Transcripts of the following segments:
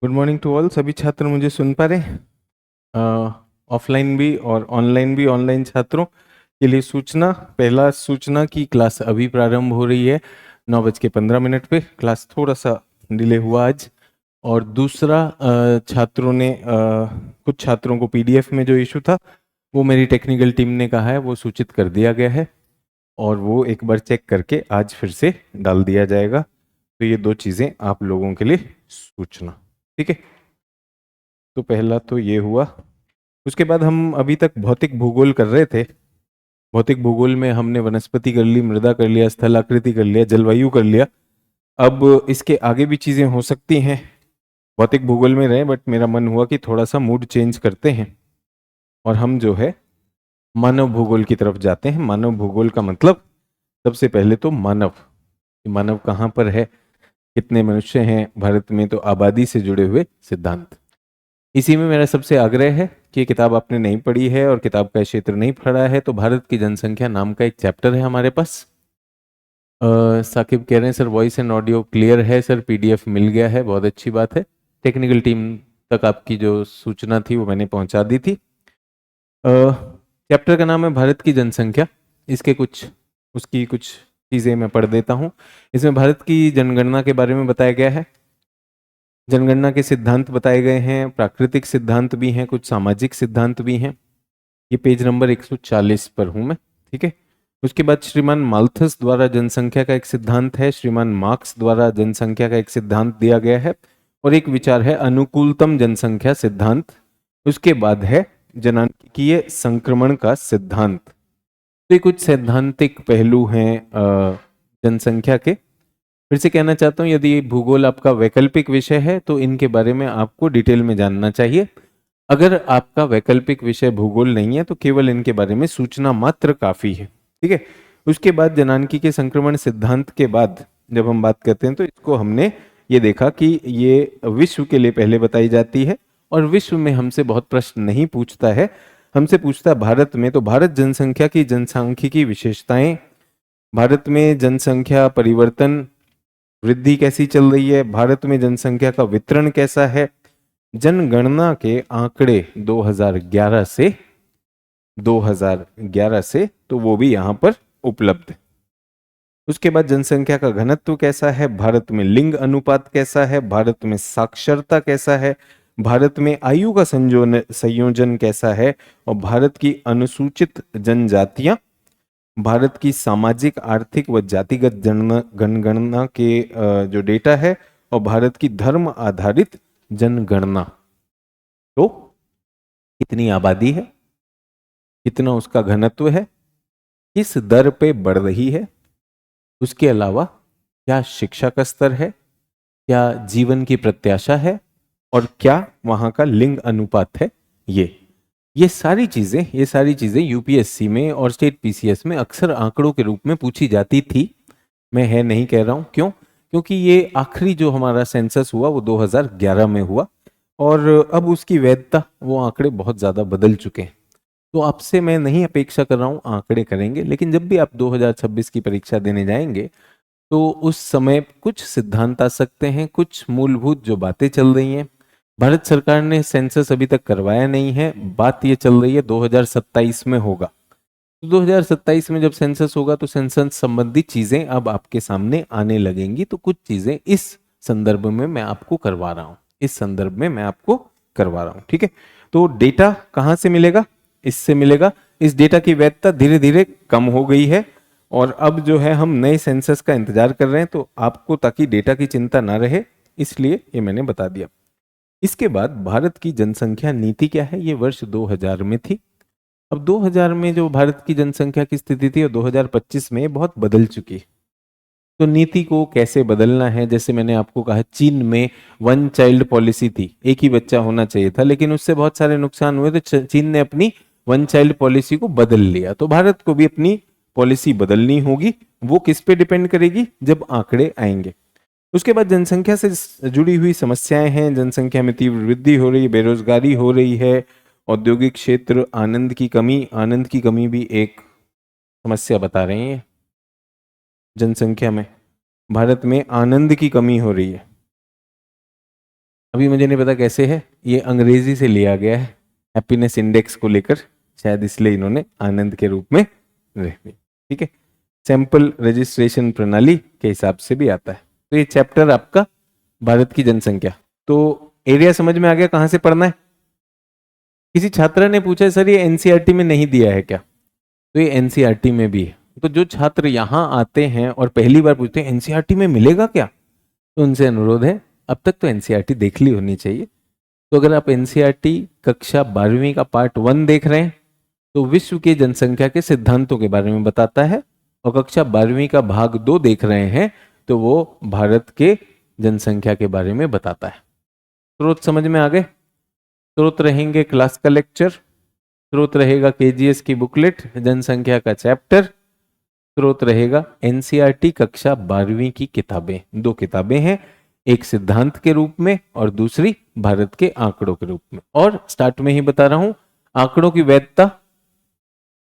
Good morning to all. सभी छात्र मुझे सुन पा रहे हैं? ऑफलाइन भी और ऑनलाइन भी। ऑनलाइन छात्रों के लिए सूचना, पहला सूचना की क्लास अभी प्रारंभ हो रही है 9:15 पे। क्लास थोड़ा सा डिले हुआ आज। और दूसरा, छात्रों ने कुछ छात्रों को पीडीएफ में जो इशू था वो मेरी टेक्निकल टीम ने कहा है वो सूचित कर दिया गया है और वो एक बार चेक करके आज फिर से डाल दिया जाएगा। तो ये दो चीज़ें आप लोगों के लिए सूचना, ठीक है। तो पहला तो ये हुआ। उसके बाद हम अभी तक भौतिक भूगोल कर रहे थे। भौतिक भूगोल में हमने वनस्पति कर ली, मृदा कर लिया, स्थल आकृति कर लिया, जलवायु कर लिया। अब इसके आगे भी चीजें हो सकती हैं। भौतिक भूगोल में रहे बट मेरा मन हुआ कि थोड़ा सा मूड चेंज करते हैं और हम जो है मानव भूगोल की तरफ जाते हैं। मानव भूगोल का मतलब सबसे पहले तो मानव, मानव कहाँ पर है, कितने मनुष्य हैं भारत में, तो आबादी से जुड़े हुए सिद्धांत। इसी में मेरा सबसे आग्रह है कि ये किताब आपने नहीं पढ़ी है और किताब का क्षेत्र नहीं पढ़ा है तो भारत की जनसंख्या नाम का एक चैप्टर है हमारे पास। साकिब कह रहे हैं sir voice and audio clear है सर, पीडीएफ मिल गया है, बहुत अच्छी बात है। टेक्निकल टीम तक आपकी जो सूचना थी वो मैंने पहुंचा दी थी। चैप्टर का नाम है भारत की जनसंख्या। इसके कुछ उसकी कुछ चीज़ें मैं पढ़ देता हूँ। इसमें भारत की जनगणना के बारे में बताया गया है। जनगणना के सिद्धांत बताए गए हैं, प्राकृतिक सिद्धांत भी हैं, कुछ सामाजिक सिद्धांत भी हैं। ये पेज नंबर 140 पर हूं मैं, ठीक है। उसके बाद श्रीमान माल्थस द्वारा जनसंख्या का एक सिद्धांत है, श्रीमान मार्क्स द्वारा जनसंख्या का एक सिद्धांत दिया गया है और एक विचार है अनुकूलतम जनसंख्या सिद्धांत। उसके बाद है जनांकीय संक्रमण का सिद्धांत। तो ये कुछ सैद्धांतिक पहलू हैं जनसंख्या के। फिर से कहना चाहता हूँ, यदि भूगोल आपका वैकल्पिक विषय है तो इनके बारे में आपको डिटेल में जानना चाहिए। अगर आपका वैकल्पिक विषय भूगोल नहीं है तो केवल इनके बारे में सूचना मात्र काफी है, ठीक है। उसके बाद जनानकी के संक्रमण सिद्धांत के बाद जब हम बात करते हैं तो इसको हमने ये देखा कि ये विश्व के लिए पहले बताई जाती है और विश्व में हमसे बहुत प्रश्न नहीं पूछता है, हमसे पूछता है भारत में। तो भारत जनसंख्या की जनसांख्यिकी विशेषताएं, भारत में जनसंख्या परिवर्तन वृद्धि कैसी चल रही है, भारत में जनसंख्या का वितरण कैसा है, जनगणना के आंकड़े 2011 से तो वो भी यहां पर उपलब्ध है। उसके बाद जनसंख्या का घनत्व कैसा है, भारत में लिंग अनुपात कैसा है, भारत में साक्षरता कैसा है, भारत में आयु का संयोजन कैसा है और भारत की अनुसूचित जनजातियां, भारत की सामाजिक आर्थिक व जातिगत जनगणना के जो डेटा है और भारत की धर्म आधारित जनगणना। तो कितनी आबादी है, कितना उसका घनत्व है, किस दर पे बढ़ रही है, उसके अलावा क्या शिक्षा का स्तर है, क्या जीवन की प्रत्याशा है और क्या वहां का लिंग अनुपात है। ये सारी चीजें यूपीएससी में और स्टेट पीसीएस में अक्सर आंकड़ों के रूप में पूछी जाती थी। मैं है नहीं कह रहा हूं, क्यों? क्योंकि ये आखिरी जो हमारा सेंसस हुआ वो 2011 में हुआ और अब उसकी वैधता, वो आंकड़े बहुत ज्यादा बदल चुके हैं। तो आपसे मैं नहीं अपेक्षा कर रहा हूं आंकड़े करेंगे, लेकिन जब भी आप 2026 की परीक्षा देने जाएंगे तो उस समय कुछ सिद्धांत आ सकते हैं, कुछ मूलभूत जो बातें चल रही हैं। भारत सरकार ने सेंसस अभी तक करवाया नहीं है, बात ये चल रही है 2027 में होगा। तो 2027 में जब सेंसस होगा तो सेंसस संबंधी चीजें अब आपके सामने आने लगेंगी। तो कुछ चीजें इस संदर्भ में मैं आपको करवा रहा हूं, इस संदर्भ में मैं आपको करवा रहा हूं, ठीक है। तो डेटा कहां से मिलेगा? इससे मिलेगा। इस डेटा की वैधता धीरे धीरे कम हो गई है और अब जो है हम नए सेंसस का इंतजार कर रहे हैं। तो आपको ताकि डेटा की चिंता ना रहे इसलिए ये मैंने बता दिया। इसके बाद भारत की जनसंख्या नीति क्या है, ये वर्ष 2000 में थी। अब 2000 में जो भारत की जनसंख्या की स्थिति थी और 2025 में ये बहुत बदल चुकी है। तो नीति को कैसे बदलना है, जैसे मैंने आपको कहा चीन में वन चाइल्ड पॉलिसी थी, एक ही बच्चा होना चाहिए था, लेकिन उससे बहुत सारे नुकसान हुए तो चीन ने अपनी वन चाइल्ड पॉलिसी को बदल लिया। तो भारत को भी अपनी पॉलिसी बदलनी होगी। वो किस पे डिपेंड करेगी? जब आंकड़े आएंगे। उसके बाद जनसंख्या से जुड़ी हुई समस्याएं हैं। जनसंख्या में तीव्र वृद्धि हो रही है, बेरोजगारी हो रही है, औद्योगिक क्षेत्र, आनंद की कमी भी एक समस्या बता रहे हैं। जनसंख्या में भारत में आनंद की कमी हो रही है। अभी मुझे नहीं पता कैसे है, ये अंग्रेजी से लिया गया है हैप्पीनेस इंडेक्स को लेकर, शायद इसलिए इन्होंने आनंद के रूप में रख दिया। ठीक है, सैंपल रजिस्ट्रेशन प्रणाली के हिसाब से भी आता है। तो ये चैप्टर आपका भारत की जनसंख्या। तो एरिया समझ में आ गया कहां से पढ़ना है। किसी छात्र ने पूछा सर ये एनसीईआरटी में नहीं दिया है क्या, तो ये एनसीईआरटी में भी है। तो जो छात्र यहाँ आते हैं और पहली बार पूछते हैं एनसीईआरटी में मिलेगा क्या, तो उनसे अनुरोध है अब तक तो एनसीईआरटी देख ली होनी चाहिए। तो अगर आप एनसीईआरटी कक्षा 12वीं का पार्ट 1 देख रहे हैं तो विश्व की जनसंख्या के सिद्धांतों के बारे में बताता है, और कक्षा 12वीं का भाग 2 देख रहे हैं तो वो भारत के जनसंख्या के बारे में बताता है। स्रोत समझ में आ गए। स्रोत रहेंगे क्लास का लेक्चर, स्रोत रहेगा केजीएस की बुकलेट जनसंख्या का चैप्टर, स्रोत रहेगा एनसीईआरटी कक्षा 12वीं की किताबें। 2 किताबें हैं, एक सिद्धांत के रूप में और दूसरी भारत के आंकड़ों के रूप में। और स्टार्ट में ही बता रहा हूं आंकड़ों की वैधता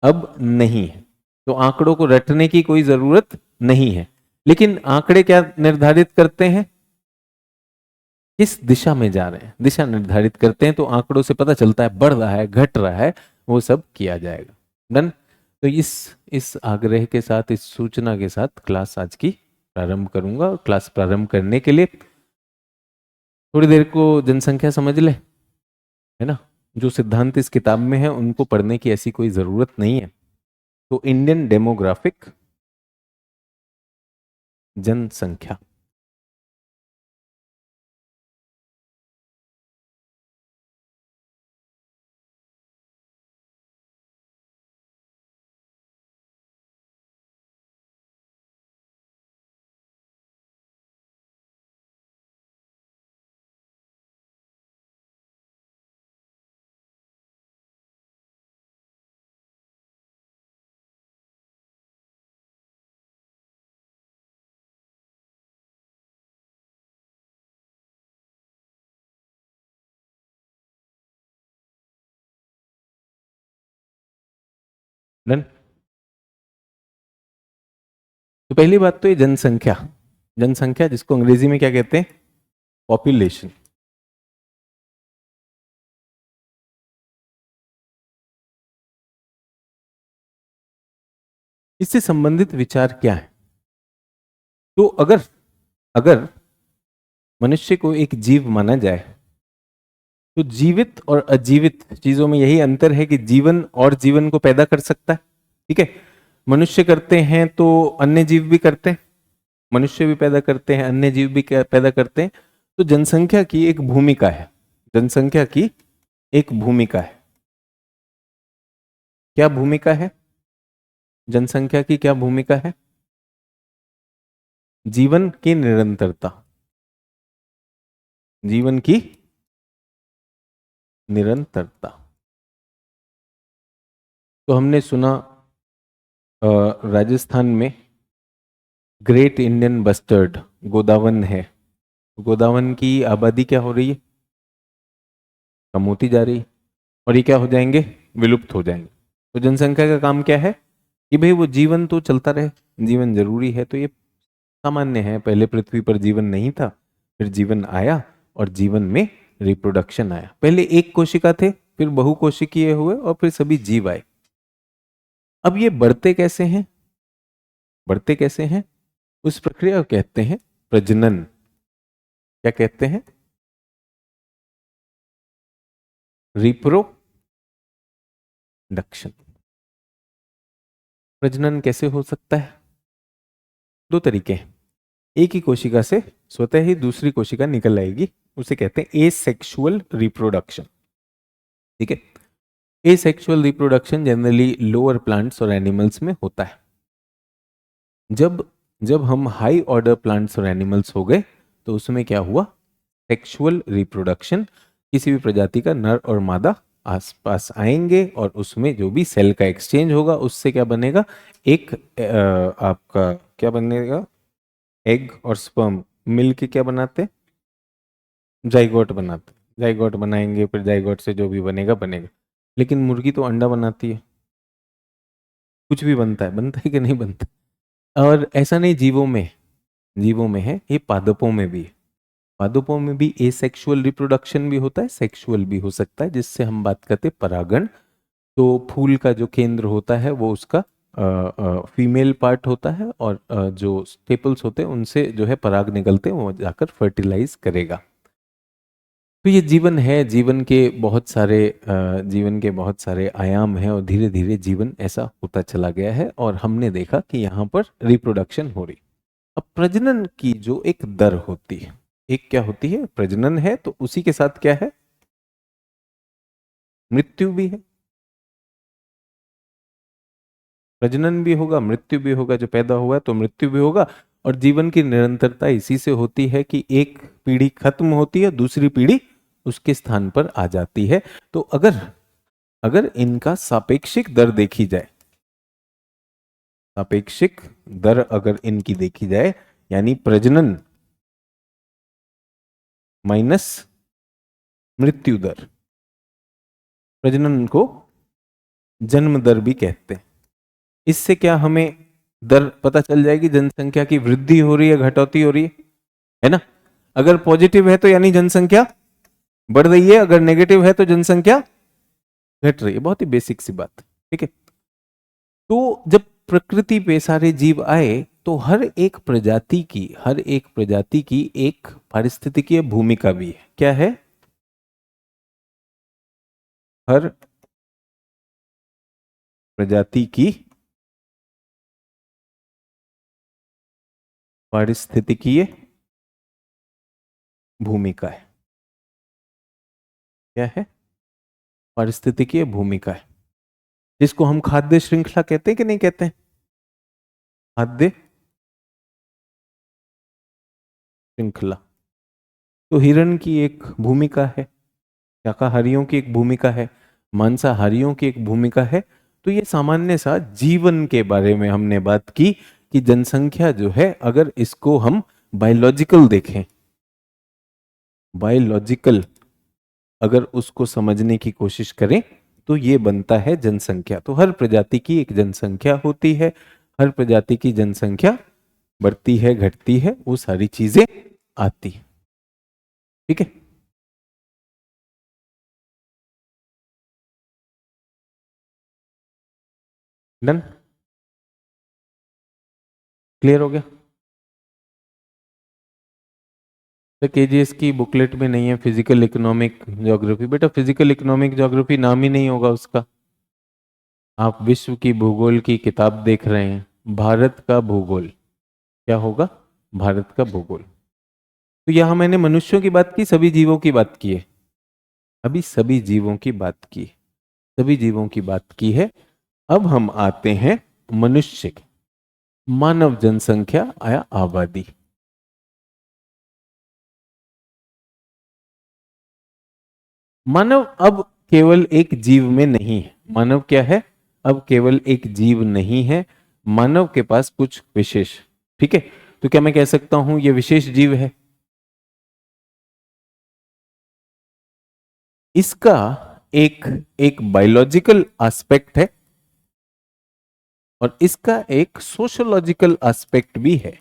अब नहीं है, तो आंकड़ों को रटने की कोई जरूरत नहीं है। लेकिन आंकड़े क्या निर्धारित करते हैं, किस दिशा में जा रहे हैं, दिशा निर्धारित करते हैं। तो आंकड़ों से पता चलता है बढ़ रहा है घट रहा है, वो सब किया जाएगा। डन। तो इस आग्रह के साथ, इस सूचना के साथ क्लास आज की प्रारंभ करूंगा। और क्लास प्रारंभ करने के लिए थोड़ी देर को जनसंख्या समझ ले, है ना। जो सिद्धांत इस किताब में है उनको पढ़ने की ऐसी कोई जरूरत नहीं है। तो इंडियन डेमोग्राफिक, जनसंख्या, डन। तो पहली बात तो ये जनसंख्या, जनसंख्या जिसको अंग्रेजी में क्या कहते हैं, पॉपुलेशन। इससे संबंधित विचार क्या है। तो अगर अगर मनुष्य को एक जीव माना जाए तो जीवित और अजीवित चीजों में यही अंतर है कि जीवन और जीवन को पैदा कर सकता है। ठीक है, मनुष्य करते हैं तो अन्य जीव भी करते हैं, मनुष्य भी पैदा करते हैं, अन्य जीव भी पैदा करते हैं। तो जनसंख्या की एक भूमिका है, जनसंख्या की एक भूमिका है। क्या भूमिका है, जनसंख्या की क्या भूमिका है, जीवन की निरंतरता, जीवन की निरंतरता। तो हमने सुना राजस्थान में ग्रेट इंडियन बस्टर्ड गोदावन है, गोदावन की आबादी क्या हो रही है, कम होती जा रही है, और ये क्या हो जाएंगे, विलुप्त हो जाएंगे। तो जनसंख्या का काम क्या है कि भाई वो जीवन तो चलता रहे, जीवन जरूरी है। तो ये सामान्य है, पहले पृथ्वी पर जीवन नहीं था, फिर जीवन आया और जीवन में रिप्रोडक्शन आया। पहले एक कोशिका थे, फिर बहुकोशिकीय हुए और फिर सभी जीव आए। अब ये बढ़ते कैसे हैं, बढ़ते कैसे हैं, उस प्रक्रिया को कहते हैं प्रजनन। क्या कहते हैं, रिप्रोडक्शन। प्रजनन कैसे हो सकता है, 2 तरीके हैं। एक ही कोशिका से स्वतः ही दूसरी कोशिका निकल आएगी, उसे कहते हैं एसेक्सुअल रिप्रोडक्शन। ठीक है, asexual reproduction generally lower plants और एनिमल्स में होता है। जब जब हम हाई ऑर्डर प्लांट्स और एनिमल्स हो गए तो उसमें क्या हुआ, सेक्सुअल रिप्रोडक्शन, किसी भी प्रजाति का नर और मादा आसपास आएंगे और उसमें जो भी सेल का एक्सचेंज होगा उससे क्या बनेगा, एक आपका क्या बनेगा, एग और स्पर्म मिलके क्या बनाते, जाइगोट बनाते, जाइगोट बनाएंगे, फिर जाइगोट से जो भी बनेगा बनेगा। लेकिन मुर्गी तो अंडा बनाती है, कुछ भी बनता है, बनता है कि नहीं बनता। और ऐसा नहीं जीवों में, जीवों में है, ये पादपों में भी है। पादपों में भी एसेक्सुअल रिप्रोडक्शन भी होता है, सेक्सुअल भी हो सकता है, जिससे हम बात करते हैं परागण। तो फूल का जो केंद्र होता है वो उसका फीमेल पार्ट होता है, और जो स्टेपल्स होते हैं उनसे जो है पराग निकलते हैं, वो जाकर फर्टिलाइज करेगा। तो ये जीवन है, जीवन के बहुत सारे आयाम हैं, और धीरे धीरे जीवन ऐसा होता चला गया है, और हमने देखा कि यहाँ पर रिप्रोडक्शन हो रही। अब प्रजनन की जो एक दर होती है, एक क्या होती है, प्रजनन है, तो उसी के साथ क्या है, मृत्यु भी है। प्रजनन भी होगा, मृत्यु भी होगा, जो पैदा हुआ है तो मृत्यु भी होगा। और जीवन की निरंतरता इसी से होती है कि एक पीढ़ी खत्म होती है, दूसरी पीढ़ी उसके स्थान पर आ जाती है। तो अगर अगर इनका सापेक्षिक दर देखी जाए, सापेक्षिक दर अगर इनकी देखी जाए, यानी प्रजनन माइनस मृत्यु दर, प्रजनन को जन्म दर भी कहते हैं। इससे क्या हमें दर पता चल जाएगी, जनसंख्या की वृद्धि हो रही है, घटौती हो रही है ना। अगर पॉजिटिव है तो यानी जनसंख्या बढ़ रही है, अगर नेगेटिव है तो जनसंख्या घट रही है। बहुत ही बेसिक सी बात, ठीक है। तो जब प्रकृति पे सारे जीव आए, तो हर एक प्रजाति की एक पारिस्थितिकीय भूमिका भी है। क्या है, हर प्रजाति की पारिस्थितिकीय भूमिका है। क्या है, पारिस्थितिकीय भूमिका है, जिसको हम खाद्य श्रृंखला कहते हैं कि नहीं कहते हैं, खाद्य श्रृंखला। तो हिरण की एक भूमिका है, शाकाहारियों की एक भूमिका है, मांसाहारियों की एक भूमिका है। तो ये सामान्य सा जीवन के बारे में हमने बात की कि जनसंख्या जो है, अगर इसको हम बायोलॉजिकल देखें, बायोलॉजिकल अगर उसको समझने की कोशिश करें, तो ये बनता है जनसंख्या। तो हर प्रजाति की एक जनसंख्या होती है, हर प्रजाति की जनसंख्या बढ़ती है, घटती है, वो सारी चीजें आती हैं। ठीक है, डन, क्लियर हो गया। तो केजीएस की बुकलेट में नहीं है फिजिकल इकोनॉमिक ज्योग्राफी, बेटा फिजिकल इकोनॉमिक ज्योग्राफी नाम ही नहीं होगा उसका। आप विश्व की भूगोल की किताब देख रहे हैं, भारत का भूगोल क्या होगा, भारत का भूगोल। तो यहां मैंने मनुष्यों की बात की, सभी जीवों की बात की है, अभी सभी जीवों की बात की, सभी जीवों की बात की है। अब हम आते हैं मनुष्य के, मानव जनसंख्या या आबादी। मानव अब केवल एक जीव में नहीं है, मानव क्या है, अब केवल एक जीव नहीं है, मानव के पास कुछ विशेष, ठीक है। तो क्या मैं कह सकता हूं ये विशेष जीव है, इसका एक एक बायोलॉजिकल एस्पेक्ट है, और इसका एक सोशियोलॉजिकल एस्पेक्ट भी है।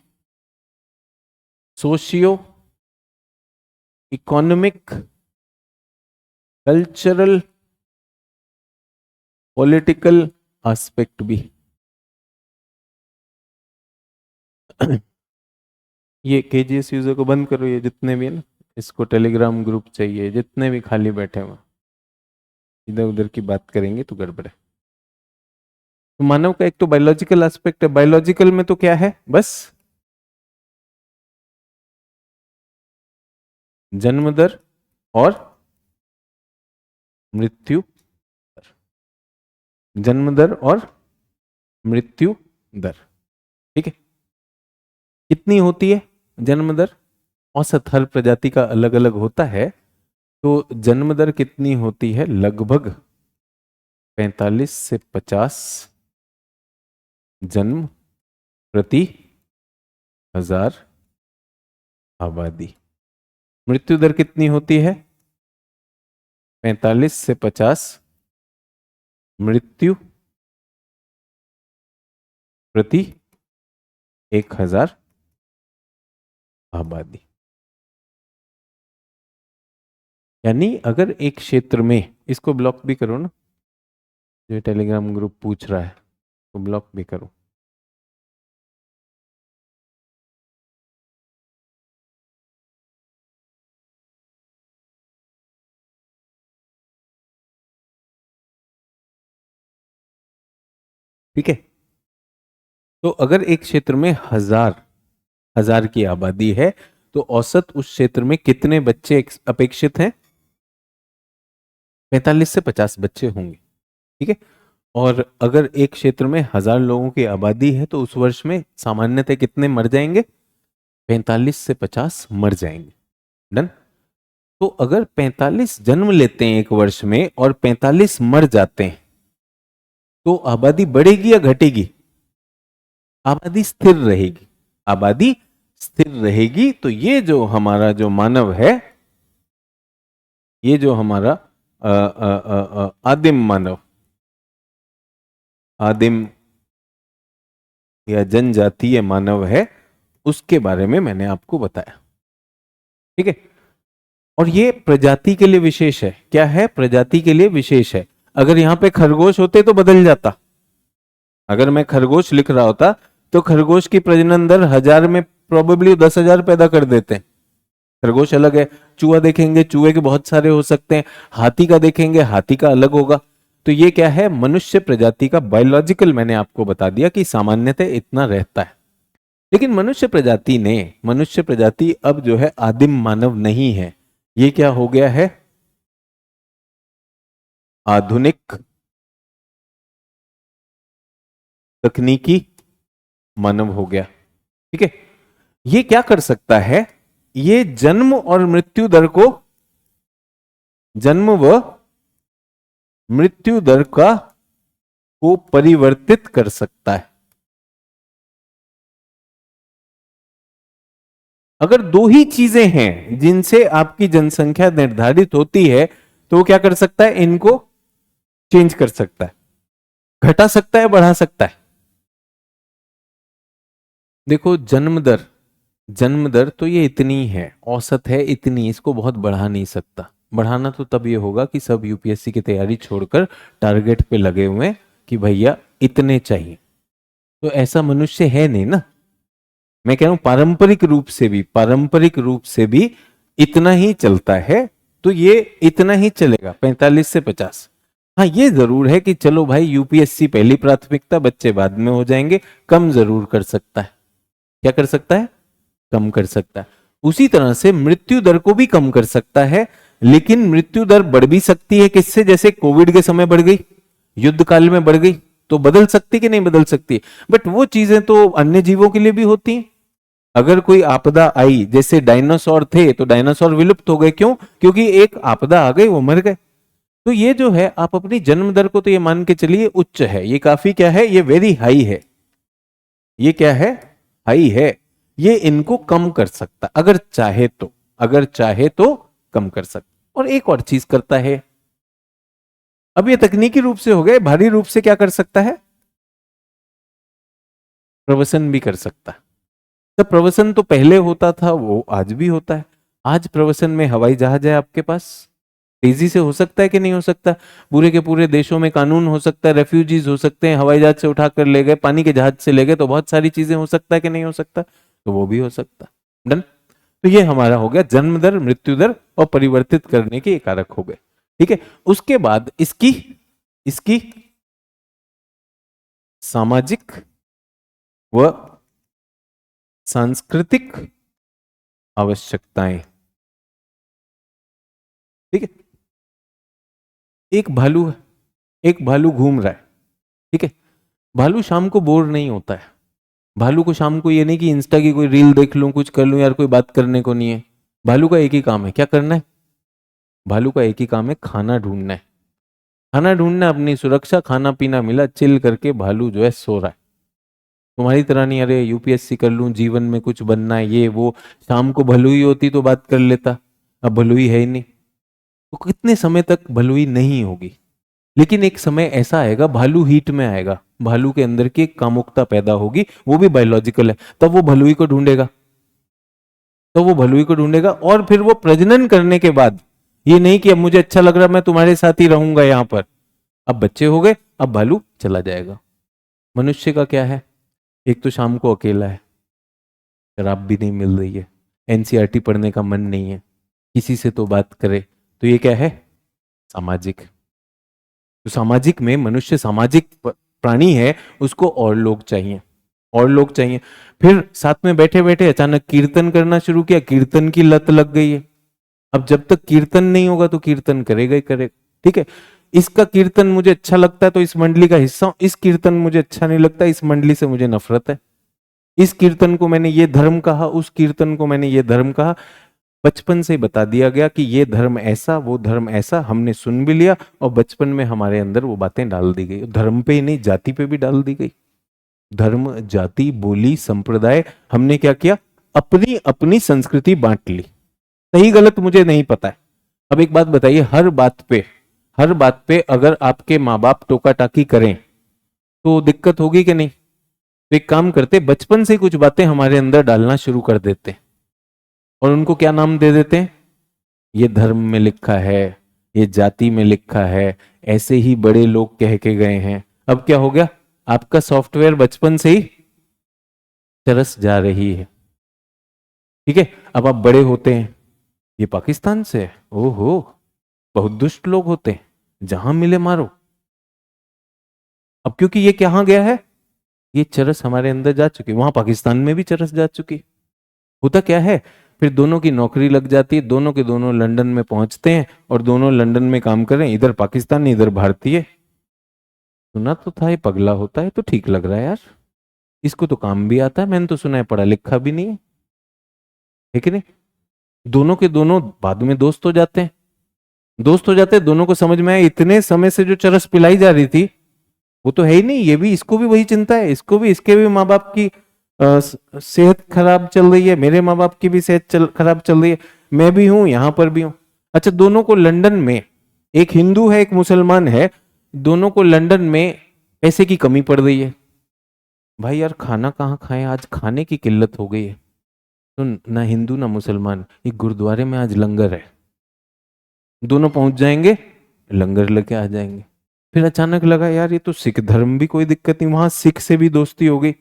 Socio economic, cultural, political aspect भी। ये केजीएस यूजर को बंद करो, ये जितने भी है ना, इसको टेलीग्राम ग्रुप चाहिए, जितने भी खाली बैठे हुए इधर उधर की बात करेंगे तो गड़बड़ है। तो मानव का एक तो बायोलॉजिकल एस्पेक्ट है, बायोलॉजिकल में तो क्या है, बस जन्म दर और मृत्यु दर, जन्म दर और मृत्यु दर, ठीक है। कितनी होती है जन्म दर, औसत हर प्रजाति का अलग अलग होता है। तो जन्म दर कितनी होती है, लगभग 45 से 50 जन्म प्रति हजार आबादी। मृत्यु दर कितनी होती है, 45 से 50 मृत्यु प्रति 1000 आबादी। यानी अगर एक क्षेत्र में, इसको ब्लॉक भी करो ना, जो टेलीग्राम ग्रुप पूछ रहा है तो ब्लॉक भी करो। ठीक है, तो अगर एक क्षेत्र में हजार की आबादी है तो औसत उस क्षेत्र में कितने बच्चे अपेक्षित हैं? 45 से 50 बच्चे होंगे। ठीक है, और अगर एक क्षेत्र में 1000 लोगों की आबादी है तो उस वर्ष में सामान्यतः कितने मर जाएंगे? 45 से 50 मर जाएंगे। डन। तो अगर 45 जन्म लेते हैं एक वर्ष में और 45 मर जाते हैं तो आबादी बढ़ेगी या घटेगी? आबादी स्थिर रहेगी। आबादी स्थिर रहेगी। तो ये जो हमारा जो मानव है, ये जो हमारा आदिम मानव, आदिम या जनजातीय मानव है, उसके बारे में मैंने आपको बताया। ठीक है, और ये प्रजाति के लिए विशेष है। क्या है? प्रजाति के लिए विशेष है। अगर यहां पे खरगोश होते तो बदल जाता। अगर मैं खरगोश लिख रहा होता तो खरगोश की प्रजनन दर 1000 में प्रोबेबली 10,000 पैदा कर देते हैं। खरगोश अलग है। चूहा देखेंगे, चूहे के बहुत सारे हो सकते हैं। हाथी का देखेंगे, हाथी का अलग होगा। तो ये क्या है? मनुष्य प्रजाति का बायोलॉजिकल, मैंने आपको बता दिया कि सामान्यतः इतना रहता है। लेकिन मनुष्य प्रजाति अब जो है आदिम मानव नहीं है। ये क्या हो गया है? आधुनिक तकनीकी मानव हो गया। ठीक है, ये क्या कर सकता है? ये जन्म और मृत्यु दर को, जन्म व मृत्यु दर को परिवर्तित कर सकता है। अगर दो ही चीजें हैं जिनसे आपकी जनसंख्या निर्धारित होती है तो वो क्या कर सकता है? इनको चेंज कर सकता है, घटा सकता है, बढ़ा सकता है। देखो, जन्म दर तो ये इतनी है, औसत है इतनी, इसको बहुत बढ़ा नहीं सकता। बढ़ाना तो तब ये होगा कि सब यूपीएससी की तैयारी छोड़कर टारगेट पे लगे हुए हैं कि भैया इतने चाहिए। तो ऐसा मनुष्य है नहीं ना। मैं कह रहा हूं पारंपरिक रूप से भी इतना ही चलता है। तो ये इतना ही चलेगा, 45 से 50। हाँ, ये जरूर है कि चलो भाई यूपीएससी पहली प्राथमिकता, बच्चे बाद में हो जाएंगे। कम जरूर कर सकता है। क्या कर सकता है? कम कर सकता है। उसी तरह से मृत्यु दर को भी कम कर सकता है। लेकिन मृत्यु दर बढ़ भी सकती है किससे? जैसे कोविड के समय बढ़ गई, युद्ध काल में बढ़ गई, तो बदल सकती कि नहीं बदल सकती? बट वो चीजें तो अन्य जीवों के लिए भी होती हैं। अगर कोई आपदा आई, जैसे डायनासोर थे तो डायनासोर विलुप्त हो गए, क्यों? क्योंकि एक आपदा आ गई, वो मर गए। तो ये जो है, आप अपनी जन्म दर को तो ये मान के चलिए उच्च है, ये काफी क्या है, ये वेरी हाई है। ये क्या है? हाई है। ये इनको कम कर सकता, अगर चाहे तो, कम कर सकता। और एक और चीज करता है, अब ये तकनीकी रूप से हो गए, भारी रूप से क्या कर सकता है? प्रवसन भी कर सकता है। तो प्रवसन तो पहले होता था, वो आज भी होता है। आज प्रवसन में हवाई जहाज है आपके पास, तेजी से हो सकता है कि नहीं हो सकता? पूरे के पूरे देशों में कानून हो सकता है, रेफ्यूजीज हो सकते हैं, हवाई जहाज से उठाकर ले गए, पानी के जहाज से ले गए, तो बहुत सारी चीजें हो सकता है कि नहीं हो सकता? तो वो भी हो सकता। डन। तो ये हमारा हो गया जन्म दर, मृत्यु दर और परिवर्तित करने के कारक हो गए। ठीक है, उसके बाद इसकी इसकी सामाजिक व सांस्कृतिक आवश्यकताएं। ठीक है, एक भालू है, एक भालू घूम रहा है। ठीक है, भालू शाम को बोर नहीं होता है। भालू को शाम को ये नहीं कि इंस्टा की कोई रील देख लूं, कुछ कर लूं, यार कोई बात करने को नहीं है। भालू का एक ही काम है, क्या करना है? भालू का एक ही काम है, खाना ढूंढना है। खाना ढूंढना, अपनी सुरक्षा, खाना पीना मिला, चिल करके भालू जो है सो रहा है। तुम्हारी तरह नहीं, अरे यूपीएससी कर लूं, जीवन में कुछ बनना है, ये वो। शाम को भलुई होती तो बात कर लेता, अब भलुई है ही नहीं। तो कितने समय तक भलुई नहीं होगी? लेकिन एक समय ऐसा आएगा, भालू हीट में आएगा, भालू के अंदर की एक कामुकता पैदा होगी, वो भी बायोलॉजिकल है। तब वो भलुई को ढूंढेगा, और फिर वो प्रजनन करने के बाद ये नहीं कि अब मुझे अच्छा लग रहा मैं तुम्हारे साथ ही रहूंगा यहां पर। अब बच्चे हो गए, अब भालू चला जाएगा। मनुष्य का क्या है, एक तो शाम को अकेला है, शराब भी नहीं मिल रही है, एनसीईआरटी पढ़ने का मन नहीं है, किसी से तो बात करे, तो ये क्या है, सामाजिक। तो सामाजिक में मनुष्य सामाजिक प्राणी है, उसको और लोग चाहिए, और लोग चाहिए। फिर साथ में बैठे बैठे अचानक कीर्तन करना शुरू किया, कीर्तन की लत लग गई है। अब जब तक कीर्तन नहीं होगा तो कीर्तन करेगा ही करेगा, ठीक है। इसका कीर्तन मुझे अच्छा लगता है तो इस मंडली का हिस्सा हूं, इस कीर्तन मुझे अच्छा नहीं लगता, इस मंडली से मुझे नफरत है, इस कीर्तन को मैंने ये धर्म कहा, उस कीर्तन को मैंने ये धर्म कहा। बचपन से बता दिया गया कि ये धर्म ऐसा, वो धर्म ऐसा, हमने सुन भी लिया और बचपन में हमारे अंदर वो बातें डाल दी गई। धर्म पे ही नहीं, जाति पे भी डाल दी गई। धर्म, जाति, बोली, संप्रदाय, हमने क्या किया, अपनी अपनी संस्कृति बांट ली। सही गलत मुझे नहीं पता है। अब एक बात बताइए, हर बात पे अगर आपके माँ बाप टोका टाकी करें तो दिक्कत होगी कि नहीं? तो एक काम करते, बचपन से कुछ बातें हमारे अंदर डालना शुरू कर देते और उनको क्या नाम दे देते हैं, ये धर्म में लिखा है, ये जाति में लिखा है, ऐसे ही बड़े लोग कह के गए हैं। अब क्या हो गया, आपका सॉफ्टवेयर बचपन से ही चरस जा रही है, ठीक है। अब आप बड़े होते हैं, ये पाकिस्तान से है, ओहो बहुत दुष्ट लोग होते हैं, जहां मिले मारो। अब क्योंकि ये कहां गया है, ये चरस हमारे अंदर जा चुकी, वहां पाकिस्तान में भी चरस जा चुकी। होता क्या है, फिर दोनों की नौकरी लग जाती है, दोनों के दोनों लंदन में पहुंचते हैं और दोनों लंदन में काम कर रहे हैं, इधर पाकिस्तानी इधर भारतीय। सुना तो था ये पगला होता है, तो ठीक लग रहा है यार, इसको तो काम भी आता है, मैंने तो सुना है पढ़ा लिखा भी नहीं है कि नहीं। दोनों के दोनों बाद में दोस्त हो जाते हैं, दोस्त हो जाते हैं, दोनों को समझ में आया इतने समय से जो चरस पिलाई जा रही थी वो तो है ही नहीं, ये भी, इसको भी वही चिंता है, इसको भी, इसके भी माँ बाप की सेहत खराब चल रही है, मेरे माँ बाप की भी सेहत खराब चल रही है, मैं भी हूं यहां पर भी हूं। अच्छा, दोनों को लंदन में, एक हिंदू है एक मुसलमान है, दोनों को लंदन में पैसे की कमी पड़ रही है। भाई यार खाना कहाँ खाएं, आज खाने की किल्लत हो गई है। तो ना हिंदू ना मुसलमान, एक गुरुद्वारे में आज लंगर है, दोनों पहुंच जाएंगे, लंगर लेके आ जाएंगे। फिर अचानक लगा यार ये तो सिख धर्म भी कोई दिक्कत नहीं, वहां सिख से भी दोस्ती हो गई।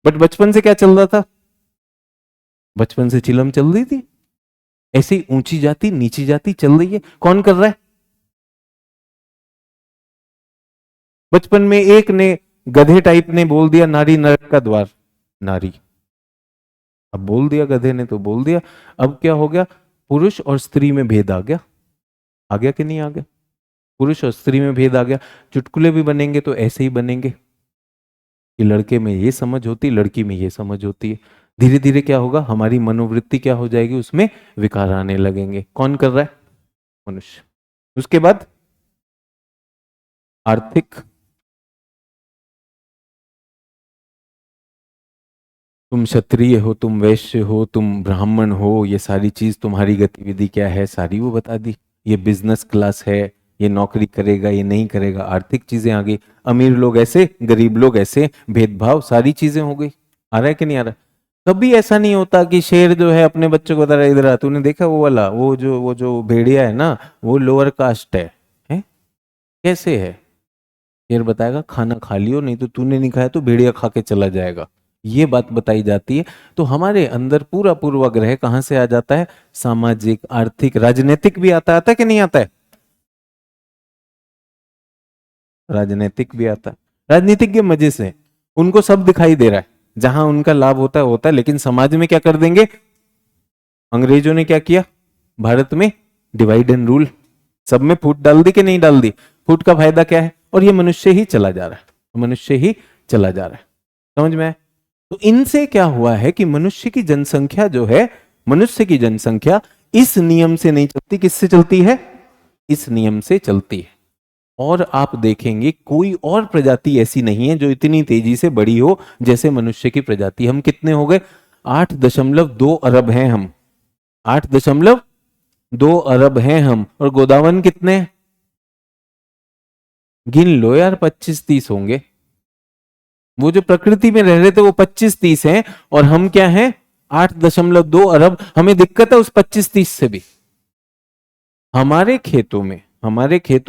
बट बचपन से क्या चल रहा था, बचपन से चिलम चल रही थी, ऐसी ऊंची जाति नीची जाति चल रही है। कौन कर रहा है, बचपन में एक ने गधे टाइप ने बोल दिया नारी नरक का द्वार, नारी, अब बोल दिया गधे ने तो बोल दिया। अब क्या हो गया, पुरुष और स्त्री में भेद आ गया कि नहीं आ गया, पुरुष और स्त्री में भेद आ गया। चुटकुले भी बनेंगे तो ऐसे ही बनेंगे कि लड़के में ये समझ होती, लड़की में ये समझ होती है। धीरे धीरे क्या होगा, हमारी मनोवृत्ति क्या हो जाएगी, उसमें विकार आने लगेंगे। कौन कर रहा है, मनुष्य। उसके बाद आर्थिक, तुम क्षत्रिय हो, तुम वैश्य हो, तुम ब्राह्मण हो, ये सारी चीज तुम्हारी गतिविधि क्या है सारी वो बता दी। ये बिजनेस क्लास है, ये नौकरी करेगा ये नहीं करेगा, आर्थिक चीजें आ गई, अमीर लोग ऐसे गरीब लोग ऐसे, भेदभाव, सारी चीजें हो गई। आ रहा है कि नहीं आ रहा? कभी ऐसा नहीं होता कि शेर जो है अपने बच्चों को बता रहा है इधर आ, तूने देखा वो वाला, वो जो भेड़िया है ना, वो लोअर कास्ट है? कैसे है? शेर बताएगा खाना खा लियो, नहीं तो तूने नहीं खाया तो भेड़िया खा के चला जाएगा, ये बात बताई जाती है। तो हमारे अंदर पूरा पूर्वाग्रह कहां से आ जाता है, सामाजिक, आर्थिक, राजनीतिक भी आता है कि नहीं आता है? राजनीतिक भी आता है। राजनीतिक के मजे से उनको सब दिखाई दे रहा है, जहां उनका लाभ होता है, लेकिन समाज में क्या कर देंगे, अंग्रेजों ने क्या किया, भारत में डिवाइड एंड रूल, सब में फूट डाल दी कि नहीं डाल दी? फूट का फायदा क्या है, और ये मनुष्य ही चला जा रहा है, मनुष्य ही चला जा रहा है। समझ में आया? तो इनसे क्या हुआ है कि मनुष्य की जनसंख्या जो है, मनुष्य की जनसंख्या इस नियम से नहीं चलती, किससे चलती है, इस नियम से चलती है। और आप देखेंगे कोई और प्रजाति ऐसी नहीं है जो इतनी तेजी से बड़ी हो जैसे मनुष्य की प्रजाति। हम कितने हो गए, 8.2 अरब हैं हम, 8.2 अरब हैं हम, और गोदावन कितने, गिन लो यार, 25-30 होंगे। वो जो प्रकृति में रह रहे थे वो 25-30 हैं, और हम क्या हैं, 8.2 अरब। हमें दिक्कत है उस 25-30 से भी, हमारे खेतों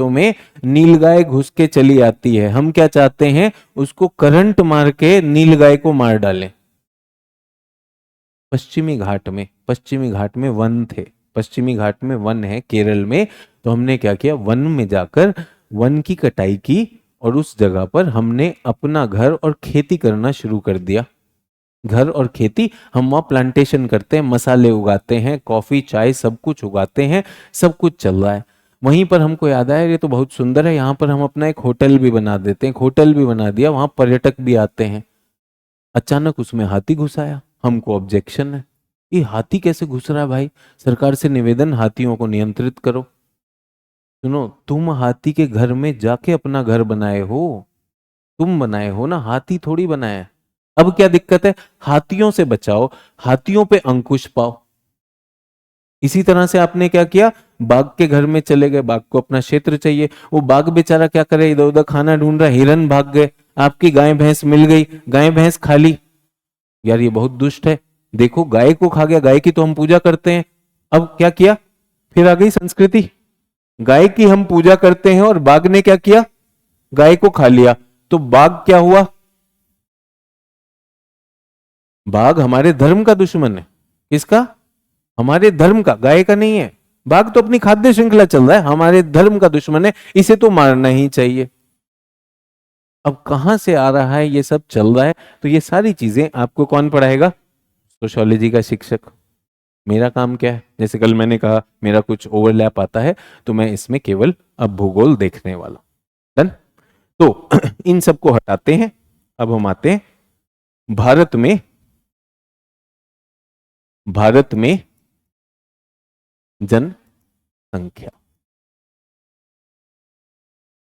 में नीलगाय घुस के चली आती है। हम क्या चाहते हैं, उसको करंट मार के नीलगाय को मार डालें। पश्चिमी घाट में वन थे, पश्चिमी घाट में वन है केरल में। तो हमने क्या किया, वन में जाकर वन की कटाई की और उस जगह पर हमने अपना घर और खेती करना शुरू कर दिया। घर और खेती, हम वहाँ प्लांटेशन करते हैं, मसाले उगाते हैं, कॉफी चाय सब कुछ उगाते हैं, सब कुछ चल रहा है। वहीं पर हमको याद आया ये तो बहुत सुंदर है, यहाँ पर हम अपना एक होटल भी बना देते हैं। एक होटल भी बना दिया, वहां पर्यटक भी आते हैं। अचानक उसमें हाथी घुस आया। हमको ऑब्जेक्शन है, ये हाथी कैसे घुस रहा है भाई, सरकार से निवेदन, हाथियों को नियंत्रित करो। सुनो, तुम हाथी के घर में जाके अपना घर बनाए हो, तुम बनाए हो ना, हाथी थोड़ी बनाया है। अब क्या दिक्कत है, हाथियों से बचाओ, हाथियों पे अंकुश पाओ। इसी तरह से आपने क्या किया, बाघ के घर में चले गए, बाघ को अपना क्षेत्र चाहिए, वो बाघ बेचारा क्या करे, इधर उधर खाना ढूंढ रहा, हिरन भाग गए, आपकी गाय भैंस मिल गई, गाय भैंस खा ली। यार ये बहुत दुष्ट है, देखो गाय को खा गया, गाय की तो हम पूजा करते हैं। अब क्या किया, फिर आ गई संस्कृति, गाय की हम पूजा करते हैं और बाघ ने क्या किया, गाय को खा लिया। तो बाघ क्या हुआ, बाघ हमारे धर्म का दुश्मन है। किसका, हमारे धर्म का, गाय का नहीं है। बाघ तो अपनी खाद्य श्रृंखला चल रहा है, हमारे धर्म का दुश्मन है, इसे तो मारना ही चाहिए। अब कहां से आ रहा है ये सब चल रहा है, तो ये सारी चीजें आपको कौन पढ़ाएगा, सोशियोलॉजी का शिक्षक। मेरा काम क्या है, जैसे कल मैंने कहा मेरा कुछ ओवरलैप आता है, तो मैं इसमें केवल अब भूगोल देखने वाला। डन। तो इन सबको हटाते हैं, अब हम आते हैं भारत में जनसंख्या,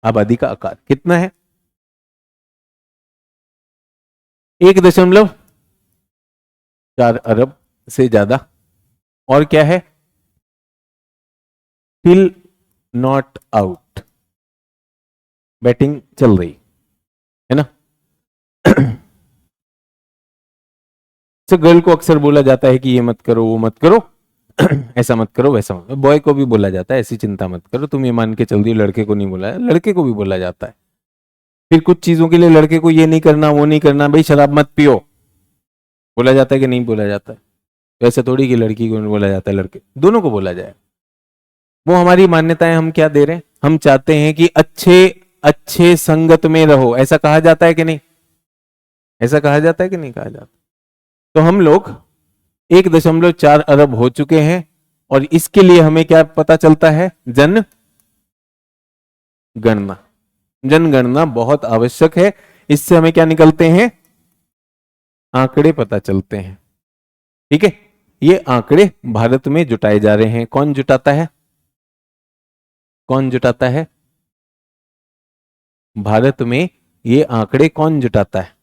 आबादी का आकार कितना है, 1.4 अरब से ज्यादा। और क्या है, स्टिल नॉट आउट, बैटिंग चल रही है ना। गर्ल को अक्सर बोला जाता है कि ये मत करो, वो मत करो, ऐसा मत करो, वैसा मत करो। बॉय को भी बोला जाता है ऐसी चिंता मत करो, तुम ये मान के चल रही हो, लड़के को नहीं बोला है, लड़के को भी बोला जाता है। फिर कुछ चीजों के लिए लड़के को ये नहीं करना, वो नहीं करना, भाई शराब मत पियो, बोला जाता है कि नहीं बोला जाता है। वैसे थोड़ी कि लड़की को बोला जाता है, लड़के दोनों को बोला जाए। वो हमारी मान्यताएं, हम क्या दे रहे हैं, हम चाहते हैं कि अच्छे अच्छे संगत में रहो, ऐसा कहा जाता है कि नहीं, ऐसा कहा जाता है कि नहीं कहा जाता। तो हम लोग 1.4 अरब हो चुके हैं, और इसके लिए हमें क्या पता चलता है, जनगणना। जनगणना बहुत आवश्यक है, इससे हमें क्या निकलते हैं, आंकड़े पता चलते हैं। ठीक है, ये आंकड़े भारत में जुटाए जा रहे हैं। कौन जुटाता है, कौन जुटाता है, भारत में ये आंकड़े कौन जुटाता है,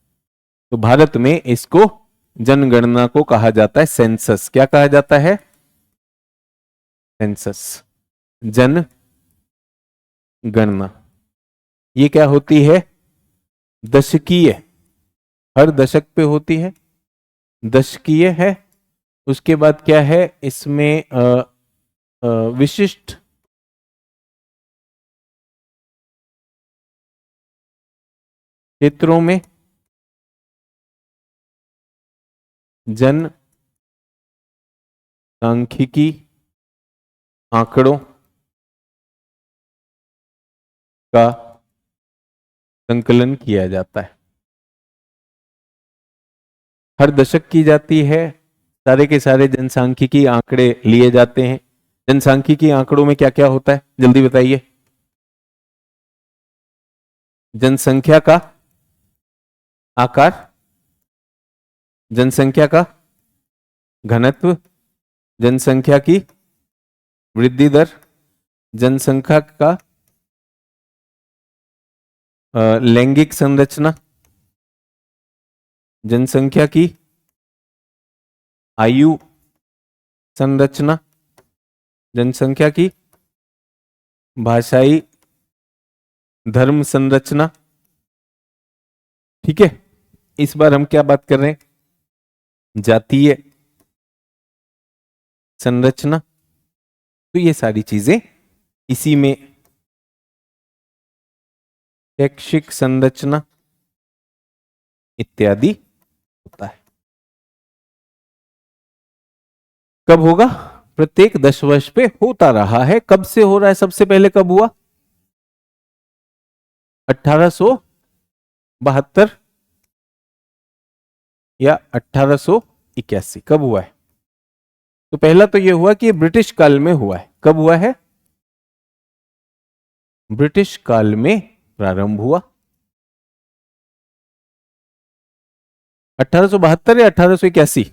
तो भारत में इसको, जनगणना को कहा जाता है सेंसस। क्या कहा जाता है, सेंसस, जनगणना। ये क्या होती है, दशकीय, हर दशक पे होती है, दशकीय है। उसके बाद क्या है इसमें, विशिष्ट क्षेत्रों में जनसांख्यिकी आंकड़ों का संकलन किया जाता है। हर दशक की जाती है, सारे के सारे जनसांख्यिकी आंकड़े लिए जाते हैं। जनसांख्यिकी आंकड़ों में क्या क्या होता है, जल्दी बताइए। जनसंख्या का आकार, जनसंख्या का घनत्व, जनसंख्या की वृद्धि दर, जनसंख्या का लैंगिक संरचना, जनसंख्या की आयु संरचना, जनसंख्या की भाषाई धर्म संरचना। ठीक है, इस बार हम क्या बात कर रहे हैं, जातीय संरचना। तो ये सारी चीजें इसी में शैक्षिक संरचना इत्यादि होता है। कब होगा? प्रत्येक 10 वर्ष पे होता रहा है। कब से हो रहा है? सबसे पहले कब हुआ? 1872 या 1881, कब हुआ है? तो पहला तो यह हुआ कि ये ब्रिटिश काल में हुआ है। कब हुआ है? ब्रिटिश काल में प्रारंभ हुआ। 1872 या 1881?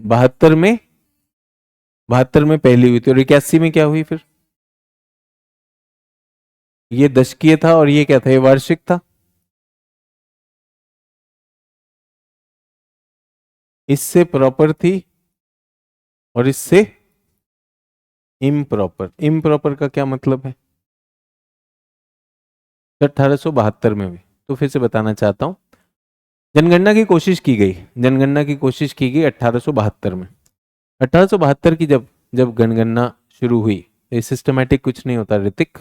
72 में, 72 में पहली हुई थी। और 81 में क्या हुई फिर? ये दशकीय था और ये क्या था? ये वार्षिक था। इससे प्रॉपर थी और इससे इम्प्रॉपर। इम्प्रॉपर का क्या मतलब है? 1872 में हुई। तो फिर से बताना चाहता हूं, जनगणना की कोशिश की गई, जनगणना की कोशिश की गई 1872 में। 1872 की जब जब जनगणना शुरू हुई, ये सिस्टमैटिक कुछ नहीं होता ऋतिक।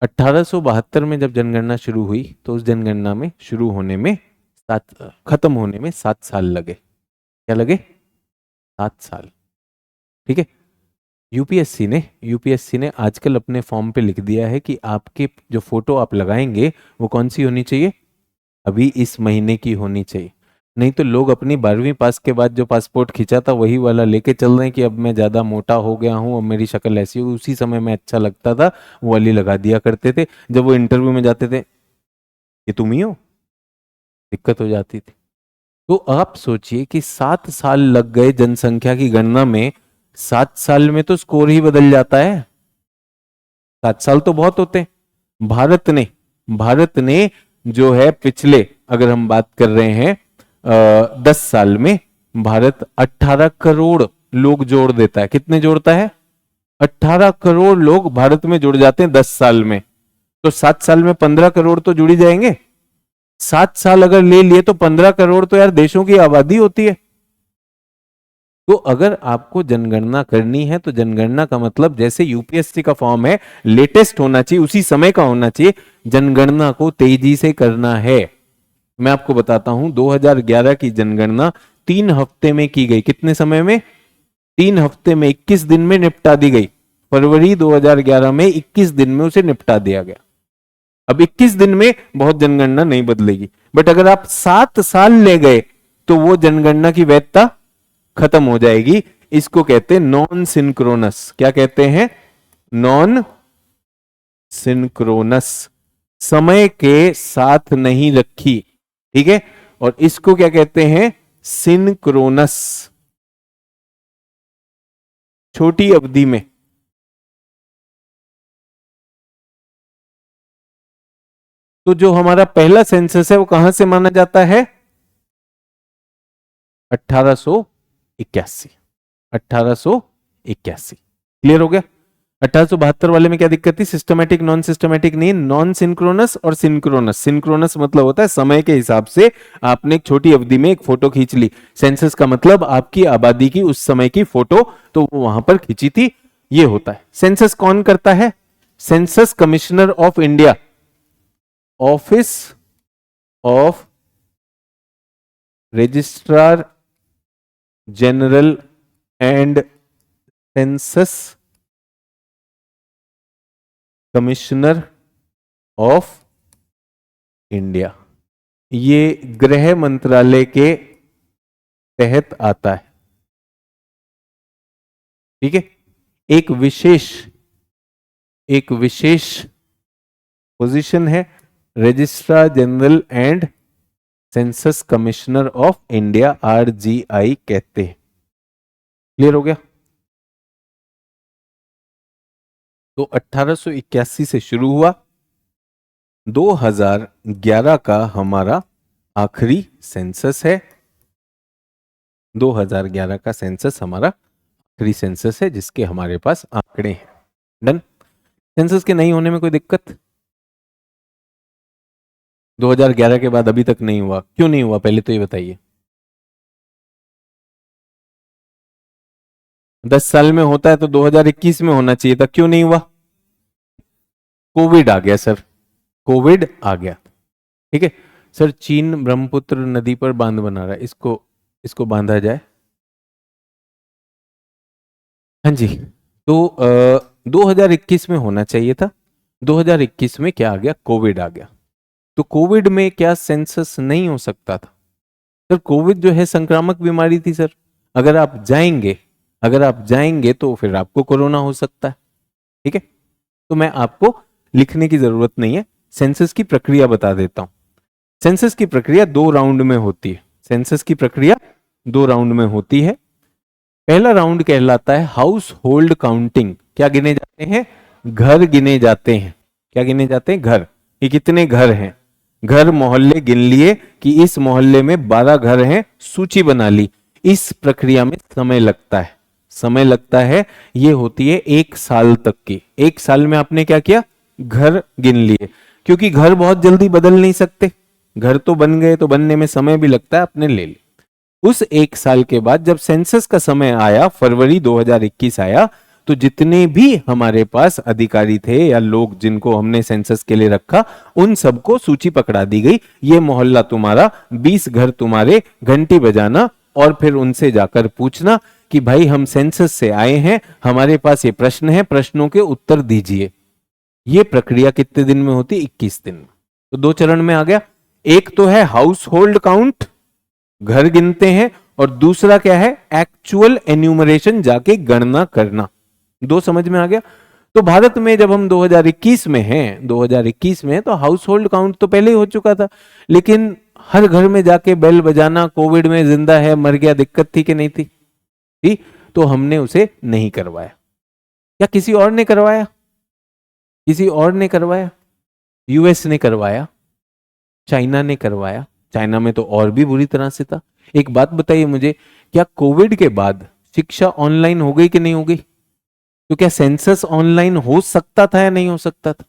1872 में जब जनगणना शुरू हुई तो उस जनगणना में शुरू होने में खत्म होने में 7 साल लगे। क्या लगे? 7 साल। ठीक है। यूपीएससी ने आजकल अपने फॉर्म पे लिख दिया है कि आपके जो फोटो आप लगाएंगे वो कौन सी होनी चाहिए? अभी इस महीने की होनी चाहिए। नहीं तो लोग अपनी 12वीं पास के बाद जो पासपोर्ट खींचा था वही वाला लेके चल रहे हैं कि अब मैं ज्यादा मोटा हो गया हूं, अब मेरी शक्ल ऐसी हो, उसी समय में अच्छा लगता था वो वाली लगा दिया करते थे। जब वो इंटरव्यू में जाते थे, ये तुम ही हो, दिक्कत हो जाती थी। तो आप सोचिए कि 7 साल लग गए जनसंख्या की गणना में। 7 साल में तो स्कोर ही बदल जाता है। 7 साल तो बहुत होते हैं। भारत ने जो है पिछले, अगर हम बात कर रहे हैं 10 साल में, भारत 18 करोड़ लोग जोड़ देता है। कितने जोड़ता है? 18 करोड़ लोग भारत में जुड़ जाते हैं 10 साल में। तो 7 साल में 15 करोड़ तो जुड़ ही जाएंगे। 7 साल अगर ले लिए तो 15 करोड़ तो यार देशों की आबादी होती है। तो अगर आपको जनगणना करनी है तो जनगणना का मतलब जैसे यूपीएससी का फॉर्म है, लेटेस्ट होना चाहिए, उसी समय का होना चाहिए। जनगणना को तेजी से करना है। मैं आपको बताता हूं, 2011 की जनगणना 3 हफ्ते में की गई। कितने समय में? 3 हफ्ते में, 21 दिन में निपटा दी गई। फरवरी 2011 में 21 दिन में उसे निपटा दिया गया। अब 21 दिन में बहुत जनगणना नहीं बदलेगी, बट अगर आप 7 साल ले गए तो वो जनगणना की वैधता खत्म हो जाएगी। इसको कहते हैं नॉन सिंक्रोनस। क्या कहते हैं? नॉन सिंक्रोनस, समय के साथ नहीं रखी। ठीक है। और इसको क्या कहते हैं? सिंक्रोनस, छोटी अवधि में। तो जो हमारा पहला सेंसस है वो कहां से माना जाता है? 1881। 1881 क्लियर हो गया। 1872 वाले में क्या दिक्कत थी? सिस्टमैटिक नॉन सिस्टमैटिक नहीं, नॉन सिंक्रोनस और सिंक्रोनस। सिंक्रोनस मतलब होता है समय के हिसाब से आपने एक छोटी अवधि में एक फोटो खींच ली। सेंसस का मतलब आपकी आबादी की उस समय की फोटो, तो वो वहां पर खींची थी, ये होता है। सेंसस कौन करता है? Census commissioner of India, office of registrar general and census commissioner of India. ये गृह मंत्रालय के तहत आता है। ठीक है। एक विशेष पोजीशन है, registrar general and census commissioner of India, RGI कहते हैं। क्लियर हो गया। तो 1881 से शुरू हुआ, 2011 का हमारा आखिरी सेंसस है। 2011 का सेंसस हमारा आखिरी सेंसस है जिसके हमारे पास आंकड़े हैं। डन। सेंसस के नहीं होने में कोई दिक्कत? 2011 के बाद अभी तक नहीं हुआ, क्यों नहीं हुआ पहले तो ये बताइए। 10 साल में होता है तो 2021 में होना चाहिए था, क्यों नहीं हुआ? कोविड आ गया सर, कोविड आ गया। ठीक है सर, चीन ब्रह्मपुत्र नदी पर बांध बना रहा है, इसको इसको बांधा जाए। हाँ जी। तो 2021 में होना चाहिए था, 2021 में क्या आ गया? कोविड आ गया। तो कोविड में क्या सेंसस नहीं हो सकता था? सर कोविड जो है संक्रामक बीमारी थी सर, अगर आप जाएंगे, अगर आप जाएंगे तो फिर आपको कोरोना हो सकता है। ठीक है, तो मैं आपको लिखने की जरूरत नहीं है, सेंसस की प्रक्रिया बता देता हूं। सेंसस की प्रक्रिया 2 राउंड में होती है। सेंसस की प्रक्रिया 2 राउंड में होती है। पहला राउंड कहलाता है हाउस होल्ड काउंटिंग। क्या गिने जाते हैं? घर गिने जाते हैं। क्या गिने जाते हैं? घर। ये कितने घर हैं? घर मोहल्ले गिन लिए कि इस मोहल्ले में 12 घर हैं, सूची बना ली। इस प्रक्रिया में समय लगता है, समय लगता है। ये होती है 1 साल तक की। 1 साल में आपने क्या किया? घर गिन लिए, क्योंकि घर बहुत जल्दी बदल नहीं सकते। घर तो बन गए तो बनने में समय भी लगता है, आपने ले ली। उस 1 साल के बाद जब सेंसस का समय आया, फरवरी 2021 आया, तो जितने भी हमारे पास अधिकारी थे या लोग जिनको हमने सेंसस के लिए रखा, उन सबको सूची पकड़ा दी गई। ये मोहल्ला तुम्हारा, 20 घर तुम्हारे, घंटी बजाना और फिर उनसे जाकर पूछना कि भाई हम सेंसस से आए हैं, हमारे पास ये प्रश्न है, प्रश्नों के उत्तर दीजिए। ये प्रक्रिया कितने दिन में होती? 21 दिन में। तो 2 चरण में आ गया। एक तो है हाउस होल्ड काउंट, घर गिनते हैं, और दूसरा क्या है? एक्चुअल एन्यूमरेशन, जाके गणना करना। 2 समझ में आ गया। तो भारत में जब हम 2021 में हैं, 2021 में, तो हाउस होल्ड काउंट तो पहले ही हो चुका था, लेकिन हर घर में जाके बेल बजाना, कोविड में जिंदा है मर गया, दिक्कत थी कि नहीं थी? थी। तो हमने उसे नहीं करवाया। या किसी और ने करवाया? किसी और ने करवाया। यूएस ने करवाया, चाइना ने करवाया। चाइना में तो और भी बुरी तरह से था। एक बात बताइए मुझे, क्या कोविड के बाद शिक्षा ऑनलाइन हो गई कि नहीं हो गई? तो क्या सेंसस ऑनलाइन हो सकता था या नहीं हो सकता था?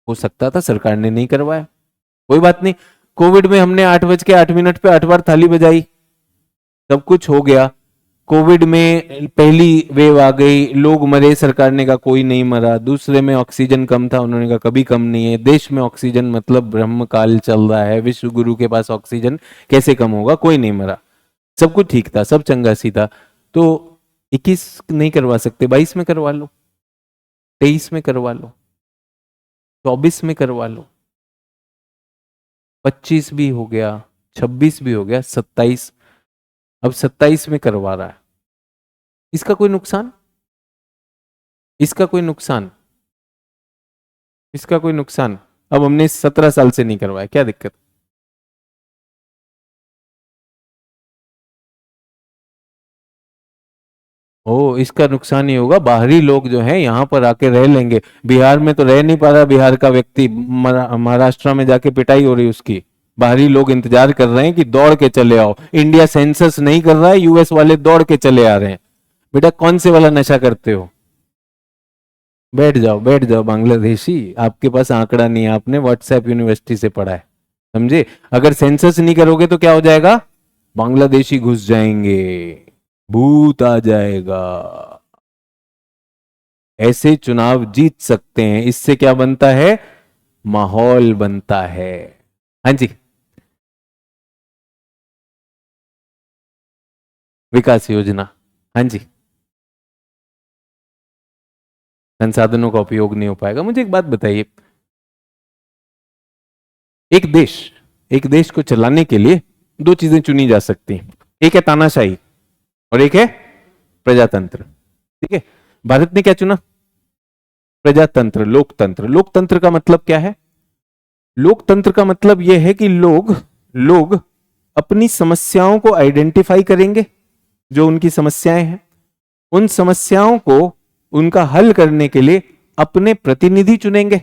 हो सकता था, सरकार ने नहीं करवाया। कोई बात नहीं, कोविड में हमने 8:08 पे 8 बार थाली बजाई, सब कुछ हो गया। कोविड में पहली वेव आ गई, लोग मरे, सरकार ने कहा कोई नहीं मरा। दूसरे में ऑक्सीजन कम था, उन्होंने कहा कभी कम नहीं है। देश में ऑक्सीजन मतलब ब्रह्म काल चल रहा है, विश्व गुरु के पास ऑक्सीजन, कैसे कम होगा? कोई नहीं मरा, सब कुछ ठीक था, सब चंगा सी था। तो 21 नहीं करवा सकते, 22 में करवा लो, 23 में करवा लो, 24 में करवा लो, 25 भी हो गया, 26 भी हो गया, 27। अब 27 में करवा रहा है। इसका कोई नुकसान? इसका कोई नुकसान? इसका कोई नुकसान? अब हमने 17 साल से नहीं करवाया, क्या दिक्कत? ओ, इसका नुकसान ही होगा, बाहरी लोग जो हैं यहाँ पर आके रह लेंगे। बिहार में तो रह नहीं पा रहा बिहार का व्यक्ति, महाराष्ट्र में जाके पिटाई हो रही उसकी। बाहरी लोग इंतजार कर रहे हैं कि दौड़ के चले आओ, इंडिया सेंसस नहीं कर रहा है, यूएस वाले दौड़ के चले आ रहे हैं। बेटा कौन से वाला नशा करते हो? बैठ जाओ, बैठ जाओ बांग्लादेशी, आपके पास आंकड़ा नहीं है, आपने व्हाट्सएप यूनिवर्सिटी से पढ़ा है, समझे? अगर सेंसस नहीं करोगे तो क्या हो जाएगा? बांग्लादेशी घुस जाएंगे, भूत आ जाएगा। ऐसे चुनाव जीत सकते हैं, इससे क्या बनता है? माहौल बनता है। हाँ जी। विकास योजना। हाँ जी। संसाधनों का उपयोग नहीं हो पाएगा। मुझे एक बात बताइए, एक देश, एक देश को चलाने के लिए 2 चीजें चुनी जा सकती हैं, एक है तानाशाही और एक है प्रजातंत्र। ठीक है, भारत ने क्या चुना? प्रजातंत्र, लोकतंत्र। लोकतंत्र का मतलब क्या है? लोकतंत्र का मतलब यह है कि लोग लोग अपनी समस्याओं को आइडेंटिफाई करेंगे, जो उनकी समस्याएं हैं, उन समस्याओं को, उनका हल करने के लिए अपने प्रतिनिधि चुनेंगे।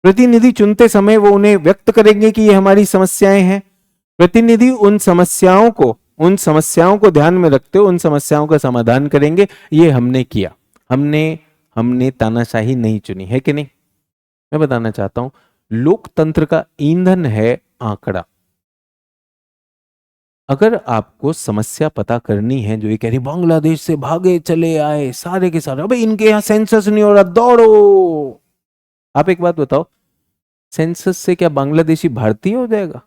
प्रतिनिधि चुनते समय वो उन्हें व्यक्त करेंगे कि ये हमारी समस्याएं हैं। प्रतिनिधि उन समस्याओं को ध्यान में रखते हुए उन समस्याओं का समाधान करेंगे। ये हमने किया। हमने हमने तानाशाही नहीं चुनी, है कि नहीं? मैं बताना चाहता हूं, लोकतंत्र का ईंधन है आंकड़ा। अगर आपको समस्या पता करनी है, जो ये कह रही बांग्लादेश से भागे चले आए सारे के सारे, अबे इनके यहाँ सेंसस नहीं हो रहा, दौड़ो। आप एक बात बताओ, सेंसस से क्या बांग्लादेशी भारतीय हो जाएगा?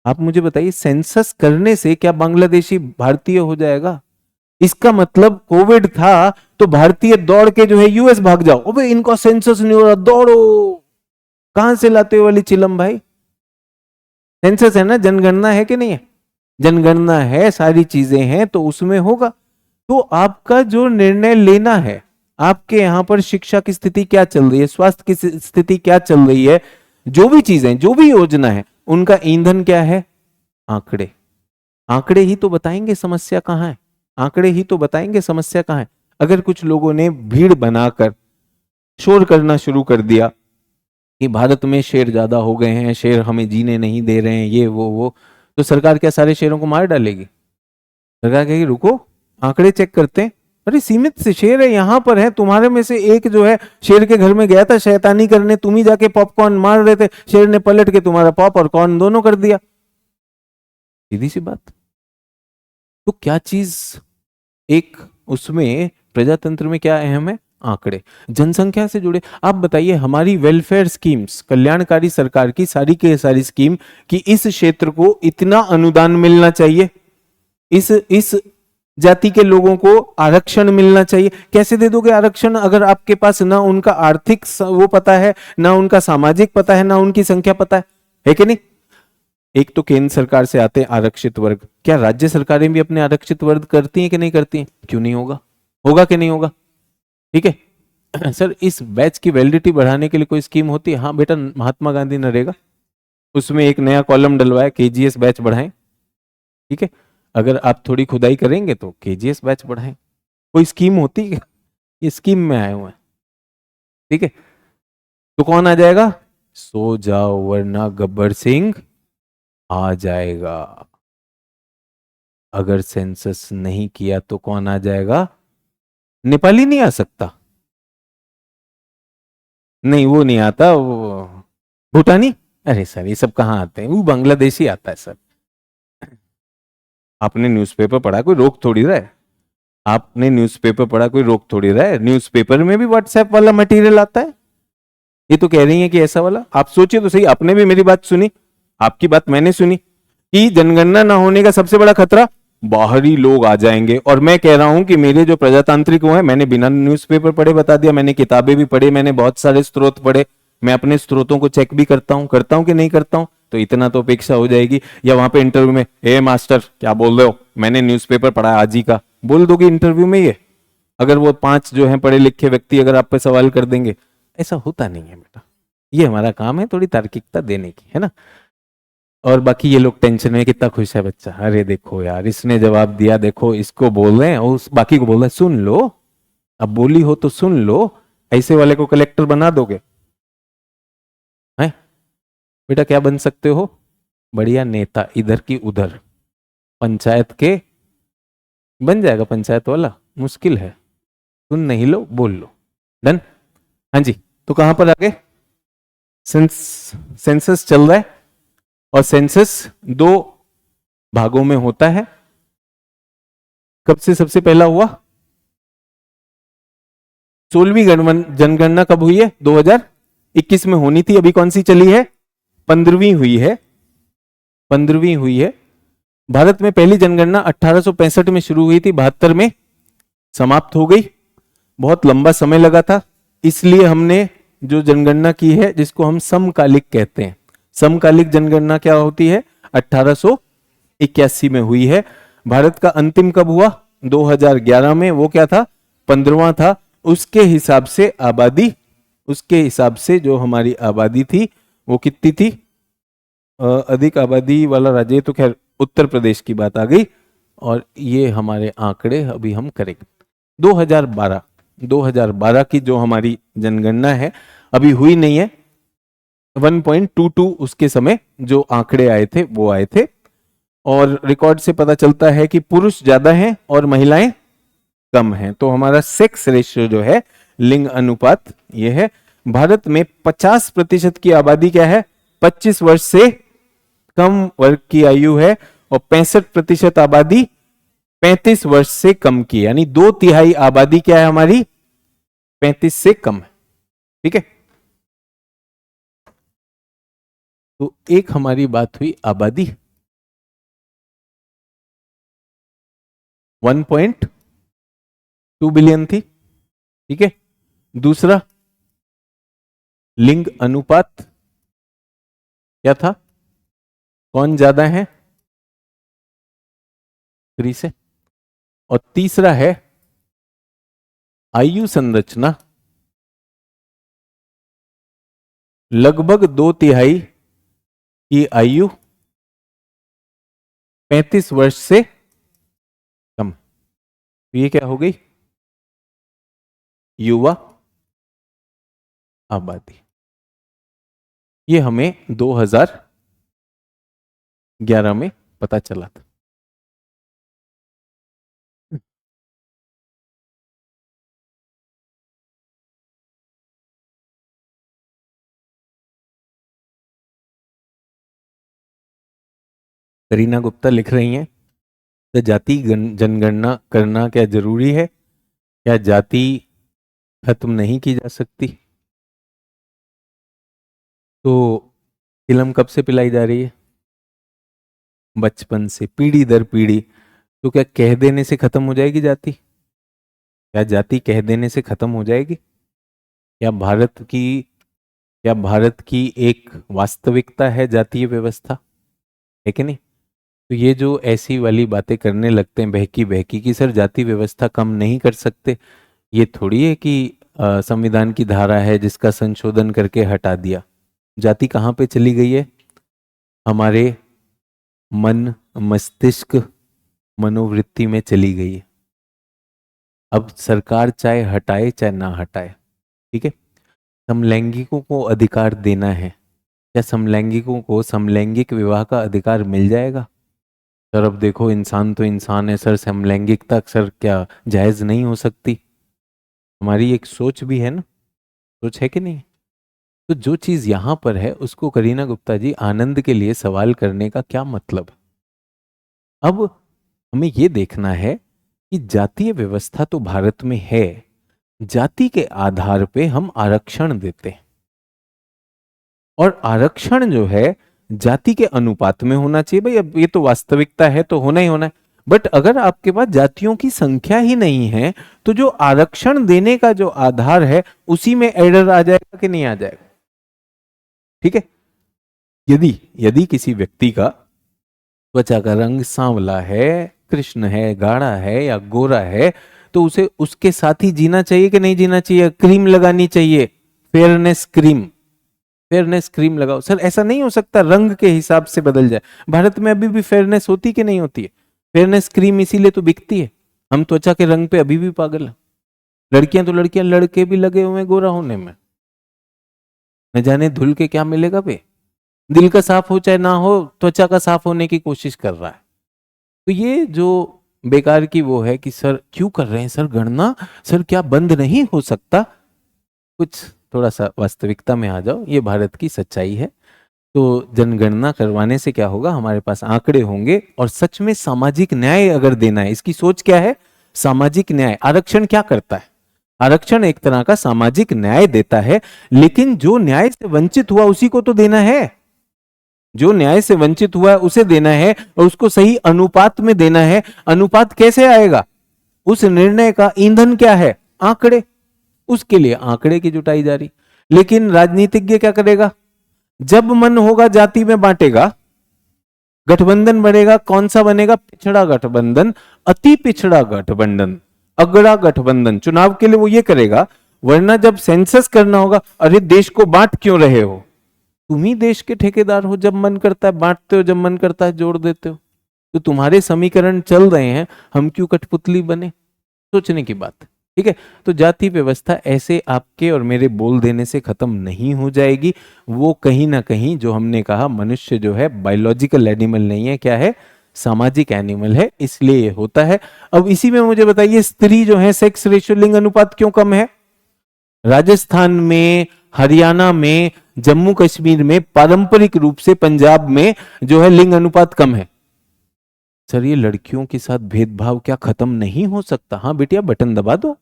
आप मुझे बताइए, सेंसस करने से क्या बांग्लादेशी भारतीय हो जाएगा? इसका मतलब कोविड था तो भारतीय दौड़ के जो है यूएस भाग जाओ, अबे इनका सेंसस नहीं हो रहा, दौड़ो। कहां से लाते हो वाली चिलम भाई? सेंसस है ना, जनगणना है कि नहीं है? जनगणना है, सारी चीजें हैं, तो उसमें होगा। तो आपका जो निर्णय लेना है, आपके यहां पर शिक्षा की स्थिति क्या चल रही है, स्वास्थ्य की स्थिति क्या चल रही है, जो भी चीजें, जो भी योजना है, उनका ईंधन क्या है? आंकड़े। आंकड़े ही तो बताएंगे समस्या कहां है, आंकड़े ही तो बताएंगे समस्या कहां है। अगर कुछ लोगों ने भीड़ बनाकर शोर करना शुरू कर दिया कि भारत में शेर ज्यादा हो गए हैं, शेर हमें जीने नहीं दे रहे हैं, ये वो, तो सरकार क्या सारे शेरों को मार डालेगी? सरकार कहेगी रुको, आंकड़े चेक करते हैं। अरे सीमित से शेर है, यहां पर है, तुम्हारे में से एक जो है शेर के घर में गया था शैतानी करने, तुम ही जाके पॉपकॉर्न मार रहे थे, शेर ने पलट के तुम्हारा पॉप और कॉर्न दोनों कर दिया। सीधी सी बात। तो क्या चीज एक उसमें प्रजातंत्र में क्या अहम है? आंकड़े। जनसंख्या से जुड़े आप बताइए, हमारी वेलफेयर स्कीम्स, कल्याणकारी सरकार की सारी के सारी स्कीम कि इस क्षेत्र को इतना अनुदान मिलना चाहिए, इस जाति के लोगों को आरक्षण मिलना चाहिए। कैसे दे दोगे आरक्षण अगर आपके पास ना उनका आर्थिक वो पता है, ना उनका सामाजिक पता है, ना उनकी संख्या पता है कि नहीं? एक तो केंद्र सरकार से आते हैं आरक्षित वर्ग, क्या राज्य सरकारें भी अपने आरक्षित वर्ग करती हैं कि नहीं करती हैं? क्यों नहीं होगा? होगा कि नहीं होगा? ठीक है सर, इस बैच की वैलिडिटी बढ़ाने के लिए कोई स्कीम होती है? हाँ बेटा, महात्मा गांधी नरेगा, उसमें एक नया कॉलम डलवाया, केजीएस बैच बढ़ाएं। ठीक है, अगर आप थोड़ी खुदाई करेंगे तो केजीएस बैच बढ़ाएं। कोई स्कीम होती है? ये स्कीम में आए हुए हैं। ठीक है, तो कौन आ जाएगा? सो जाओ वरना गब्बर सिंह आ जाएगा। अगर सेंसस नहीं किया तो कौन आ जाएगा? नेपाली नहीं आ सकता? नहीं वो नहीं आता, वो भूटानी। अरे सर ये सब कहाँ आते हैं, वो बांग्लादेशी आता है सर। आपने न्यूज़पेपर पढ़ा, कोई रोक थोड़ी रहा है। आपने न्यूज़पेपर पढ़ा, कोई रोक थोड़ी रहा है। न्यूज़पेपर में भी व्हाट्सएप वाला मटेरियल आता है। ये तो कह रही है कि ऐसा वाला, आप सोचिए तो सही। आपने भी मेरी बात सुनी, आपकी बात मैंने सुनी कि जनगणना ना होने का सबसे बड़ा खतरा बाहरी लोग आ जाएंगे। और मैं कह रहा हूं कि मेरे जो प्रजातांत्रिक वो है, मैंने बिना न्यूज़पेपर पढ़े बता दिया, मैंने किताबें भी पढ़ी, मैंने बहुत सारे स्रोत पढ़े, मैं अपने स्रोतों को चेक भी करता हूं कि नहीं करता हूं। तो इतना तो अपेक्षा हो जाएगी। या वहां पे इंटरव्यू में, ए मास्टर क्या बोल रहे हो, मैंने न्यूज़पेपर पढ़ा आज ही का, बोल दोगे इंटरव्यू में ये? अगर वो 5 जो है पढ़े लिखे व्यक्ति अगर आप पे सवाल कर देंगे, ऐसा होता नहीं है बेटा। ये हमारा काम है थोड़ी तार्किकता देने की, है ना। और बाकी ये लोग टेंशन में, कितना खुश है बच्चा, अरे देखो यार इसने जवाब दिया, देखो इसको बोल रहे हैं, और उस बाकी को बोल रहे हैं सुन लो, अब बोली हो तो सुन लो। ऐसे वाले को कलेक्टर बना दोगे? हैं बेटा, क्या बन सकते हो? बढ़िया नेता, इधर की उधर, पंचायत के बन जाएगा पंचायत वाला, मुश्किल है। सुन नहीं लो, बोल लो, डन। हाँ जी, तो कहां पर आगे? सेंसस चल रहा है, और सेंसस 2 भागों में होता है। कब से सबसे पहला हुआ? 16वीं जनगणना कब हुई है? 2021 में होनी थी। अभी कौन सी चली है? 15वीं हुई है, 15वीं हुई है। भारत में पहली जनगणना 1865 में शुरू हुई थी, 72 में समाप्त हो गई। बहुत लंबा समय लगा था, इसलिए हमने जो जनगणना की है, जिसको हम समकालिक कहते हैं। समकालिक जनगणना क्या होती है? 1881 में हुई है। भारत का अंतिम कब हुआ? 2011 में। वो क्या था? 15वां था। उसके हिसाब से आबादी, उसके हिसाब से जो हमारी आबादी थी वो कितनी थी? अधिक आबादी वाला राज्य तो खैर उत्तर प्रदेश की बात आ गई। और ये हमारे आंकड़े अभी हम करेंगे। 2012 की जो हमारी जनगणना है अभी हुई नहीं है। 1.22 उसके समय जो आंकड़े आए थे वो आए थे। और रिकॉर्ड से पता चलता है कि पुरुष ज्यादा हैं और महिलाएं कम हैं। तो हमारा सेक्स रेशियो जो है, लिंग अनुपात, ये है। भारत में 50% की आबादी क्या है? 25 वर्ष से कम वर्ग की आयु है। और 65% आबादी 35 वर्ष से कम की, यानी 2/3 आबादी क्या है हमारी 35 से कम है। ठीक है, तो एक हमारी बात हुई आबादी 1.2 बिलियन थी। ठीक है, दूसरा लिंग अनुपात क्या था, कौन ज्यादा है 3 से, और तीसरा है आयु संरचना, लगभग 2/3 की आयु 35 वर्ष से कम। तो ये क्या हो गई युवा आबादी। ये हमें 2011 में पता चला था। करीना गुप्ता लिख रही हैं, तो जाति जनगणना करना क्या जरूरी है, क्या जाति खत्म नहीं की जा सकती? तो फिल्म कब से पिलाई जा रही है, बचपन से, पीढ़ी दर पीढ़ी। तो क्या कह देने से खत्म हो जाएगी जाति? क्या जाति कह देने से खत्म हो जाएगी? क्या भारत की एक वास्तविकता है जातीय व्यवस्था, है कि नहीं? तो ये जो ऐसी वाली बातें करने लगते हैं बहकी बहकी की सर जाति व्यवस्था कम नहीं कर सकते, ये थोड़ी है कि संविधान की धारा है जिसका संशोधन करके हटा दिया। जाति कहाँ पे चली गई है, हमारे मन मस्तिष्क मनोवृत्ति में चली गई है। अब सरकार चाहे हटाए चाहे ना हटाए, ठीक है, समलैंगिकों को अधिकार देना है, क्या समलैंगिकों को समलैंगिक विवाह का अधिकार मिल जाएगा? सर अब देखो इंसान तो इंसान है सर, समलैंगिकता अक्सर क्या जायज नहीं हो सकती? हमारी एक सोच भी है ना, सोच है कि नहीं? तो जो चीज यहां पर है उसको करीना गुप्ता जी आनंद के लिए सवाल करने का क्या मतलब? अब हमें यह देखना है कि जातीय व्यवस्था तो भारत में है, जाति के आधार पे हम आरक्षण देते हैं, और आरक्षण जो है जाति के अनुपात में होना चाहिए। भाई अब ये तो वास्तविकता है तो होना ही होना है, बट अगर आपके पास जातियों की संख्या ही नहीं है तो जो आरक्षण देने का जो आधार है उसी में एरर आ जाएगा कि नहीं आ जाएगा? ठीक है, यदि यदि किसी व्यक्ति का त्वचा का रंग सांवला है, कृष्ण है, गाढ़ा है या गोरा है, तो उसे उसके साथ ही जीना चाहिए कि नहीं जीना चाहिए? क्रीम लगानी चाहिए, फेयरनेस क्रीम, फेयरनेस क्रीम लगाओ। सर ऐसा नहीं हो सकता रंग के हिसाब से बदल जाए? भारत में अभी भी फेयरनेस होती कि नहीं होती है? फेयरनेस क्रीम इसीलिए तो बिकती है, हम त्वचा के रंग पे अभी भी पागल हैं। लड़कियां तो लड़कियां, लड़के भी लगे हुए हैं गोरा होने में, न जाने धुल के क्या मिलेगा बे। दिल का साफ हो चाहे ना हो, त्वचा का साफ होने की कोशिश कर रहा है। तो ये जो बेकार की वो है कि सर क्यों कर रहे हैं सर गणना, सर क्या बंद नहीं हो सकता? कुछ थोड़ा सा वास्तविकता में आ जाओ, ये भारत की सच्चाई है। तो जनगणना करवाने से क्या होगा, हमारे पास आंकड़े होंगे, और सच में सामाजिक न्याय अगर देना है, इसकी सोच क्या है, सामाजिक न्याय। आरक्षण क्या करता है? आरक्षण एक तरह का सामाजिक न्याय देता है, लेकिन जो न्याय से वंचित हुआ उसी को तो देना है, जो न्याय से वंचित हुआ है उसे देना है, और उसको सही अनुपात में देना है। अनुपात कैसे आएगा? उस निर्णय का ईंधन क्या है? आंकड़े। उसके लिए आंकड़े की जुटाई जा रही। लेकिन राजनीतिज्ञ क्या करेगा, जब मन होगा जाति में बांटेगा, गठबंधन बनेगा, कौन सा बनेगा? पिछड़ा गठबंधन, अति पिछड़ा गठबंधन, अगड़ा गठबंधन। चुनाव के लिए वो ये करेगा, वरना जब सेंसस करना होगा, अरे देश को बांट क्यों रहे हो? तुम ही देश के ठेकेदार हो, जब मन करता है बांटते हो, जब मन करता है जोड़ देते हो। तो तुम्हारे समीकरण चल रहे हैं, हम क्यों कठपुतली बने? सोचने की बात है। ठीक है, तो जाति व्यवस्था ऐसे आपके और मेरे बोल देने से खत्म नहीं हो जाएगी। वो कहीं ना कहीं जो हमने कहा, मनुष्य जो है बायोलॉजिकल एनिमल नहीं है, क्या है? सामाजिक एनिमल है, इसलिए ये होता है। अब इसी में मुझे बताइए, स्त्री जो है सेक्स रेशियो लिंग अनुपात क्यों कम है? राजस्थान में, हरियाणा में, जम्मू कश्मीर में, पारंपरिक रूप से पंजाब में जो है लिंग अनुपात कम है। सर ये लड़कियों के साथ भेदभाव क्या खत्म नहीं हो सकता? हाँ बेटिया, बटन दबा दो,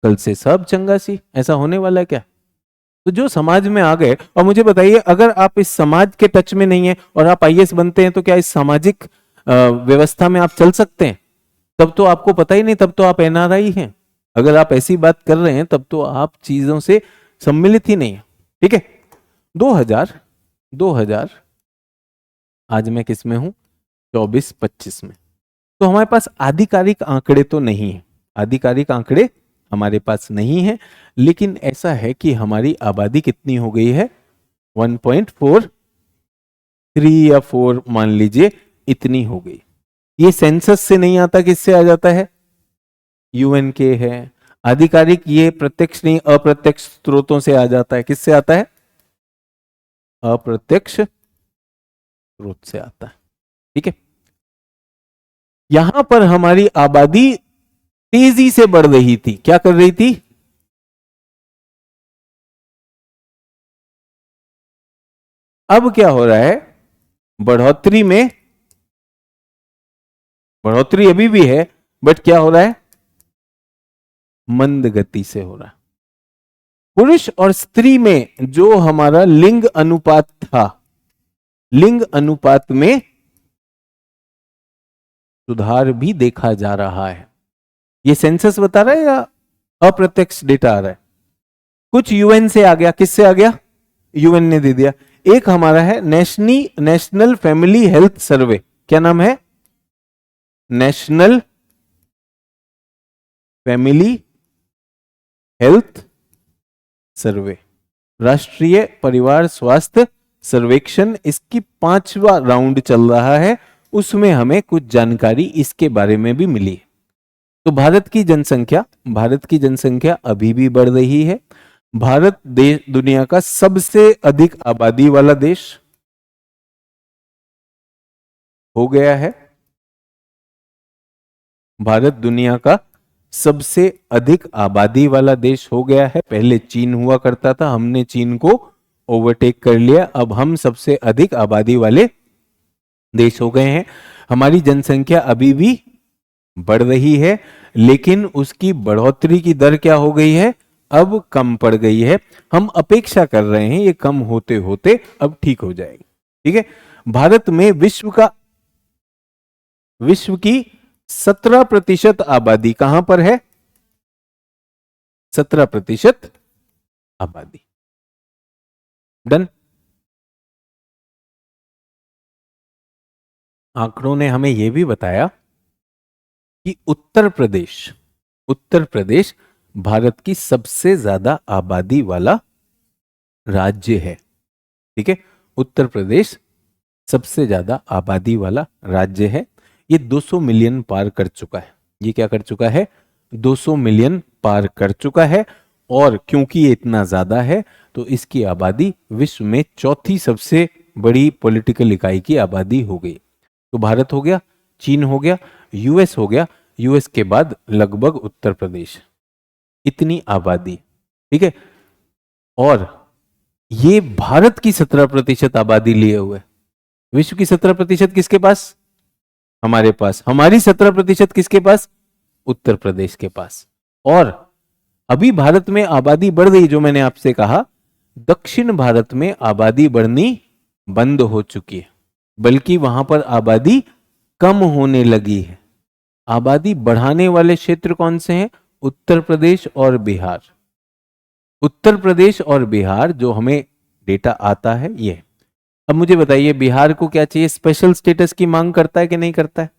कल से सब चंगा सी। ऐसा होने वाला है क्या? तो जो समाज में आ गए, और मुझे बताइए अगर आप इस समाज के टच में नहीं है और आप आईएएस बनते हैं तो क्या इस सामाजिक व्यवस्था में आप चल सकते हैं? तब तो आपको पता ही नहीं, तब तो आप एनआरआई हैं। अगर आप ऐसी बात कर रहे हैं तब तो आप चीजों से सम्मिलित ही नहीं है। ठीक है, 2000 आज मैं किस में हूं? 24-25 में। तो हमारे पास आधिकारिक आंकड़े तो नहीं है, आधिकारिक आंकड़े हमारे पास नहीं है, लेकिन ऐसा है कि हमारी आबादी कितनी हो गई है? 1.43 या 4 मान लीजिए, इतनी हो गई। ये सेंसस से नहीं आता, किससे आ जाता है? यूएन के है आधिकारिक, ये प्रत्यक्ष नहीं अप्रत्यक्ष स्रोतों से आ जाता है। किससे आता है? अप्रत्यक्ष स्रोत से आता है। ठीक है, यहां पर हमारी आबादी तेजी से बढ़ रही थी। क्या कर रही थी? अब क्या हो रहा है? बढ़ोतरी में, बढ़ोतरी अभी भी है, बट क्या हो रहा है? मंद गति से हो रहा है। पुरुष और स्त्री में जो हमारा लिंग अनुपात था, लिंग अनुपात में सुधार भी देखा जा रहा है। ये सेंसस बता रहा है या अप्रत्यक्ष डेटा आ रहा है? कुछ यूएन से आ गया। किससे आ गया? यूएन ने दे दिया। एक हमारा है नेशनल फैमिली हेल्थ सर्वे। क्या नाम है? नेशनल फैमिली हेल्थ सर्वे, राष्ट्रीय परिवार स्वास्थ्य सर्वेक्षण। इसकी 5वां राउंड चल रहा है, उसमें हमें कुछ जानकारी इसके बारे में भी मिली। तो भारत की जनसंख्या अभी भी बढ़ रही है। भारत देश दुनिया का सबसे अधिक आबादी वाला देश हो गया है। भारत दुनिया का सबसे अधिक आबादी वाला देश हो गया है। पहले चीन हुआ करता था, हमने चीन को ओवरटेक कर लिया। अब हम सबसे अधिक आबादी वाले देश हो गए हैं। हमारी जनसंख्या अभी भी बढ़ रही है, लेकिन उसकी बढ़ोतरी की दर क्या हो गई है? अब कम पड़ गई है। हम अपेक्षा कर रहे हैं ये कम होते होते अब ठीक हो जाएगी। ठीक है, भारत में विश्व की 17% आबादी कहां पर है? 17% आबादी। डन। आंकड़ों ने हमें यह भी बताया कि उत्तर प्रदेश भारत की सबसे ज्यादा आबादी वाला राज्य है। ठीक है, उत्तर प्रदेश सबसे ज्यादा आबादी वाला राज्य है। ये 200 मिलियन पार कर चुका है। ये क्या कर चुका है? 200 मिलियन पार कर चुका है। और क्योंकि ये इतना ज्यादा है तो इसकी आबादी विश्व में चौथी सबसे बड़ी पॉलिटिकल इकाई की आबादी हो गई। तो भारत हो गया, चीन हो गया, यूएस हो गया, यूएस के बाद लगभग उत्तर प्रदेश, इतनी आबादी। ठीक है, और ये भारत की 17% आबादी लिए हुए। विश्व की 17% किसके पास? हमारे पास। हमारी 17% किसके पास? उत्तर प्रदेश के पास। और अभी भारत में आबादी बढ़ रही, जो मैंने आपसे कहा, दक्षिण भारत में आबादी बढ़नी बंद हो चुकी है, बल्कि वहां पर आबादी कम होने लगी है। आबादी बढ़ाने वाले क्षेत्र कौन से हैं? उत्तर प्रदेश और बिहार। उत्तर प्रदेश और बिहार जो हमें डेटा आता है ये। अब मुझे बताइए बिहार को क्या चाहिए? स्पेशल स्टेटस की मांग करता है कि नहीं करता है?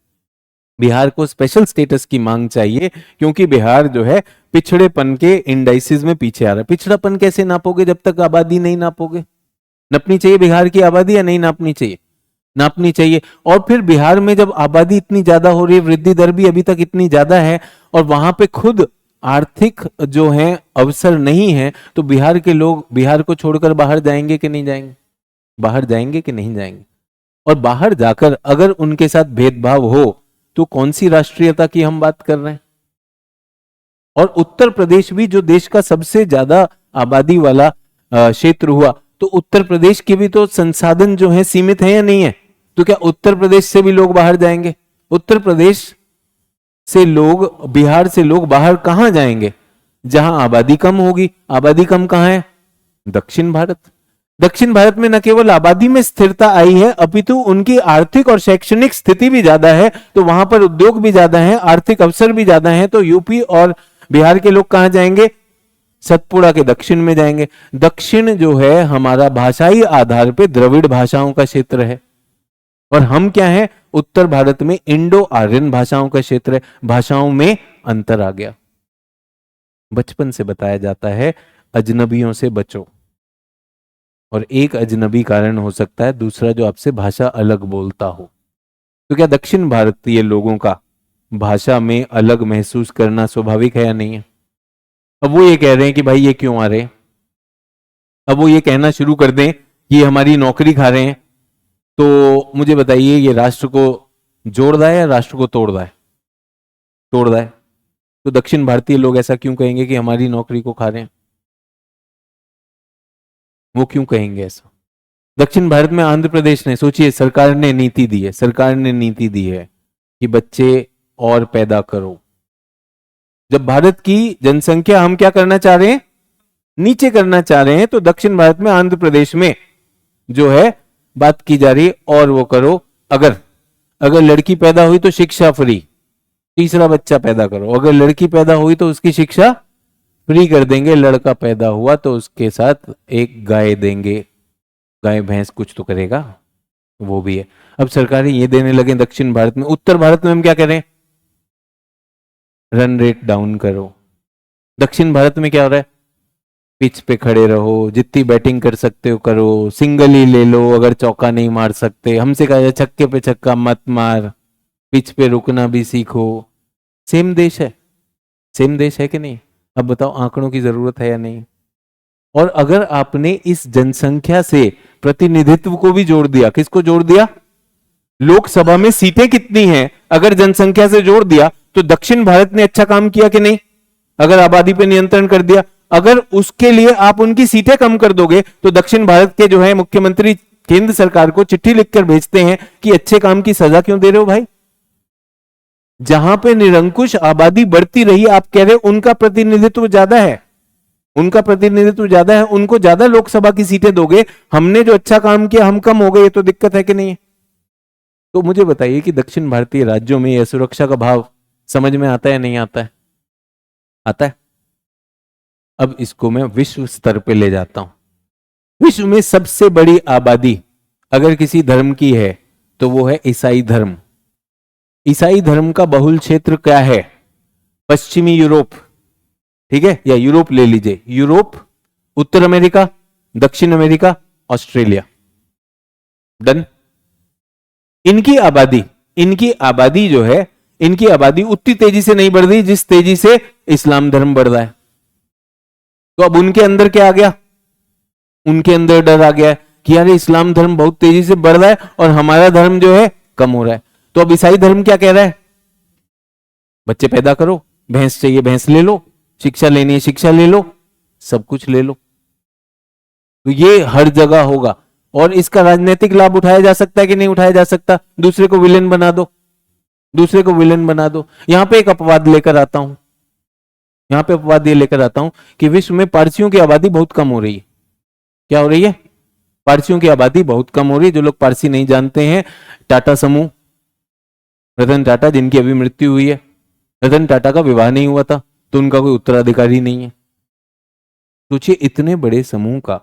बिहार को स्पेशल स्टेटस की मांग चाहिए, क्योंकि बिहार जो है पिछड़ेपन के इंडाइसिस में पीछे आ रहा है। पिछड़ापन कैसे नापोगे जब तक आबादी नहीं नापोगे? नापनी चाहिए बिहार की आबादी या नहीं नापनी चाहिए? नापनी चाहिए। और फिर बिहार में जब आबादी इतनी ज्यादा हो रही है, वृद्धि दर भी अभी तक इतनी ज्यादा है, और वहां पे खुद आर्थिक जो है अवसर नहीं है, तो बिहार के लोग बिहार को छोड़कर बाहर जाएंगे कि नहीं जाएंगे? बाहर जाएंगे कि नहीं जाएंगे? और बाहर जाकर अगर उनके साथ भेदभाव हो तो कौन सी राष्ट्रीयता की हम बात कर रहे हैं? और उत्तर प्रदेश भी जो देश का सबसे ज्यादा आबादी वाला क्षेत्र हुआ, तो उत्तर प्रदेश के भी तो संसाधन जो है सीमित है या नहीं है? तो क्या उत्तर प्रदेश से भी लोग बाहर जाएंगे? उत्तर प्रदेश से लोग, बिहार से लोग बाहर कहां जाएंगे? जहां आबादी कम होगी। आबादी कम कहां है? दक्षिण भारत। दक्षिण भारत में न केवल आबादी में स्थिरता आई है, अपितु उनकी आर्थिक और शैक्षणिक स्थिति भी ज्यादा है, तो वहां पर उद्योग भी ज्यादा है, आर्थिक अवसर भी ज्यादा है। तो यूपी और बिहार के लोग कहां जाएंगे? सतपुड़ा के दक्षिण में जाएंगे। दक्षिण जो है हमारा भाषाई आधार पे द्रविड़ भाषाओं का क्षेत्र है, और हम क्या है? उत्तर भारत में इंडो आर्यन भाषाओं का क्षेत्र है। भाषाओं में अंतर आ गया। बचपन से बताया जाता है अजनबियों से बचो, और एक अजनबी कारण हो सकता है, दूसरा जो आपसे भाषा अलग बोलता हो। तो क्या दक्षिण भारतीय लोगों का भाषा में अलग महसूस करना स्वाभाविक है या नहीं है? अब वो ये कह रहे हैं कि भाई ये क्यों आ रहे हैं, अब वो ये कहना शुरू कर दें कि ये हमारी नौकरी खा रहे हैं, तो मुझे बताइए ये राष्ट्र को जोड़ रहा है या राष्ट्र को तोड़ रहा है? तोड़ रहा है। तो दक्षिण भारतीय लोग ऐसा क्यों कहेंगे कि हमारी नौकरी को खा रहे हैं? वो क्यों कहेंगे ऐसा? दक्षिण भारत में आंध्र प्रदेश ने, सोचिए, सरकार ने नीति दी है, सरकार ने नीति दी है कि बच्चे और पैदा करो। जब भारत की जनसंख्या हम क्या करना चाह रहे हैं? नीचे करना चाह रहे हैं, तो दक्षिण भारत में आंध्र प्रदेश में जो है बात की जा रही है और वो करो। अगर अगर लड़की पैदा हुई तो शिक्षा फ्री, तीसरा बच्चा पैदा करो। अगर लड़की पैदा हुई तो उसकी शिक्षा फ्री कर देंगे, लड़का पैदा हुआ तो उसके साथ एक गाय देंगे, गाय भैंस कुछ तो करेगा, वो भी है। अब सरकारें ये देने लगे दक्षिण भारत में। उत्तर भारत में हम क्या करें? रन रेट डाउन करो। दक्षिण भारत में क्या हो रहा है? पिच पे खड़े रहो, जितनी बैटिंग कर सकते हो करो, सिंगल ही ले लो, अगर चौका नहीं मार सकते हमसे कहा जाए छक्के पे छक्का मत मार, पिच पे रुकना भी सीखो। सेम देश है, सेम देश है कि नहीं? अब बताओ आंकड़ों की जरूरत है या नहीं? और अगर आपने इस जनसंख्या से प्रतिनिधित्व को भी जोड़ दिया, किसको जोड़ दिया? लोकसभा में सीटें कितनी हैं अगर जनसंख्या से जोड़ दिया, तो दक्षिण भारत ने अच्छा काम किया कि नहीं? अगर आबादी पे नियंत्रण कर दिया, अगर उसके लिए आप उनकी सीटें कम कर दोगे, तो दक्षिण भारत के जो है मुख्यमंत्री केंद्र सरकार को चिट्ठी लिखकर भेजते हैं कि अच्छे काम की सजा क्यों दे रहे हो भाई? जहां पे निरंकुश आबादी बढ़ती रही, आप कह रहे हो उनका प्रतिनिधित्व ज्यादा है, उनका प्रतिनिधित्व ज्यादा है, उनको ज्यादा लोकसभा की सीटें दोगे, हमने जो अच्छा काम किया हम कम हो गए, ये तो दिक्कत है कि नहीं है? तो मुझे बताइए कि दक्षिण भारतीय राज्यों में यह सुरक्षा का भाव समझ में आता है नहीं आता है? आता है। अब इसको मैं विश्व स्तर पे ले जाता हूं। विश्व में सबसे बड़ी आबादी अगर किसी धर्म की है तो वो है ईसाई धर्म। ईसाई धर्म का बहुल क्षेत्र क्या है? पश्चिमी यूरोप, ठीक है, या यूरोप ले लीजिए, यूरोप, उत्तर अमेरिका, दक्षिण अमेरिका, ऑस्ट्रेलिया। डन। इनकी आबादी जो है, इनकी आबादी उतनी तेजी से नहीं बढ़ रही जिस तेजी से इस्लाम धर्म बढ़ रहा है। तो अब उनके अंदर क्या आ गया? उनके अंदर डर आ गया कि यार इस्लाम धर्म बहुत तेजी से बढ़ रहा है और हमारा धर्म जो है कम हो रहा है। तो अब ईसाई धर्म क्या कह रहा है? बच्चे पैदा करो, भैंस चाहिए भैंस ले लो, शिक्षा लेनी है शिक्षा ले लो, सब कुछ ले लो। तो ये हर जगह होगा, और इसका राजनीतिक लाभ उठाया जा सकता है कि नहीं उठाया जा सकता? दूसरे को विलेन बना दो, दूसरे को विलेन बना दो। यहां पे एक अपवाद लेकर आता हूं, यहां पे अपवाद ये लेकर आता हूं कि विश्व में पारसियों की आबादी बहुत कम हो रही है। क्या हो रही है? पारसियों की आबादी बहुत कम हो रही है। जो लोग पारसी नहीं जानते हैं, टाटा समूह, रतन टाटा जिनकी अभी मृत्यु हुई है, रतन टाटा का विवाह नहीं हुआ था तो उनका कोई उत्तराधिकारी नहीं है। सोचिए इतने बड़े समूह का,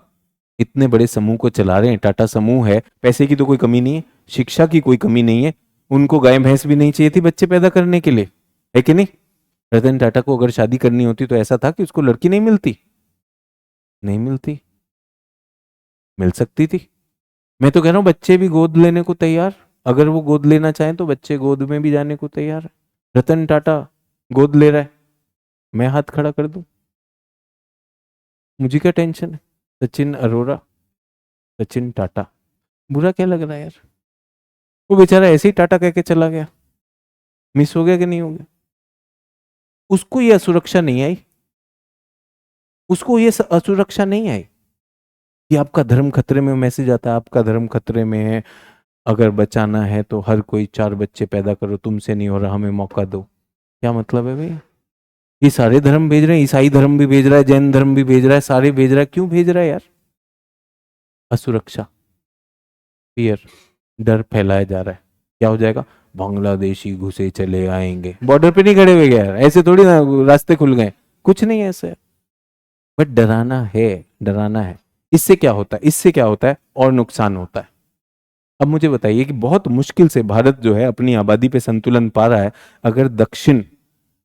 इतने बड़े समूह को चला रहे हैं, टाटा समूह है, पैसे की तो कोई कमी नहीं है, शिक्षा की कोई कमी नहीं है, उनको गाय भैंस भी नहीं चाहिए थी बच्चे पैदा करने के लिए, है कि नहीं? रतन टाटा को अगर शादी करनी होती तो ऐसा था कि उसको लड़की नहीं मिलती? नहीं मिलती, मिल सकती थी। मैं तो कह रहा हूं बच्चे भी गोद लेने को तैयार, अगर वो गोद लेना चाहें तो बच्चे गोद में भी जाने को तैयार है। रतन टाटा गोद ले रहा है, मैं हाथ खड़ा कर दूं? मुझे क्या टेंशन है? सचिन अरोरा, सचिन टाटा, बुरा क्या लग रहा है यार? वो बेचारा ऐसे ही टाटा कह के चला गया, मिस हो गया कि नहीं हो गया? उसको ये असुरक्षा नहीं आई, उसको ये असुरक्षा नहीं आई कि आपका धर्म खतरे में, मैसेज आता है आपका धर्म खतरे में है, अगर बचाना है तो हर कोई 4 बच्चे पैदा करो, तुमसे नहीं हो रहा, हमें मौका दो। क्या मतलब है भैया? ये सारे धर्म भेज रहे हैं, ईसाई धर्म भी भेज रहा है, जैन धर्म भी भेज रहा है, सारे भेज रहा है। क्यों भेज रहा है यार? असुरक्षा, फियर, डर फैलाया जा रहा है। क्या हो जाएगा? बांग्लादेशी घुसे चले आएंगे, बॉर्डर पे नहीं खड़े हुए यार, ऐसे थोड़ी ना रास्ते खुल गए, कुछ नहीं है ऐसे। बट डराना है, डराना है। इससे क्या होता है? इससे क्या होता है और नुकसान होता है। अब मुझे बताइए कि बहुत मुश्किल से भारत जो है अपनी आबादी पे संतुलन पा रहा है। अगर दक्षिण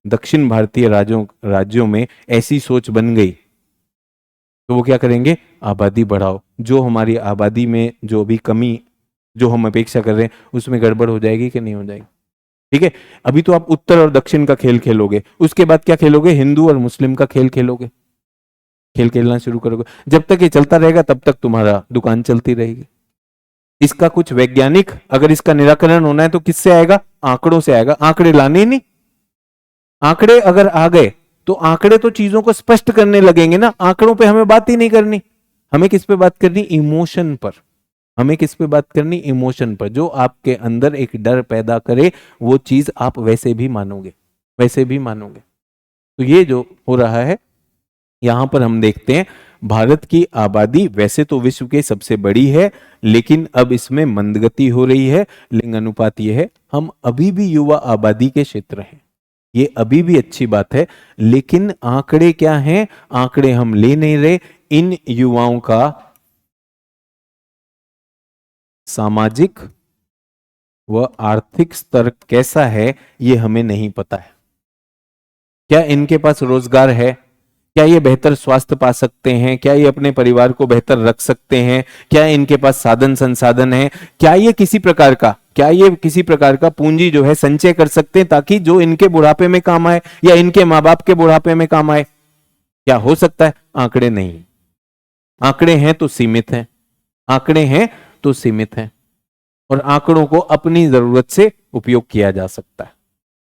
दक्षिण भारतीय राज्यों में ऐसी सोच बन गई तो वो क्या करेंगे? आबादी बढ़ाओ। जो हमारी आबादी में जो भी कमी जो हम अपेक्षा कर रहे हैं उसमें गड़बड़ हो जाएगी कि नहीं हो जाएगी? ठीक है, अभी तो आप उत्तर और दक्षिण का खेल खेलोगे, उसके बाद क्या खेलोगे? हिंदू और मुस्लिम का खेल खेलोगे, खेल खेलना शुरू करोगे। जब तक ये चलता रहेगा तब तक तुम्हारा दुकान चलती रहेगी। इसका कुछ वैज्ञानिक, अगर इसका निराकरण होना है तो किससे आएगा? आंकड़ों से आएगा। आंकड़े लाने ही नहीं। आंकड़े अगर आ गए तो आंकड़े तो चीजों को स्पष्ट करने लगेंगे ना। आंकड़ों पे हमें बात ही नहीं करनी। हमें किस पे बात करनी? इमोशन पर। हमें किस पे बात करनी? इमोशन पर। जो आपके अंदर एक डर पैदा करे वो चीज आप वैसे भी मानोगे, वैसे भी मानोगे। तो ये जो हो रहा है यहां पर हम देखते हैं, भारत की आबादी वैसे तो विश्व की सबसे बड़ी है, लेकिन अब इसमें मंदगति हो रही है। लिंग अनुपात ये है, हम अभी भी युवा आबादी के क्षेत्र हैं, ये अभी भी अच्छी बात है। लेकिन आंकड़े क्या हैं? आंकड़े हम ले नहीं रहे। इन युवाओं का सामाजिक व आर्थिक स्तर कैसा है ये हमें नहीं पता है। क्या इनके पास रोजगार है? क्या ये बेहतर स्वास्थ्य पा सकते हैं? क्या ये अपने परिवार को बेहतर रख सकते हैं? क्या इनके पास साधन संसाधन है? क्या ये किसी प्रकार का पूंजी जो है संचय कर सकते हैं ताकि जो इनके बुढ़ापे में काम आए या इनके माँ बाप के बुढ़ापे में काम आए? क्या हो सकता है? आंकड़े नहीं। आंकड़े हैं तो सीमित हैं, आंकड़े हैं तो सीमित हैं। और आंकड़ों को अपनी जरूरत से उपयोग किया जा सकता है।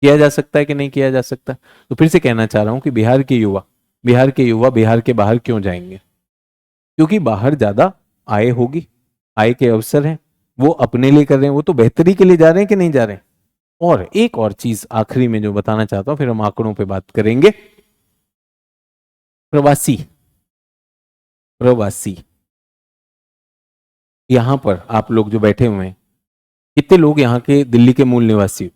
किया जा सकता है कि नहीं किया जा सकता? तो फिर से कहना चाह रहा हूं कि बिहार के बाहर क्यों जाएंगे? क्योंकि बाहर ज्यादा आय होगी, आय के अवसर हैं, वो अपने लिए कर रहे हैं, वो तो बेहतरी के लिए जा रहे हैं कि नहीं जा रहे हैं? और एक और चीज आखिरी में जो बताना चाहता हूं, फिर हम आंकड़ों पे बात करेंगे। प्रवासी, प्रवासी, यहां पर आप लोग जो बैठे हुए हैं, कितने लोग यहाँ के दिल्ली के मूल निवासी?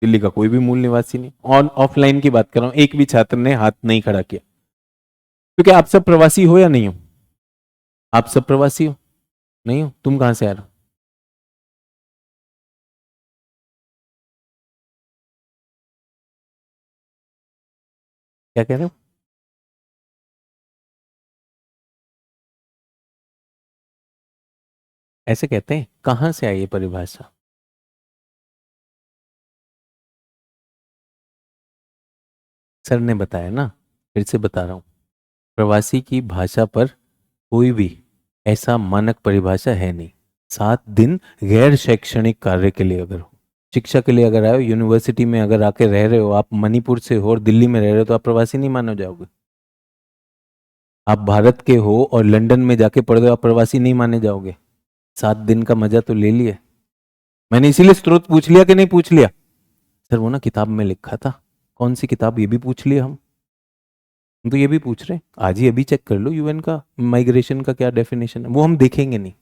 दिल्ली का कोई भी मूल निवासी नहीं। ऑन ऑफलाइन की बात कर रहा हूं, एक भी छात्र ने हाथ नहीं खड़ा किया। क्योंकि आप सब प्रवासी हो या नहीं हो? आप सब प्रवासी हो? नहीं हो? तुम कहां से आ रहे हो? क्या कह रहे हो? ऐसे कहते हैं? कहां से आई ये परिभाषा? सर ने बताया ना, फिर से बता रहा हूं। प्रवासी की भाषा पर कोई भी ऐसा मानक परिभाषा है नहीं। 7 दिन गैर शैक्षणिक कार्य के लिए अगर हो, शिक्षा के लिए अगर आए हो, यूनिवर्सिटी में अगर आके रह रहे हो, आप मणिपुर से हो और दिल्ली में रह रहे हो, तो आप प्रवासी नहीं माने जाओगे। आप भारत के हो और लंदन में जाके पढ़ रहे हो, आप प्रवासी नहीं माने जाओगे। 7 दिन का मजा तो ले लिया। मैंने इसीलिए स्रोत पूछ लिया कि नहीं पूछ लिया? सर वो ना किताब में लिखा था। कौन सी किताब? ये भी पूछ लिया हम तो ये भी पूछ रहे हैं। आज ही अभी चेक कर लो यूएन का माइग्रेशन का क्या डेफिनेशन है, वो हम देखेंगे नहीं।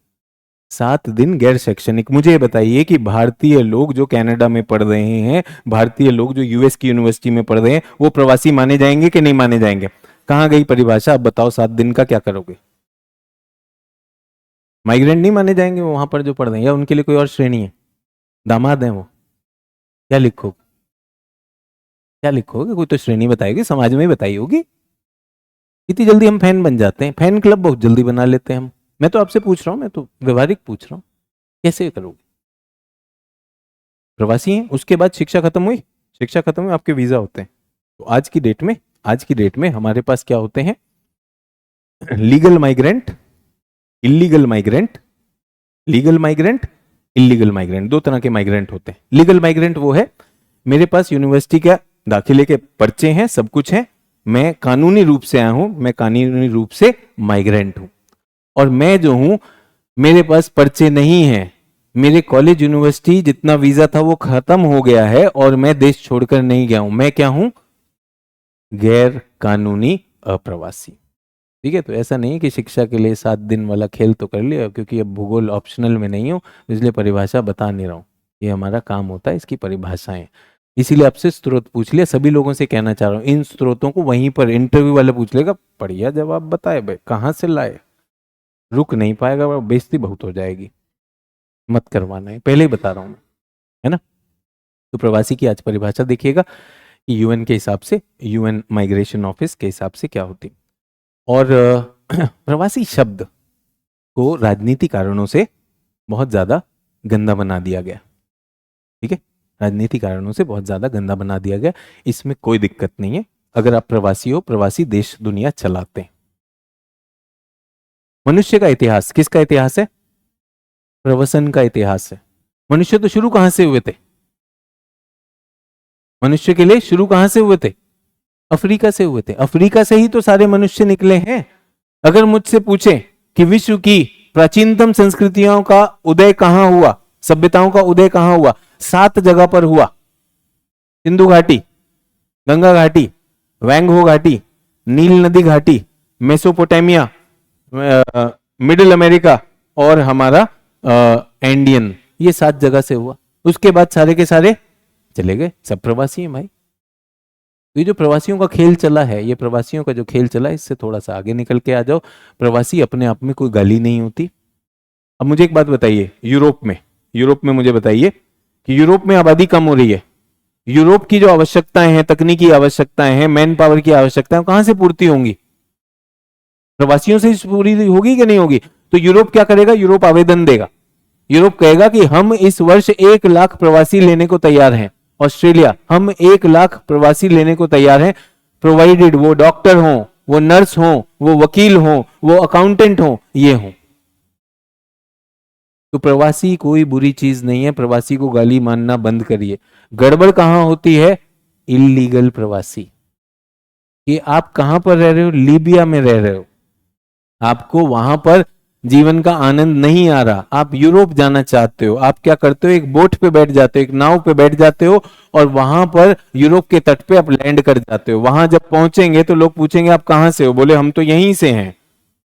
7 दिन गैर शैक्षणिक। मुझे ये बताइए कि भारतीय लोग जो कनाडा में पढ़ रहे हैं, भारतीय लोग जो यूएस की यूनिवर्सिटी में पढ़ रहे हैं, वो प्रवासी माने जाएंगे कि नहीं माने जाएंगे? कहां गई परिभाषा? अब बताओ 7 दिन का क्या करोगे? माइग्रेंट नहीं माने जाएंगे वो वहां पर जो पढ़ रहे हैं, या उनके लिए कोई और श्रेणी है? दामाद हैं वो? क्या लिखो, क्या लिखोगे? कोई तो श्रेणी बताएगी, समाज में ही बताई होगी। इतनी जल्दी हम फैन बन जाते हैं, फैन क्लब बहुत जल्दी बना लेते हैं हम। मैं तो आपसे पूछ रहा हूं, मैं तो व्यवहारिक पूछ रहा हूं, कैसे करोगे? प्रवासी हैं, उसके बाद शिक्षा खत्म हुई, शिक्षा खत्म हुई, आपके वीजा होते हैं। तो आज की डेट में हमारे पास क्या होते हैं? Legal migrant, illegal migrant, legal migrant, illegal migrant. 2 तरह के माइग्रेंट होते हैं। लीगल माइग्रेंट वो है, मेरे पास यूनिवर्सिटी का दाखिले के पर्चे हैं, सब कुछ है, मैं कानूनी रूप से आया हूं, मैं कानूनी रूप से माइग्रेंट हूं। और मैं जो हूं, मेरे पास पर्चे नहीं है, मेरे कॉलेज यूनिवर्सिटी जितना वीजा था वो खत्म हो गया है और मैं देश छोड़कर नहीं गया हूं, मैं क्या हूं? गैर कानूनी अप्रवासी। ठीक है, तो ऐसा नहीं है कि शिक्षा के लिए 7 दिन वाला खेल तो कर लिया, क्योंकि अब भूगोल ऑप्शनल में नहीं हो इसलिए परिभाषा बता नहीं रहा हूं, ये हमारा काम होता है इसकी परिभाषाएं। इसीलिए आपसे स्रोत पूछ लिया, सभी लोगों से कहना चाह रहा हूं इन स्रोतों को वहीं पर इंटरव्यू वाला पूछ लेगा, बढ़िया जवाब बताए भाई, कहाँ से लाए, रुक नहीं पाएगा, बेइज्जती बहुत हो जाएगी, मत करवाना है, पहले ही बता रहा हूं मैं, है ना। तो प्रवासी की आज परिभाषा देखिएगा कि यूएन के हिसाब से, यूएन माइग्रेशन ऑफिस के हिसाब से क्या होती। और प्रवासी शब्द को राजनीतिक कारणों से बहुत ज्यादा गंदा बना दिया गया। ठीक है, राजनीतिक कारणों से बहुत ज्यादा गंदा बना दिया गया, इसमें कोई दिक्कत नहीं है अगर आप प्रवासी हो, प्रवासी देश दुनिया चलाते हैं। मनुष्य का इतिहास किसका इतिहास है? प्रवसन का इतिहास है। मनुष्य तो शुरू कहां से हुए थे? मनुष्य के लिए शुरू कहां से हुए थे? अफ्रीका से हुए थे। अफ्रीका से ही तो सारे मनुष्य निकले हैं। अगर मुझसे पूछें कि विश्व की प्राचीनतम संस्कृतियों का उदय कहां हुआ, सभ्यताओं का उदय कहां हुआ, 7 जगह पर हुआ। सिंधु घाटी, गंगा घाटी, वैंगहो घाटी, नील नदी घाटी, मेसोपोटामिया, मिडिल अमेरिका और हमारा एंडियन, ये 7 जगह से हुआ। उसके बाद सारे के सारे चले गए, सब प्रवासी हैं भाई। तो ये जो प्रवासियों का खेल चला है, ये प्रवासियों का जो खेल चला है, इससे थोड़ा सा आगे निकल के आ जाओ। प्रवासी अपने आप में कोई गाली नहीं होती। अब मुझे एक बात बताइए, यूरोप में मुझे बताइए कि यूरोप में आबादी कम हो रही है, यूरोप की जो आवश्यकताएं हैं, तकनीकी आवश्यकताएं हैं, मैन पावर की आवश्यकताएं कहां से पूर्ति होंगी? प्रवासियों से पूरी होगी कि नहीं होगी? तो यूरोप क्या करेगा? यूरोप आवेदन देगा, यूरोप कहेगा कि हम इस वर्ष 1 लाख प्रवासी लेने को तैयार हैं। ऑस्ट्रेलिया, हम 1 लाख प्रवासी लेने को तैयार हैं, प्रोवाइडेड वो डॉक्टर हो, वो नर्स हो, वो वकील हो, वो अकाउंटेंट हो, ये हो। तो प्रवासी कोई बुरी चीज नहीं है, प्रवासी को गाली मानना बंद करिए। गड़बड़ कहां होती है? इलीगल प्रवासी। कि आप कहां पर रह रहे हो? लीबिया में रह रहे हो, आपको वहां पर जीवन का आनंद नहीं आ रहा, आप यूरोप जाना चाहते हो, आप क्या करते हो? एक बोट पे बैठ जाते हो, एक नाव पे बैठ जाते हो और वहां पर यूरोप के तट पे आप लैंड कर जाते हो। वहां जब पहुंचेंगे तो लोग पूछेंगे आप कहां से हो? बोले हम तो यहीं से हैं।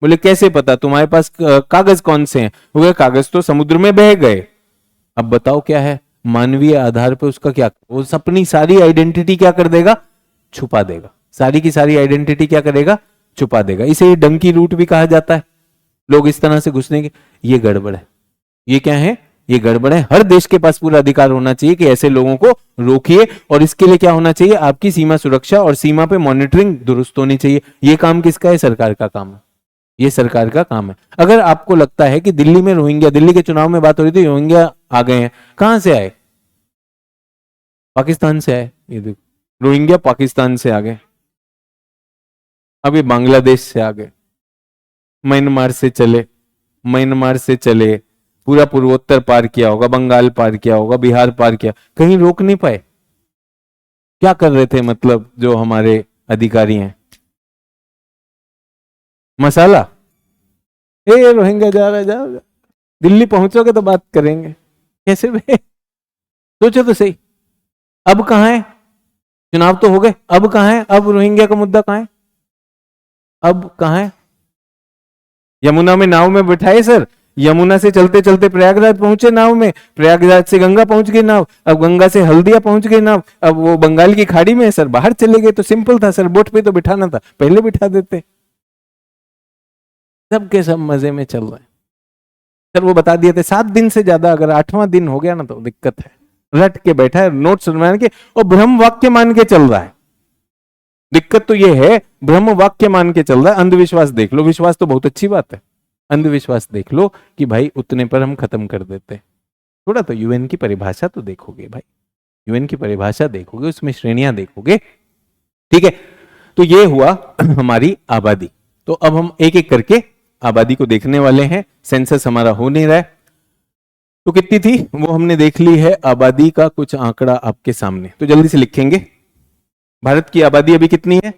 बोले कैसे पता? तुम्हारे पास कागज कौन से हैं? बोले कागज तो समुद्र में बह गए। अब बताओ क्या है? मानवीय आधार पर उसका क्या, वो अपनी सारी आइडेंटिटी क्या कर देगा? छुपा देगा। सारी की सारी आइडेंटिटी क्या करेगा? छुपा देगा। इसे ये डंकी रूट भी कहा जाता है। लोग इस तरह से घुसने के, ये गड़बड़ है। ये क्या है? ये गड़बड़ है। हर देश के पास पूरा अधिकार होना चाहिए कि ऐसे लोगों को रोकिए, और इसके लिए क्या होना चाहिए? आपकी सीमा सुरक्षा और सीमा पे मॉनिटरिंग दुरुस्त होनी चाहिए। ये काम किसका है? सरकार का काम है। ये सरकार का काम है। अगर आपको लगता है कि दिल्ली में रोहिंग्या, दिल्ली के चुनाव में बात हो रही थी, रोहिंग्या आ गए हैं, कहां से आए? पाकिस्तान से आए। ये देखो, रोहिंग्या पाकिस्तान से आ गए, अभी बांग्लादेश से आ गए, म्यांमार से चले, म्यांमार से चले, पूरा पूर्वोत्तर पार किया होगा, बंगाल पार किया होगा, बिहार पार किया, कहीं रोक नहीं पाए। क्या कर रहे थे? मतलब जो हमारे अधिकारी हैं, मसाला, ए रोहिंग्या जा रहा है, जा रहा। दिल्ली पहुंचोगे तो बात करेंगे। कैसे बे? सोचो तो सही। अब कहां है? चुनाव तो हो गए, अब कहां है? अब रोहिंग्या का मुद्दा कहां है? अब कहां है? यमुना में नाव में बिठाए सर, यमुना से चलते चलते प्रयागराज पहुंचे नाव में, प्रयागराज से गंगा पहुंच गई नाव, अब गंगा से हल्दिया पहुंच गई नाव, अब वो बंगाल की खाड़ी में है सर, बाहर चले गए। तो सिंपल था सर, बोट पे तो बिठाना था, पहले बिठा देते। सब के सब मजे में चल रहे हैं सर। वो बता दिए थे 7 दिन से ज्यादा, अगर 8वां दिन हो गया ना तो दिक्कत है। रट के बैठा है, नोट्स मान के, और ब्रह्म वाक्य मान के चल रहा है। दिक्कत तो ये है, ब्रह्म वाक्य मान के चल रहा है। अंधविश्वास देख लो, विश्वास तो बहुत अच्छी बात है, अंधविश्वास देख लो कि भाई उतने पर हम खत्म कर देते। थोड़ा तो यूएन की परिभाषा तो देखोगे भाई, यूएन की परिभाषा देखोगे, उसमें श्रेणियां देखोगे। ठीक है, तो ये हुआ हमारी आबादी। तो अब हम एक एक करके आबादी को देखने वाले हैं। सेंसस हमारा हो नहीं रहा है, तो कितनी थी वो हमने देख ली है। आबादी का कुछ आंकड़ा आपके सामने, तो जल्दी से लिखेंगे। भारत की आबादी अभी कितनी है?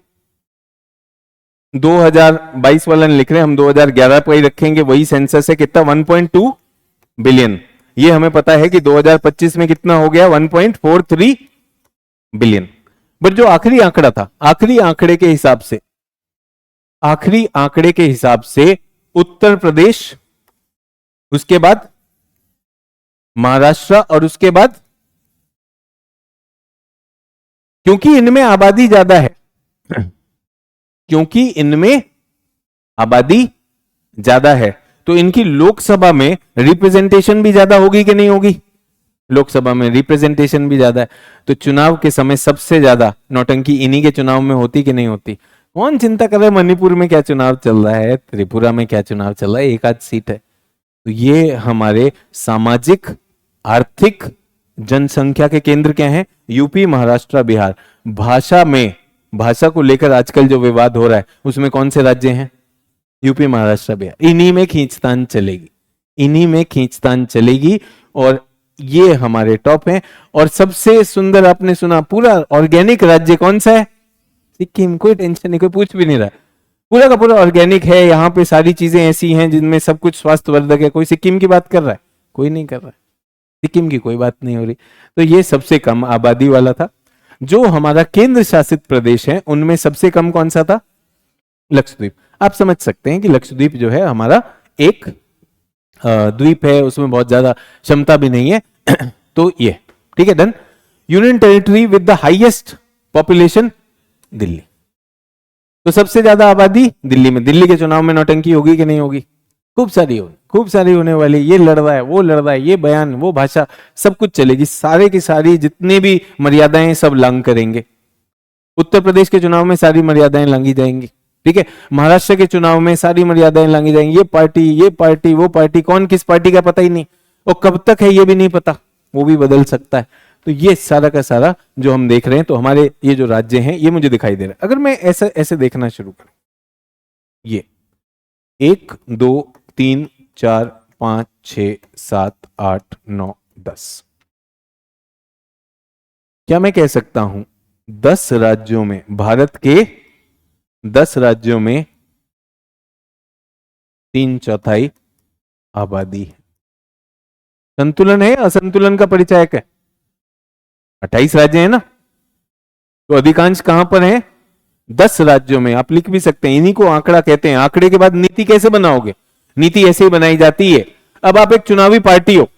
2022 वाला नहीं लिख रहे, हम 2011 पर ही रखेंगे, वही सेंसस है। कितना? 1.2 बिलियन। ये हमें पता है कि 2025 में कितना हो गया? 1.43 बिलियन। बट जो आखिरी आंकड़ा था, आखिरी आंकड़े के हिसाब से, आखिरी आंकड़े के हिसाब से उत्तर प्रदेश, उसके बाद महाराष्ट्र और उसके बाद, क्योंकि इनमें आबादी ज्यादा है, क्योंकि इनमें आबादी ज्यादा है, तो इनकी लोकसभा में रिप्रेजेंटेशन भी ज्यादा होगी कि नहीं होगी? लोकसभा में रिप्रेजेंटेशन भी ज्यादा है, तो चुनाव के समय सबसे ज्यादा नौटंकी इन्हीं के चुनाव में होती कि नहीं होती? कौन चिंता कर रहा है मणिपुर में क्या चुनाव चल रहा है, त्रिपुरा में क्या चुनाव चल रहा है, एक आध सीट है। तो ये हमारे सामाजिक, आर्थिक, जनसंख्या के केंद्र क्या हैं? यूपी, महाराष्ट्र, बिहार। भाषा में, भाषा को लेकर आजकल जो विवाद हो रहा है, उसमें कौन से राज्य हैं? यूपी, महाराष्ट्र, बिहार। इन्हीं में खींचतान चलेगी, इन्हीं में खींचतान चलेगी, और ये हमारे टॉप हैं। और सबसे सुंदर, आपने सुना, पूरा ऑर्गेनिक राज्य कौन सा है? सिक्किम। कोई टेंशन नहीं, कोई पूछ भी नहीं रहा, पूरा का पूरा ऑर्गेनिक है। यहाँ पे सारी चीजें ऐसी हैं जिनमें सब कुछ स्वास्थ्यवर्धक है। कोई सिक्किम की बात कर रहा है? कोई नहीं कर रहा है, सिक्किम की कोई बात नहीं हो रही। तो ये सबसे कम आबादी वाला था। जो हमारा केंद्र शासित प्रदेश है, उनमें सबसे कम कौन सा था? लक्षद्वीप। आप समझ सकते हैं कि लक्षद्वीप जो है हमारा एक द्वीप है, उसमें बहुत ज्यादा क्षमता भी नहीं है। तो ये ठीक है, done. Union territory with the highest population, Delhi. तो सबसे ज्यादा आबादी दिल्ली में। दिल्ली के चुनाव में नौटंकी होगी कि नहीं होगी? खूब सारी होगी, खूब सारी होने वाली। ये लड़ रहा है, वो लड़ रहा है, ये बयान, वो भाषा, सब कुछ चलेगी। सारे की सारी जितनी भी मर्यादाएं सब लांग करेंगे। उत्तर प्रदेश के चुनाव में सारी मर्यादाएं लांगी जाएंगी, ठीक है। महाराष्ट्र के चुनाव में सारी मर्यादाएं लांगी जाएंगी। ये पार्टी, वो पार्टी, कौन किस पार्टी का पता ही नहीं, और कब तक है ये भी नहीं पता, वो भी बदल सकता है। तो ये सारा का सारा जो हम देख रहे हैं, तो हमारे ये जो राज्य हैं, ये मुझे दिखाई दे रहा है। अगर मैं ऐसे ऐसे देखना शुरू करूं, ये 1, 2, 3, 4, 5, 6, 7, 8, 9, 10, क्या मैं कह सकता हूं 10 राज्यों में, भारत के 10 राज्यों में 3/4 आबादी है? संतुलन है, असंतुलन का परिचायक है। 28 राज्य है ना, तो अधिकांश कहां पर है? 10 राज्यों में। आप लिख भी सकते हैं, इन्हीं को आंकड़ा कहते हैं। आंकड़े के बाद नीति कैसे बनाओगे? नीति ऐसे ही बनाई जाती है। अब आप एक चुनावी पार्टी हो,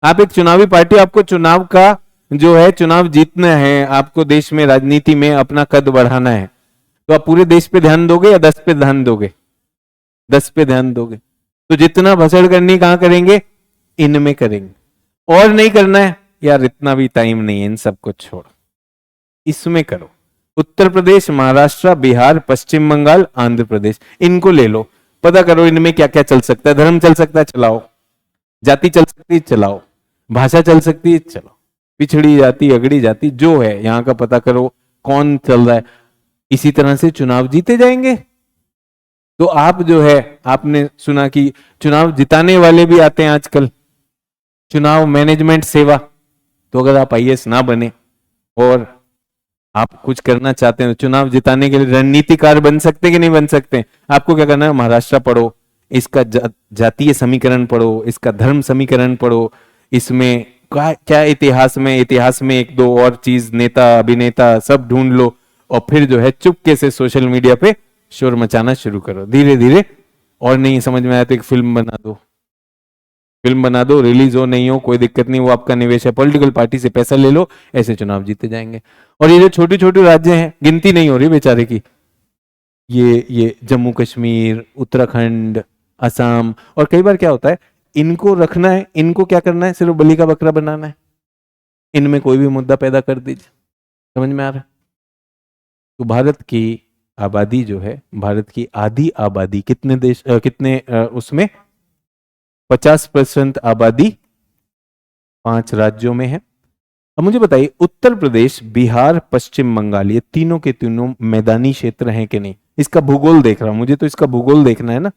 आप एक चुनावी पार्टी, आपको चुनाव का जो है, चुनाव जीतना है, आपको देश में राजनीति में अपना कद बढ़ाना है, तो आप पूरे देश पे ध्यान दोगे या 10 पे ध्यान दोगे? 10 पे ध्यान दोगे। तो जितना भसड़ करनी कहां करेंगे? इनमें करेंगे। और नहीं करना है यार, इतना भी टाइम नहीं है, इन सबको छोड़, इसमें करो। उत्तर प्रदेश, महाराष्ट्र, बिहार, पश्चिम बंगाल, आंध्र प्रदेश, इनको ले लो, पता करो इनमें क्या क्या चल सकता है। धर्म चल सकता है, चलाओ। जाति चल सकती है, चलाओ। भाषा चल सकती है, चलो। पिछड़ी जाति, अगड़ी जाति जो है, यहां का पता करो कौन चल रहा है। इसी तरह से चुनाव जीते जाएंगे। तो आप जो है, आपने सुना कि चुनाव जिताने वाले भी आते हैं आजकल, चुनाव मैनेजमेंट सेवा। तो अगर आप आईएएस ना बने और आप कुछ करना चाहते हैं, चुनाव जिताने के लिए रणनीतिकार बन सकते कि नहीं बन सकते? आपको क्या करना है? महाराष्ट्र पढ़ो, इसका जातीय समीकरण पढ़ो, इसका धर्म समीकरण पढ़ो, इसमें क्या इतिहास में एक दो और चीज, नेता, अभिनेता सब ढूंढ लो, और फिर जो है चुपके से सोशल मीडिया पे शोर मचाना शुरू करो धीरे धीरे। और नहीं समझ में आया तो एक फिल्म बना दो, फिल्म बना दो, रिलीज हो नहीं हो कोई दिक्कत नहीं, वो आपका निवेश है। पॉलिटिकल पार्टी से पैसा ले लो, ऐसे चुनाव जीते जाएंगे। और ये जो छोटी छोटी राज्य हैं, गिनती नहीं हो रही बेचारे की, ये जम्मू कश्मीर, उत्तराखंड, असम, और कई बार क्या होता है, इनको रखना है, इनको क्या करना है, सिर्फ बलि का बकरा बनाना है। इनमें कोई भी मुद्दा पैदा कर दीजिए। समझ में आ रहा है? तो भारत की आबादी जो है, भारत की आधी आबादी कितने देश उसमें 50% आबादी 5 राज्यों में है। अब मुझे बताइए, उत्तर प्रदेश, बिहार, पश्चिम बंगाल, ये तीनों के तीनों मैदानी क्षेत्र हैं कि नहीं? इसका भूगोल देख रहा हूं, मुझे तो इसका भूगोल देखना है ना।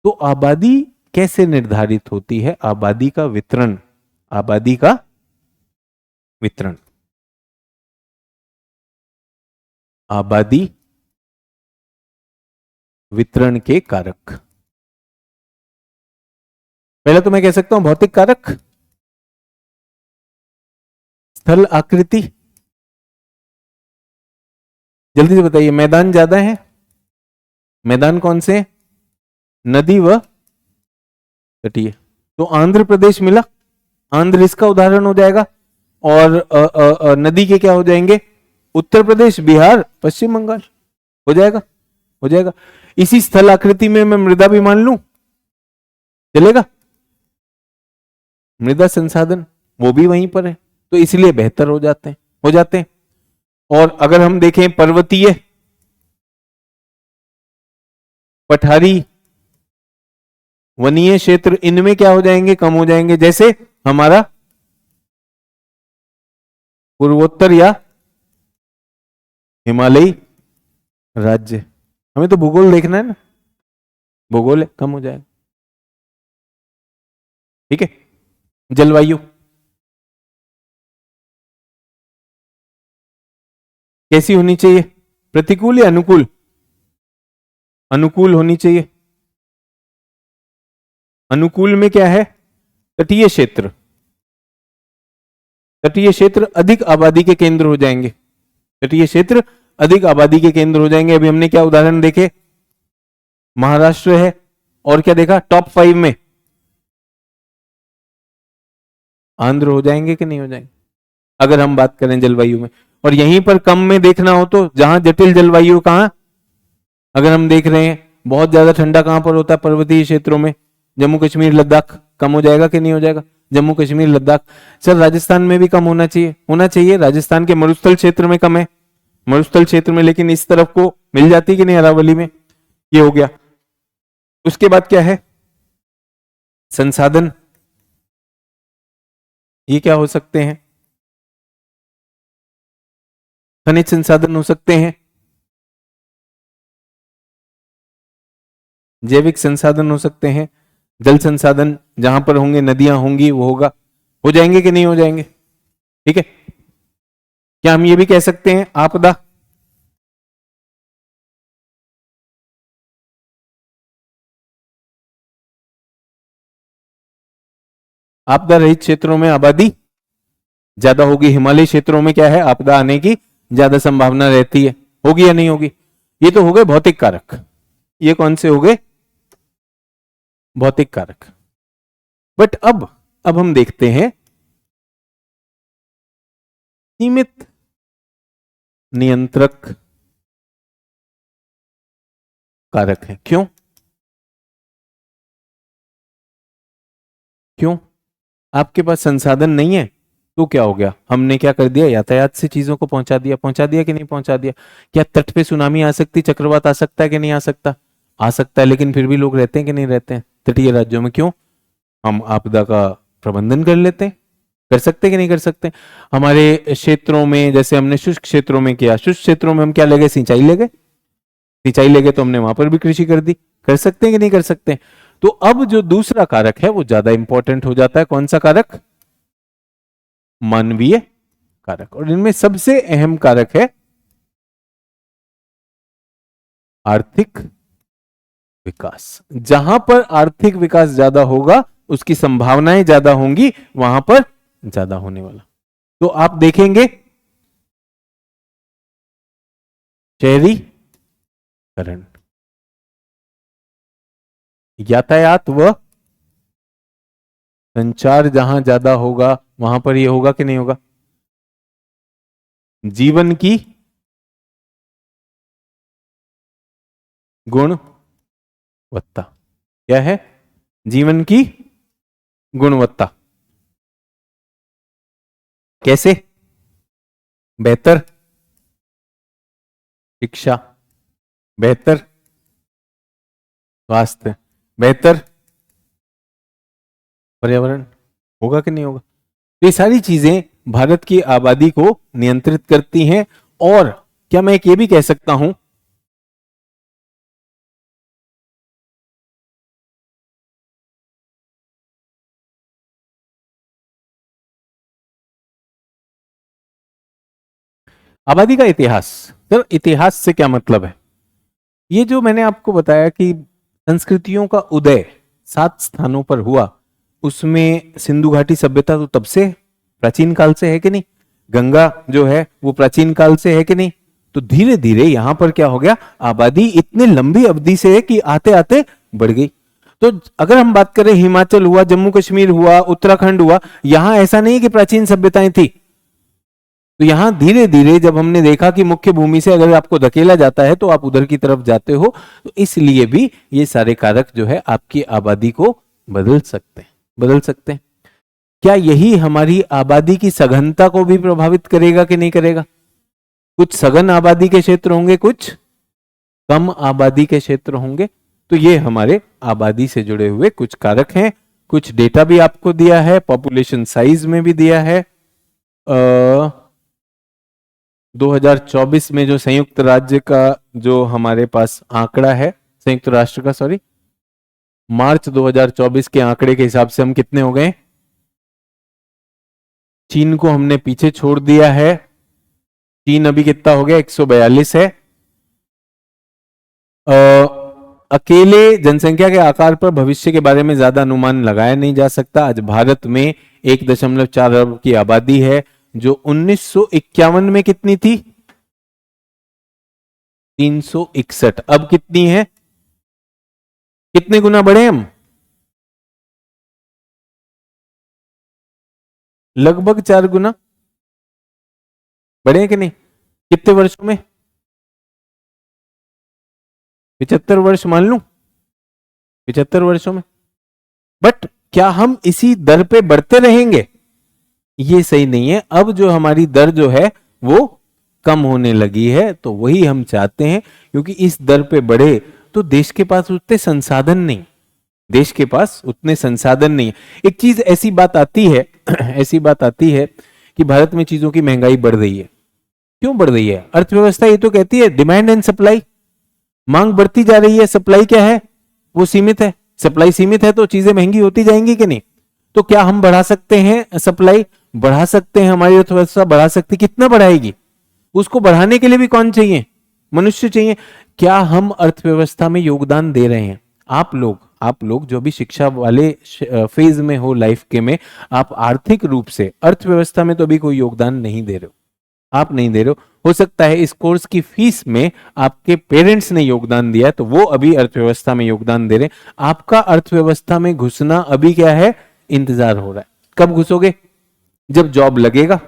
तो आबादी कैसे निर्धारित होती है? आबादी का वितरण, आबादी का वितरण, आबादी वितरण के कारक। पहले तो मैं कह सकता हूं भौतिक कारक, स्थल आकृति। जल्दी से बताइए, मैदान ज्यादा है, मैदान कौन से हैं? नदी व तटीय। तो आंध्र प्रदेश मिला, आंध्र इसका उदाहरण हो जाएगा। और नदी के क्या हो जाएंगे? उत्तर प्रदेश, बिहार, पश्चिम बंगाल। हो जाएगा, हो जाएगा। इसी स्थल आकृति में मैं मृदा भी मान लूं, चलेगा? मृदा संसाधन वो भी वहीं पर है, तो इसलिए बेहतर हो जाते हैं, हो जाते हैं। और अगर हम देखें पर्वतीय, पठारी, वनीय क्षेत्र, इनमें क्या हो जाएंगे? कम हो जाएंगे। जैसे हमारा पूर्वोत्तर या हिमालयी राज्य। हमें तो भूगोल देखना है ना, भूगोल है, कम हो जाएगा। ठीक है। जलवायु कैसी होनी चाहिए? प्रतिकूल या अनुकूल? अनुकूल होनी चाहिए। अनुकूल में क्या है? तटीय क्षेत्र, तटीय क्षेत्र अधिक आबादी के केंद्र हो जाएंगे, तटीय क्षेत्र अधिक आबादी के केंद्र हो जाएंगे। अभी हमने क्या उदाहरण देखे? महाराष्ट्र है, और क्या देखा? टॉप 5 में आंध्र हो जाएंगे कि नहीं हो जाएंगे, अगर हम बात करें जलवायु में। और यहीं पर कम में देखना हो तो जहां जटिल जलवायु, कहां अगर हम देख रहे हैं बहुत ज्यादा ठंडा कहां पर होता है? पर्वतीय क्षेत्रों में, जम्मू कश्मीर लद्दाख। कम हो जाएगा कि नहीं हो जाएगा? जम्मू कश्मीर लद्दाख। सर राजस्थान में भी कम होना चाहिए, होना चाहिए। राजस्थान के मरुस्थल क्षेत्र में कम है, मरुस्थल क्षेत्र में, लेकिन इस तरफ को मिल जाती कि नहीं अरावली में। ये हो गया। उसके बाद क्या है? संसाधन। ये क्या हो सकते हैं? खनिज संसाधन हो सकते हैं, जैविक संसाधन हो सकते हैं, जल संसाधन जहां पर होंगे, नदियां होंगी, वो होगा। हो जाएंगे कि नहीं हो जाएंगे? ठीक है। क्या हम ये भी कह सकते हैं आपदा? आपदा रहित क्षेत्रों में आबादी ज्यादा होगी, हिमालय क्षेत्रों में क्या है? आपदा आने की ज्यादा संभावना रहती है। होगी या नहीं होगी? ये तो हो गए भौतिक कारक। ये कौन से हो गए? भौतिक कारक। बट अब हम देखते हैं सीमित नियंत्रक कारक है। क्यों? क्यों? आपके पास संसाधन नहीं है तो क्या हो गया? हमने क्या कर दिया? यातायात से चीजों को पहुंचा दिया, पहुंचा दिया कि नहीं पहुंचा दिया? क्या तट पे सुनामी आ सकती, चक्रवात आ सकता है कि नहीं आ सकता? आ सकता है, लेकिन फिर भी लोग रहते हैं कि नहीं रहते हैं तटीय राज्यों में? क्यों? हम आपदा का प्रबंधन कर लेते हैं। कर सकते कि नहीं कर सकते? हमारे क्षेत्रों में, जैसे हमने शुष्क क्षेत्रों में किया, शुष्क क्षेत्रों में हम क्या ले गए? सिंचाई ले गए, सिंचाई ले गए तो हमने वहां पर भी कृषि कर दी। कर सकते हैं कि नहीं कर सकते? तो अब जो दूसरा कारक है वो ज्यादा इंपॉर्टेंट हो जाता है। कौन सा कारक? मानवीय कारक। और इनमें सबसे अहम कारक है आर्थिक विकास। जहां पर आर्थिक विकास ज्यादा होगा, उसकी संभावनाएं ज्यादा होंगी, वहां पर ज्यादा होने वाला। तो आप देखेंगे शहरीकरण, यातायात व संचार जहां ज्यादा होगा, वहां पर यह होगा कि नहीं होगा? जीवन की गुणवत्ता। क्या है? जीवन की गुणवत्ता। कैसे? बेहतर शिक्षा, बेहतर स्वास्थ्य, बेहतर पर्यावरण। होगा कि नहीं होगा? तो ये सारी चीजें भारत की आबादी को नियंत्रित करती हैं। और क्या मैं एक ये भी कह सकता हूं, आबादी का इतिहास। सर इतिहास से क्या मतलब है? ये जो मैंने आपको बताया कि संस्कृतियों का उदय 7 स्थानों पर हुआ, उसमें सिंधु घाटी सभ्यता तो तब से प्राचीन काल से है कि नहीं, गंगा जो है वो प्राचीन काल से है कि नहीं। तो धीरे धीरे यहां पर क्या हो गया, आबादी इतने लंबी अवधि से है कि आते आते बढ़ गई। तो अगर हम बात करें, हिमाचल हुआ, जम्मू कश्मीर हुआ, उत्तराखंड हुआ, यहां ऐसा नहीं कि प्राचीन सभ्यताएं थी। तो यहां धीरे धीरे जब हमने देखा कि मुख्य भूमि से अगर आपको धकेला जाता है तो आप उधर की तरफ जाते हो, तो इसलिए भी ये सारे कारक जो है आपकी आबादी को बदल सकते हैं, बदल सकते हैं। क्या यही हमारी आबादी की सघनता को भी प्रभावित करेगा कि नहीं करेगा? कुछ सघन आबादी के क्षेत्र होंगे, कुछ कम आबादी के क्षेत्र होंगे। तो ये हमारे आबादी से जुड़े हुए कुछ कारक हैं। कुछ डेटा भी आपको दिया है, पॉपुलेशन साइज में भी दिया है। 2024 में जो संयुक्त राज्य का जो हमारे पास आंकड़ा है, संयुक्त राष्ट्र का, सॉरी, मार्च 2024 के आंकड़े के हिसाब से हम कितने हो गए? चीन को हमने पीछे छोड़ दिया है। चीन अभी कितना हो गया? 142 है। अकेले जनसंख्या के आकार पर भविष्य के बारे में ज्यादा अनुमान लगाया नहीं जा सकता। आज भारत में 1.4 अरब की आबादी है, जो 1951 में कितनी थी? 361। अब कितनी है? कितने गुना बढ़े हम? लगभग 4 गुना बढ़े कि नहीं? कितने वर्षों में? 75 वर्ष मान लूं, 75 वर्षों में। बट क्या हम इसी दर पे बढ़ते रहेंगे? ये सही नहीं है। अब जो हमारी दर जो है वो कम होने लगी है, तो वही हम चाहते हैं, क्योंकि इस दर पे बढ़े तो देश के पास उतने संसाधन नहीं, देश के पास उतने संसाधन नहीं। एक चीज ऐसी बात आती है ऐसी बात आती है कि भारत में चीजों की महंगाई बढ़ रही है। क्यों बढ़ रही है? अर्थव्यवस्था ये तो कहती है डिमांड एंड सप्लाई, मांग बढ़ती जा रही है, सप्लाई क्या है? वो सीमित है। सप्लाई सीमित है तो चीजें महंगी होती जाएंगी कि नहीं? तो क्या हम बढ़ा सकते हैं सप्लाई? बढ़ा सकते हैं, हमारी अर्थव्यवस्था बढ़ा सकती। कितना बढ़ाएगी? उसको बढ़ाने के लिए भी कौन चाहिए? मनुष्य चाहिए। क्या हम अर्थव्यवस्था में योगदान दे रहे हैं? आप लोग जो भी शिक्षा वाले फेज में हो लाइफ के में, आप आर्थिक रूप से अर्थव्यवस्था में तो अभी कोई योगदान नहीं दे रहे हो। आप नहीं दे रहे हो सकता है इस कोर्स की फीस में आपके पेरेंट्स ने योगदान दिया है, तो वो अभी अर्थव्यवस्था में योगदान दे रहे हैं। आपका अर्थव्यवस्था में घुसना अभी क्या है? इंतजार हो रहा है। कब घुसोगे? जब जॉब लगेगा।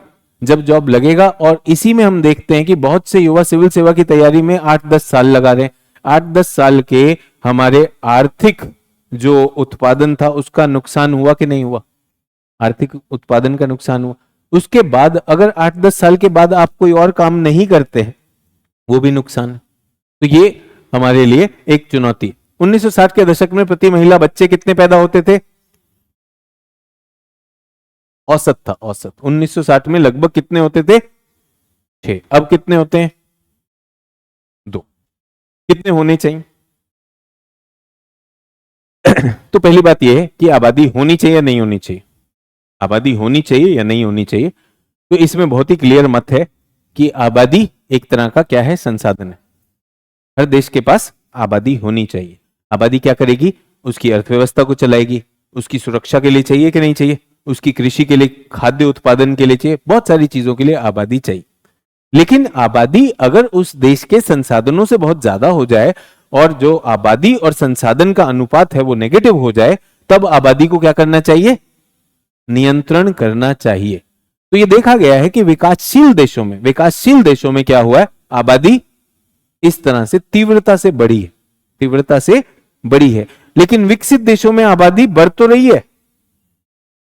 जब जॉब लगेगा, और इसी में हम देखते हैं कि बहुत से युवा सिविल सेवा की तैयारी में 8-10 साल लगा रहे हैं। 8-10 साल के हमारे आर्थिक जो उत्पादन था उसका नुकसान हुआ कि नहीं हुआ? आर्थिक उत्पादन का नुकसान हुआ। उसके बाद अगर 8-10 साल के बाद आप कोई और काम नहीं करते हैं, वो भी नुकसान है। तो ये हमारे लिए एक चुनौती। 1960 के दशक में प्रति महिला बच्चे कितने पैदा होते थे? औसत था, औसत 1960 में लगभग कितने होते थे? 6। अब कितने होते हैं? 2। कितने होने चाहिए? तो पहली बात यह है कि आबादी होनी चाहिए या नहीं होनी चाहिए? आबादी होनी चाहिए या नहीं होनी चाहिए? तो इसमें बहुत ही क्लियर मत है कि आबादी एक तरह का क्या है? संसाधन है। हर देश के पास आबादी होनी चाहिए। आबादी क्या करेगी? उसकी अर्थव्यवस्था को चलाएगी, उसकी सुरक्षा के लिए चाहिए कि नहीं चाहिए, उसकी कृषि के लिए, खाद्य उत्पादन के लिए चाहिए, बहुत सारी चीजों के लिए आबादी चाहिए। लेकिन आबादी अगर उस देश के संसाधनों से बहुत ज्यादा हो जाए, और जो आबादी और संसाधन का अनुपात है वो नेगेटिव हो जाए, तब आबादी को क्या करना चाहिए? नियंत्रण करना चाहिए। तो ये देखा गया है कि विकासशील देशों में क्या हुआ है? आबादी इस तरह से तीव्रता से बढ़ी है, तीव्रता से बढ़ी है। लेकिन विकसित देशों में आबादी बढ़ तो रही है,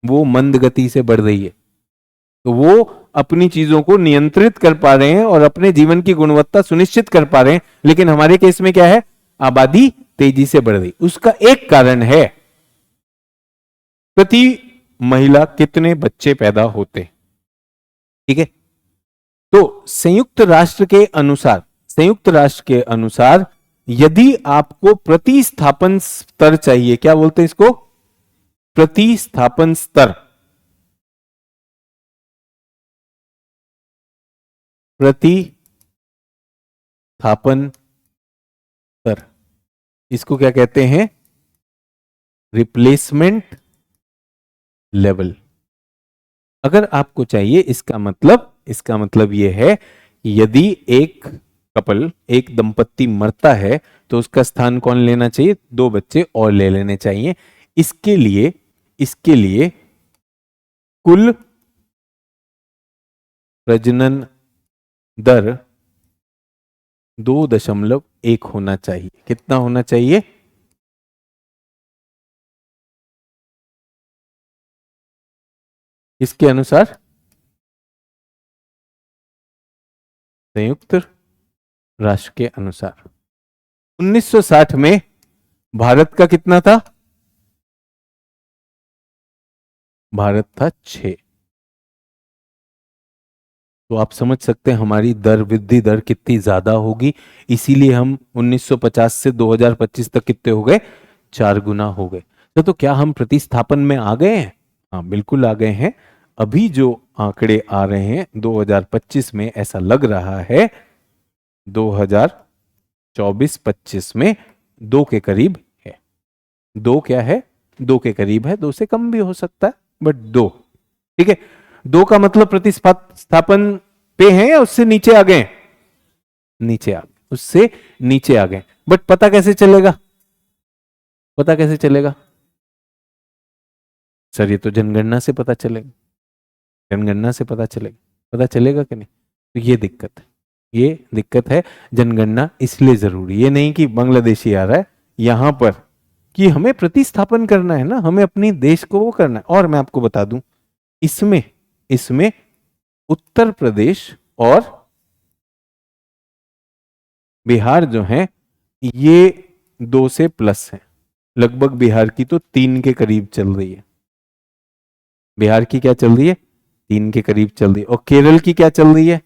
वो मंद गति से बढ़ रही है। तो वो अपनी चीजों को नियंत्रित कर पा रहे हैं और अपने जीवन की गुणवत्ता सुनिश्चित कर पा रहे हैं। लेकिन हमारे केस में क्या है? आबादी तेजी से बढ़ रही। उसका एक कारण है प्रति महिला कितने बच्चे पैदा होते। ठीक है। तो संयुक्त राष्ट्र के अनुसार यदि आपको प्रतिस्थापन स्तर चाहिए, क्या बोलते हैं इसको? प्रतिस्थापन स्तर। प्रतिस्थापन उत्तर, इसको क्या कहते हैं? Replacement level. अगर आपको चाहिए, इसका मतलब यह है कि यदि एक कपल, एक दंपत्ति मरता है तो उसका स्थान कौन लेना चाहिए? 2 बच्चे और ले लेने चाहिए। इसके लिए कुल प्रजनन दर 2.1 होना चाहिए। कितना होना चाहिए? इसके अनुसार, संयुक्त राष्ट्र के अनुसार 1960 में भारत का कितना था? भारत था 6। तो आप समझ सकते हैं हमारी दर, वृद्धि दर कितनी ज्यादा होगी। इसीलिए हम 1950 से 2025 तक कितने हो गए? 4 गुना हो गए। तो क्या हम प्रतिस्थापन में आ गए हैं? हाँ, बिल्कुल आ गए हैं। अभी जो आंकड़े आ रहे हैं 2025 में, ऐसा लग रहा है 2024-25 में 2 के करीब है। 2 क्या है? 2 के करीब है। 2 से कम भी हो सकता है, बट 2, ठीक है। 2 का मतलब प्रतिस्थापन पे है या उससे नीचे आ गए? नीचे आ गए, उससे नीचे आ गए। बट पता कैसे चलेगा? पता कैसे चलेगा सर? ये तो जनगणना से पता चलेगा। जनगणना से पता चलेगा। पता चलेगा कि नहीं? तो ये दिक्कत है, ये दिक्कत है। जनगणना इसलिए जरूरी, ये नहीं कि बांग्लादेशी आ रहा है यहां पर, कि हमें प्रतिस्थापन करना है ना, हमें अपनी देश को वो करना है। और मैं आपको बता दूं, इसमें इसमें उत्तर प्रदेश और बिहार जो है, ये 2 से प्लस है। लगभग बिहार की तो 3 के करीब चल रही है। बिहार की क्या चल रही है? 3 के करीब चल रही है। और केरल की क्या चल रही है?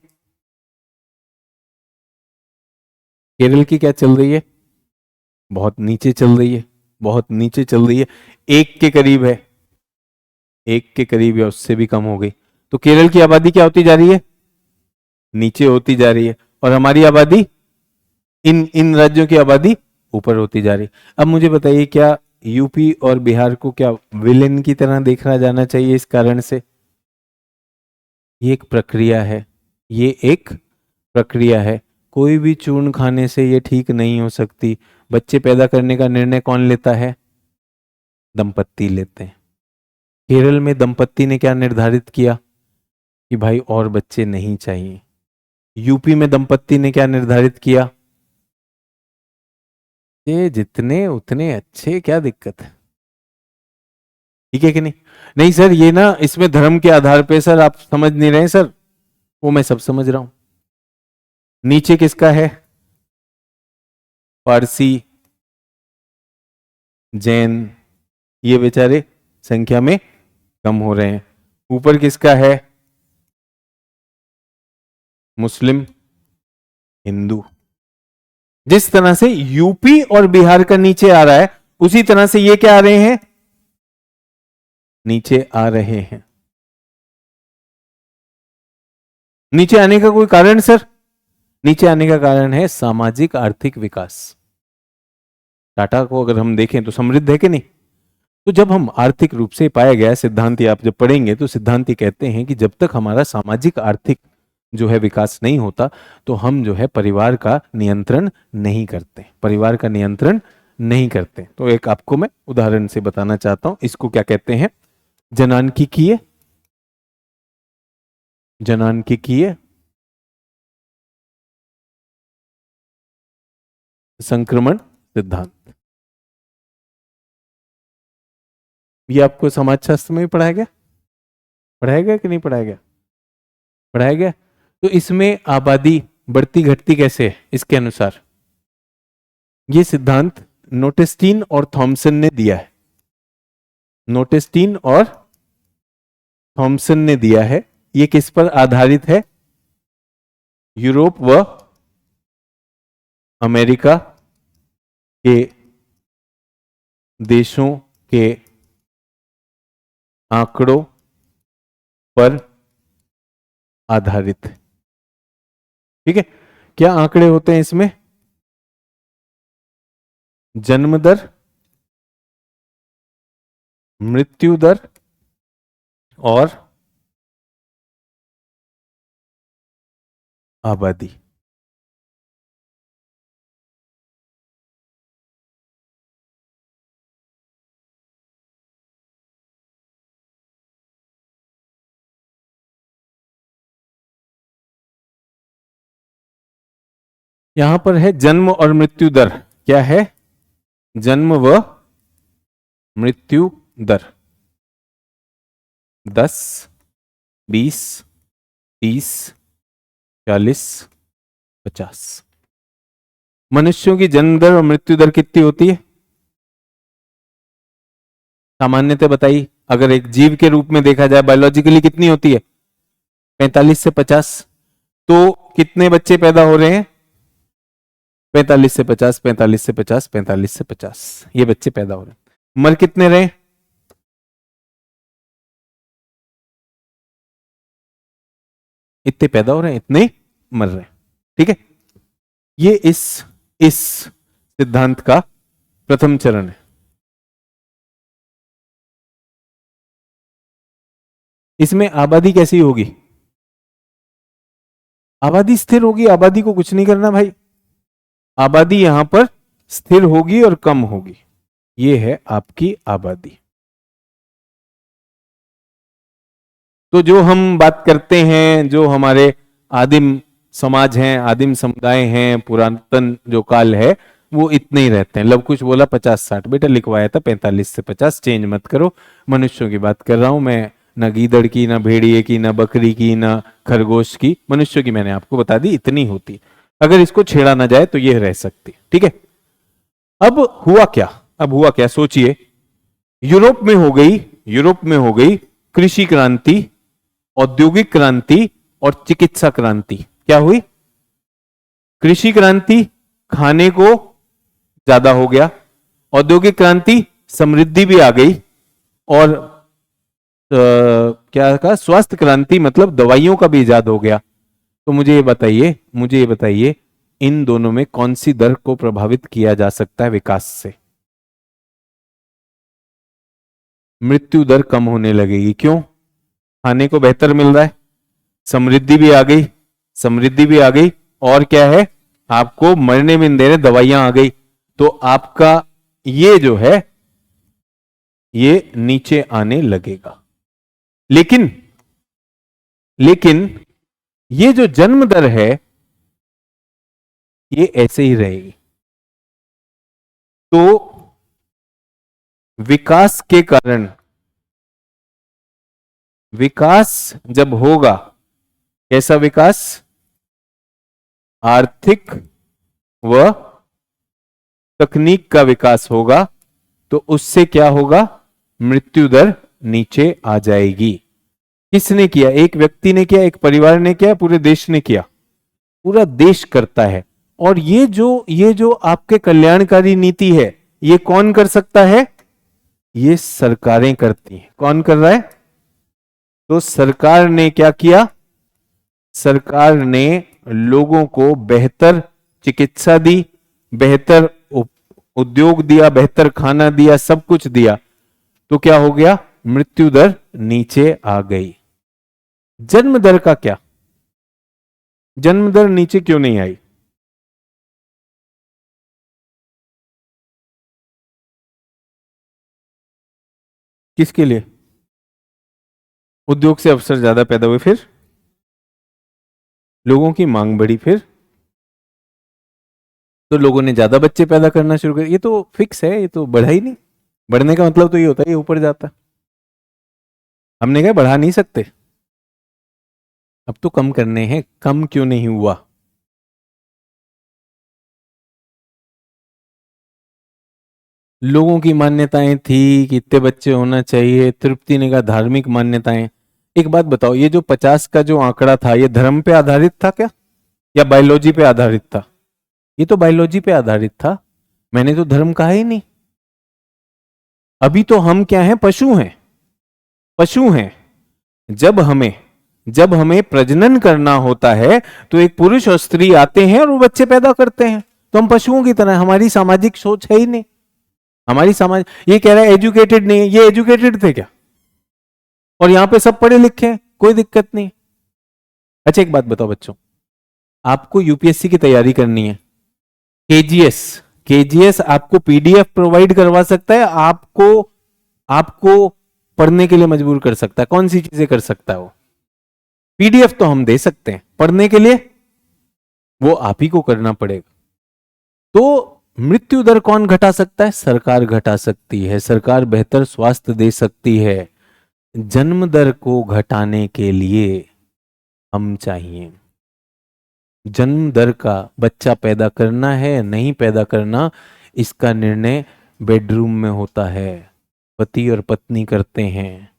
केरल की क्या चल रही है? बहुत नीचे चल रही है, बहुत नीचे चल रही है। 1 के करीब है, 1 के करीब या उससे भी कम हो गई। तो केरल की आबादी क्या होती जा रही है? नीचे होती जा रही है। और हमारी आबादी, इन इन राज्यों की आबादी ऊपर होती जा रही है। अब मुझे बताइए, क्या यूपी और बिहार को क्या विलेन की तरह देखा जाना चाहिए इस कारण से? ये एक प्रक्रिया है, ये एक प्रक्रिया है। कोई भी चूर्ण खाने से ये ठीक नहीं हो सकती। बच्चे पैदा करने का निर्णय कौन लेता है? दंपत्ति लेते हैं। केरल में दंपत्ति ने क्या निर्धारित किया कि भाई और बच्चे नहीं चाहिए। यूपी में दंपत्ति ने क्या निर्धारित किया? ये जितने उतने अच्छे, क्या दिक्कत है? ठीक है कि नहीं? नहीं सर, ये ना इसमें धर्म के आधार पे, सर आप समझ नहीं रहे सर। वो मैं सब समझ रहा हूं। नीचे किसका है? पारसी, जैन, ये बेचारे संख्या में कम हो रहे हैं। ऊपर किसका है? मुस्लिम, हिंदू। जिस तरह से यूपी और बिहार का नीचे आ रहा है, उसी तरह से ये क्या आ रहे हैं? नीचे आ रहे हैं। नीचे आने का कोई कारण सर? नीचे आने का कारण है सामाजिक आर्थिक विकास। टाटा को अगर हम देखें तो समृद्ध है कि नहीं? तो जब हम आर्थिक रूप से, पाया गया सिद्धांत, आप जब पढ़ेंगे तो सिद्धांत कहते हैं कि जब तक हमारा सामाजिक आर्थिक जो है विकास नहीं होता, तो हम जो है परिवार का नियंत्रण नहीं करते, परिवार का नियंत्रण नहीं करते। तो एक आपको मैं उदाहरण से बताना चाहता हूं। इसको क्या कहते हैं? जनांकिकीय, जनांकिकीय संक्रमण सिद्धांत। ये आपको समाजशास्त्र में भी पढ़ाया गया? पढ़ाया गया कि नहीं पढ़ाया गया? पढ़ाया गया। तो इसमें आबादी बढ़ती घटती कैसे है इसके अनुसार? ये सिद्धांत नोटेस्टीन और थॉमसन ने दिया है। नोटेस्टीन और थॉमसन ने दिया है। ये किस पर आधारित है? यूरोप व अमेरिका के देशों के आंकड़ों पर आधारित है। ठीक है। क्या आंकड़े होते हैं इसमें? जन्म दर, मृत्यु दर और आबादी। यहां पर है जन्म और मृत्यु दर। क्या है? जन्म व मृत्यु दर। 10, 20, 30, 40, 50। मनुष्यों की जन्म दर और मृत्यु दर कितनी होती है? सामान्यतः बताइए, अगर एक जीव के रूप में देखा जाए बायोलॉजिकली कितनी होती है? 45 से 50। तो कितने बच्चे पैदा हो रहे हैं? 45 से 50, 45 से 50, 45 से 50, ये बच्चे पैदा हो रहे हैं। मर कितने रहे? इतने पैदा हो रहे हैं, इतने मर रहे हैं। ठीक है, ये इस सिद्धांत का प्रथम चरण है। इसमें आबादी कैसी होगी? आबादी स्थिर होगी, आबादी को कुछ नहीं करना भाई। आबादी यहां पर स्थिर होगी और कम होगी। ये है आपकी आबादी। तो जो हम बात करते हैं, जो हमारे आदिम समाज हैं, आदिम समुदाय हैं, पुरातन जो काल है, वो इतने ही रहते हैं। लव कुछ बोला 50-60, बेटा लिखवाया था 45 से 50, चेंज मत करो। मनुष्यों की बात कर रहा हूं मैं, ना गीदड़ की, ना भेड़िए की, ना बकरी की, ना खरगोश की। मनुष्य की मैंने आपको बता दी इतनी होती। अगर इसको छेड़ा ना जाए तो ये रह सकती। ठीक है, अब हुआ क्या? अब हुआ क्या सोचिए। यूरोप में हो गई, यूरोप में हो गई कृषि क्रांति, औद्योगिक क्रांति और चिकित्सा क्रांति। क्या हुई? कृषि क्रांति, खाने को ज्यादा हो गया। औद्योगिक क्रांति, समृद्धि भी आ गई। और क्या कहा? स्वास्थ्य क्रांति, मतलब दवाइयों का भी इजाद हो गया। तो मुझे ये बताइए, मुझे ये बताइए, इन दोनों में कौन सी दर को प्रभावित किया जा सकता है विकास से? मृत्यु दर कम होने लगेगी। क्यों? खाने को बेहतर मिल रहा है, समृद्धि भी आ गई, समृद्धि भी आ गई, और क्या है? आपको मरने में दे रहे, दवाइयां आ गई। तो आपका ये जो है ये नीचे आने लगेगा। लेकिन लेकिन ये जो जन्म दर है ये ऐसे ही रहेगी। तो विकास के कारण, विकास जब होगा, कैसा विकास? आर्थिक व तकनीक का विकास होगा, तो उससे क्या होगा? मृत्यु दर नीचे आ जाएगी। किसने किया? एक व्यक्ति ने किया, एक परिवार ने किया, पूरे देश ने किया? पूरा देश करता है। और ये जो आपके कल्याणकारी नीति है, ये कौन कर सकता है? ये सरकारें करती हैं। कौन कर रहा है? तो सरकार ने क्या किया? सरकार ने लोगों को बेहतर चिकित्सा दी, बेहतर उद्योग दिया, बेहतर खाना दिया, सब कुछ दिया। तो क्या हो गया? मृत्यु दर नीचे आ गई। जन्म दर का क्या? जन्म दर नीचे क्यों नहीं आई? किसके लिए? उद्योग से अवसर ज्यादा पैदा हुए, फिर लोगों की मांग बढ़ी, फिर तो लोगों ने ज्यादा बच्चे पैदा करना शुरू कर। ये तो फिक्स है, ये तो बढ़ा ही नहीं। बढ़ने का मतलब तो ये होता है ये ऊपर जाता। हमने कहा बढ़ा नहीं सकते, अब तो कम करने हैं। कम क्यों नहीं हुआ? लोगों की मान्यताएं थी कि इतने बच्चे होना चाहिए। तृप्ति ने कहा धार्मिक मान्यताएं। एक बात बताओ, ये जो 50 का जो आंकड़ा था, ये धर्म पे आधारित था क्या, या बायोलॉजी पे आधारित था? ये तो बायोलॉजी पे आधारित था। मैंने तो धर्म कहा ही नहीं। अभी तो हम क्या हैं? पशु हैं, पशु हैं। जब हमें प्रजनन करना होता है तो एक पुरुष और स्त्री आते हैं और वो बच्चे पैदा करते हैं। तो हम पशुओं की तरह, हमारी सामाजिक सोच है ही नहीं। हमारी समाज, ये कह रहा है एजुकेटेड नहीं है, ये एजुकेटेड थे क्या? और यहां पे सब पढ़े लिखे हैं, कोई दिक्कत नहीं। अच्छा एक बात बताओ बच्चों, आपको यूपीएससी की तैयारी करनी है, केजीएस आपको पीडीएफ प्रोवाइड करवा सकता है, आपको पढ़ने के लिए मजबूर कर सकता है। कौन सी चीजें कर सकता है वो? पीडीएफ तो हम दे सकते हैं, पढ़ने के लिए वो आप ही को करना पड़ेगा। तो मृत्यु दर कौन घटा सकता है? सरकार घटा सकती है। सरकार बेहतर स्वास्थ्य दे सकती है। जन्म दर को घटाने के लिए हम चाहिए, जन्म दर का, बच्चा पैदा करना है नहीं पैदा करना, इसका निर्णय बेडरूम में होता है, पति और पत्नी करते हैं।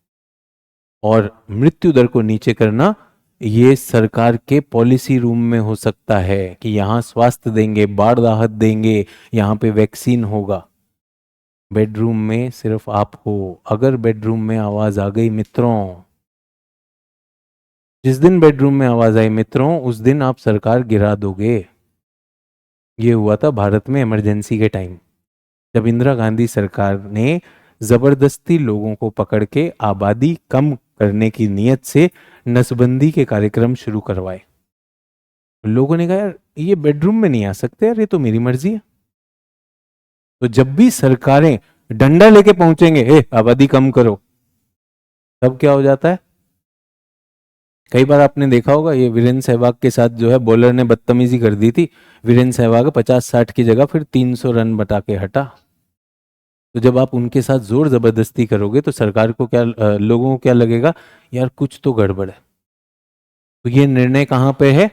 और मृत्यु दर को नीचे करना ये सरकार के पॉलिसी रूम में हो सकता है कि यहां स्वास्थ्य देंगे, बाढ़ राहत देंगे, यहां पे वैक्सीन होगा। बेडरूम में सिर्फ आप हो। अगर बेडरूम में आवाज आ गई मित्रों, जिस दिन बेडरूम में आवाज आई मित्रों, उस दिन आप सरकार गिरा दोगे। ये हुआ था भारत में इमरजेंसी के टाइम, जब इंदिरा गांधी सरकार ने जबरदस्ती लोगों को पकड़ के आबादी कम करने की नीयत से नसबंदी के कार्यक्रम शुरू करवाए। लोगों ने कहा यार ये बेडरूम में नहीं आ सकते यार, ये तो मेरी मर्जी है। तो जब भी सरकारें डंडा लेके पहुंचेंगे आबादी कम करो, तब क्या हो जाता है? कई बार आपने देखा होगा, ये वीरेंद्र सहवाग के साथ जो है बॉलर ने बदतमीजी कर दी थी। वीरेंद्र सहवाग 50-60 की जगह फिर 300 रन बटा के हटा। तो जब आप उनके साथ जोर जबरदस्ती करोगे तो सरकार को क्या, लोगों को क्या लगेगा, यार कुछ तो गड़बड़ है। तो ये निर्णय कहां पे है?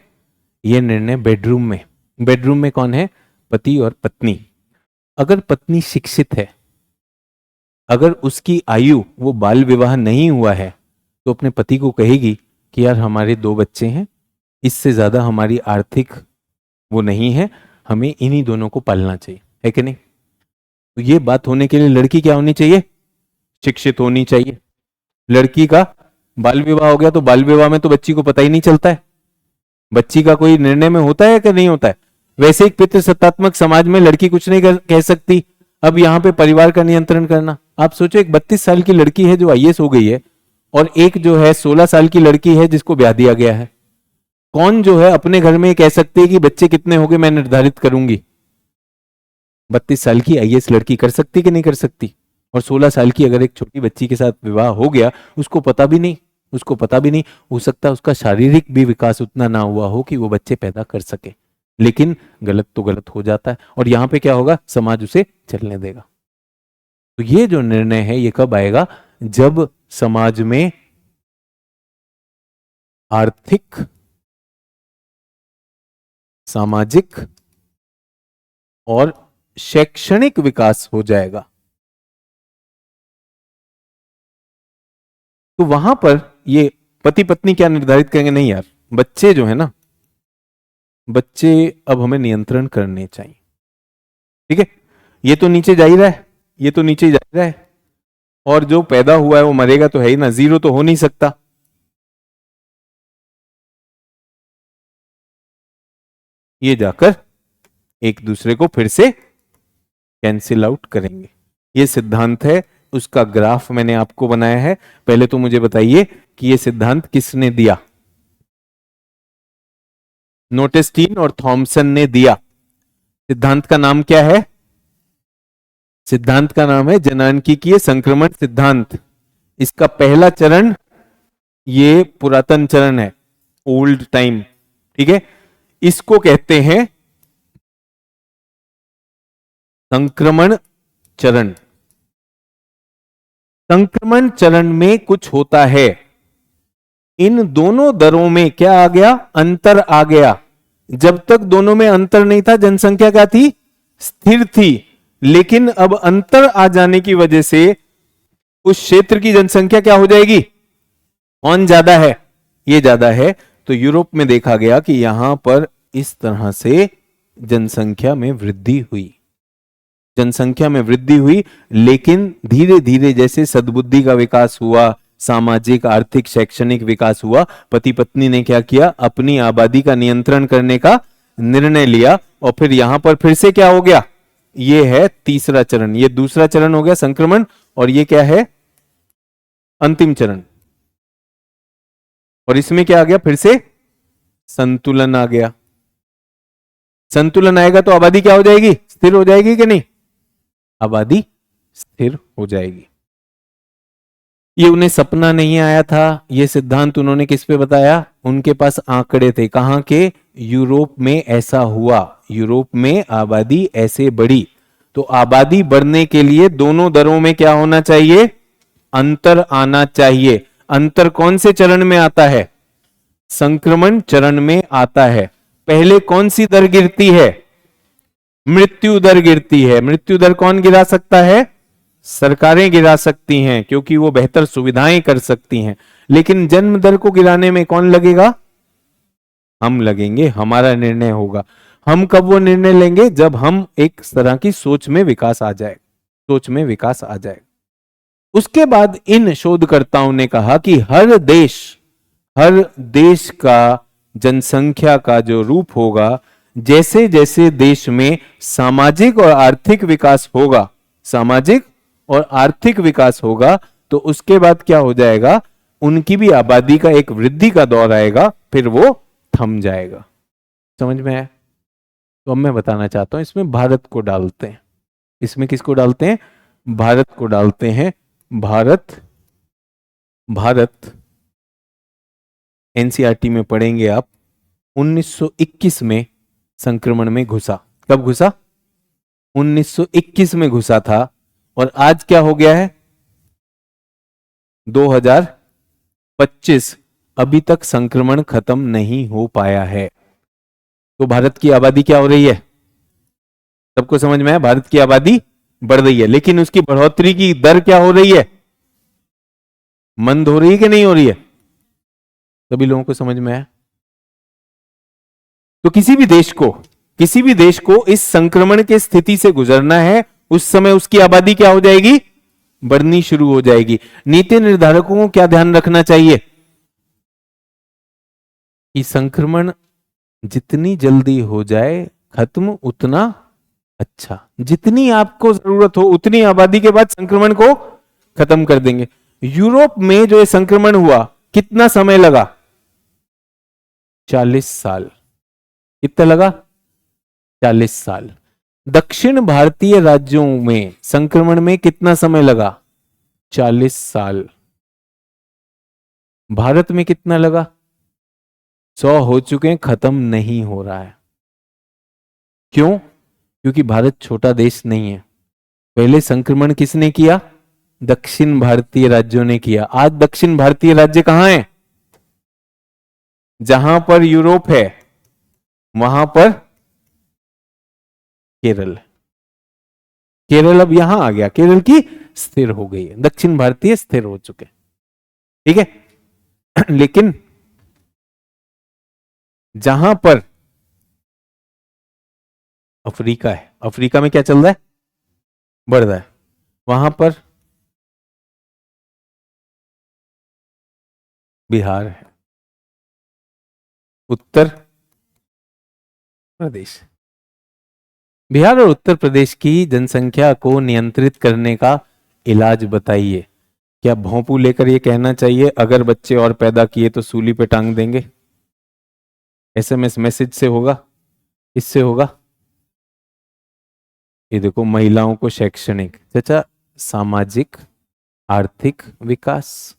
ये निर्णय बेडरूम में। बेडरूम में कौन है? पति और पत्नी। अगर पत्नी शिक्षित है, अगर उसकी आयु, वो बाल विवाह नहीं हुआ है, तो अपने पति को कहेगी कि यार हमारे 2 बच्चे हैं, इससे ज्यादा हमारी आर्थिक वो नहीं है, हमें इन्हीं दोनों को पालना चाहिए, है कि नहीं? तो ये बात होने के लिए लड़की क्या होनी चाहिए? शिक्षित होनी चाहिए। लड़की का बाल विवाह हो गया तो बाल विवाह में तो बच्ची को पता ही नहीं चलता है, बच्ची का कोई निर्णय में होता है कि नहीं होता है। वैसे एक पितृसत्तात्मक समाज में लड़की कुछ नहीं कह सकती। अब यहां पे परिवार का नियंत्रण करना, आप सोचो एक 32 साल की लड़की है जो आईएएस हो गई है, और एक जो है 16 साल की लड़की है जिसको ब्याह दिया गया है। कौन जो है अपने घर में कह सकती है कि बच्चे कितने होंगे मैं निर्धारित करूंगी? 32 साल की आईएएस लड़की कर सकती कि नहीं कर सकती? और 16 साल की अगर एक छोटी बच्ची के साथ विवाह हो गया, उसको पता भी नहीं हो सकता उसका शारीरिक भी विकास उतना ना हुआ हो कि वो बच्चे पैदा कर सके, लेकिन गलत तो गलत हो जाता है। और यहां पे क्या होगा? समाज उसे चलने देगा। तो ये जो निर्णय है ये कब आएगा? जब समाज में आर्थिक, सामाजिक और शैक्षणिक विकास हो जाएगा। तो वहां पर ये पति पत्नी क्या निर्धारित करेंगे, नहीं यार बच्चे जो है ना, बच्चे अब हमें नियंत्रण करने चाहिए, ठीक है? ये तो नीचे जा ही रहा है, ये तो नीचे जा रहा है, और जो पैदा हुआ है वो मरेगा तो है ही ना, जीरो तो हो नहीं सकता। ये जाकर एक दूसरे को फिर से कैंसिल आउट करेंगे। ये सिद्धांत है, उसका ग्राफ मैंने आपको बनाया है। पहले तो मुझे बताइए कि ये सिद्धांत किसने दिया? नोटेस्टीन और थॉमसन ने दिया। सिद्धांत का नाम क्या है? सिद्धांत का नाम है जनांकीय संक्रमण सिद्धांत। इसका पहला चरण ये पुरातन चरण है, ओल्ड टाइम, ठीक है? इसको कहते हैं संक्रमण चरण। संक्रमण चरण में कुछ होता है, इन दोनों दरों में क्या आ गया? अंतर आ गया। जब तक दोनों में अंतर नहीं था, जनसंख्या क्या थी? स्थिर थी। लेकिन अब अंतर आ जाने की वजह से उस क्षेत्र की जनसंख्या क्या हो जाएगी? कौन ज्यादा है? ये ज्यादा है। तो यूरोप में देखा गया कि यहां पर इस तरह से जनसंख्या में वृद्धि हुई, जनसंख्या में वृद्धि हुई। लेकिन धीरे धीरे जैसे सद्बुद्धि का विकास हुआ, सामाजिक, आर्थिक, शैक्षणिक विकास हुआ, पति पत्नी ने क्या किया? अपनी आबादी का नियंत्रण करने का निर्णय लिया और फिर यहां पर फिर से क्या हो गया, ये है तीसरा चरण, ये दूसरा चरण हो गया संक्रमण, और ये क्या है, अंतिम चरण। और इसमें क्या आ गया, फिर से संतुलन आ गया। संतुलन आएगा तो आबादी क्या हो जाएगी, स्थिर हो जाएगी कि नहीं, आबादी स्थिर हो जाएगी। ये उन्हें सपना नहीं आया था, ये सिद्धांत उन्होंने किस पे बताया, उनके पास आंकड़े थे, कहां के, यूरोप में ऐसा हुआ, यूरोप में आबादी ऐसे बढ़ी। तो आबादी बढ़ने के लिए दोनों दरों में क्या होना चाहिए, अंतर आना चाहिए। अंतर कौन से चरण में आता है, संक्रमण चरण में आता है। पहले कौन सी दर गिरती है, मृत्यु दर गिरती है। मृत्यु दर कौन गिरा सकता है, सरकारें गिरा सकती हैं, क्योंकि वो बेहतर सुविधाएं कर सकती हैं। लेकिन जन्म दर को गिराने में कौन लगेगा, हम लगेंगे, हमारा निर्णय होगा। हम कब वो निर्णय लेंगे, जब हम एक तरह की सोच में विकास आ जाए, सोच में विकास आ जाए। उसके बाद इन शोधकर्ताओं ने कहा कि हर देश का जनसंख्या का जो रूप होगा, जैसे जैसे देश में सामाजिक और आर्थिक विकास होगा, सामाजिक और आर्थिक विकास होगा, तो उसके बाद क्या हो जाएगा, उनकी भी आबादी का एक वृद्धि का दौर आएगा, फिर वो थम जाएगा। समझ में आया? तो अब मैं बताना चाहता हूं, इसमें भारत को डालते हैं, इसमें किसको डालते हैं, भारत को डालते हैं। भारत एनसीईआरटी में पढ़ेंगे आप, 1921 में संक्रमण में घुसा। कब घुसा, 1921 में घुसा था, और आज क्या हो गया है, 2025, अभी तक संक्रमण खत्म नहीं हो पाया है। तो भारत की आबादी क्या हो रही है, सबको समझ में आया, भारत की आबादी बढ़ रही है, लेकिन उसकी बढ़ोतरी की दर क्या हो रही है, मंद हो रही है कि नहीं हो रही है, सभी लोगों को समझ में आया। तो किसी भी देश को इस संक्रमण के स्थिति से गुजरना है, उस समय उसकी आबादी क्या हो जाएगी, बढ़नी शुरू हो जाएगी। नीति निर्धारकों को क्या ध्यान रखना चाहिए कि संक्रमण जितनी जल्दी हो जाए खत्म उतना अच्छा, जितनी आपको जरूरत हो उतनी आबादी के बाद संक्रमण को खत्म कर देंगे। यूरोप में जो संक्रमण हुआ कितना समय लगा, 40 साल। कितना लगा, 40 साल। दक्षिण भारतीय राज्यों में संक्रमण में कितना समय लगा, 40 साल। भारत में कितना लगा, 100 हो चुके हैं, खत्म नहीं हो रहा है। क्यों, क्योंकि भारत छोटा देश नहीं है। पहले संक्रमण किसने किया, दक्षिण भारतीय राज्यों ने किया। आज दक्षिण भारतीय राज्य कहां है, जहां पर यूरोप है वहां पर केरल। केरल अब यहां आ गया, केरल की स्थिर हो गई है, दक्षिण भारतीय स्थिर हो चुके, ठीक है। लेकिन जहां पर अफ्रीका है, अफ्रीका में क्या चल रहा है, बढ़ रहा है, वहां पर बिहार है, उत्तर प्रदेश। बिहार और उत्तर प्रदेश की जनसंख्या को नियंत्रित करने का इलाज बताइए। क्या भोंपू लेकर ये कहना चाहिए अगर बच्चे और पैदा किए तो सूली पे टांग देंगे, एसएमएस मैसेज से होगा, इससे होगा? ये देखो, महिलाओं को शैक्षणिक, चाचा सामाजिक आर्थिक विकास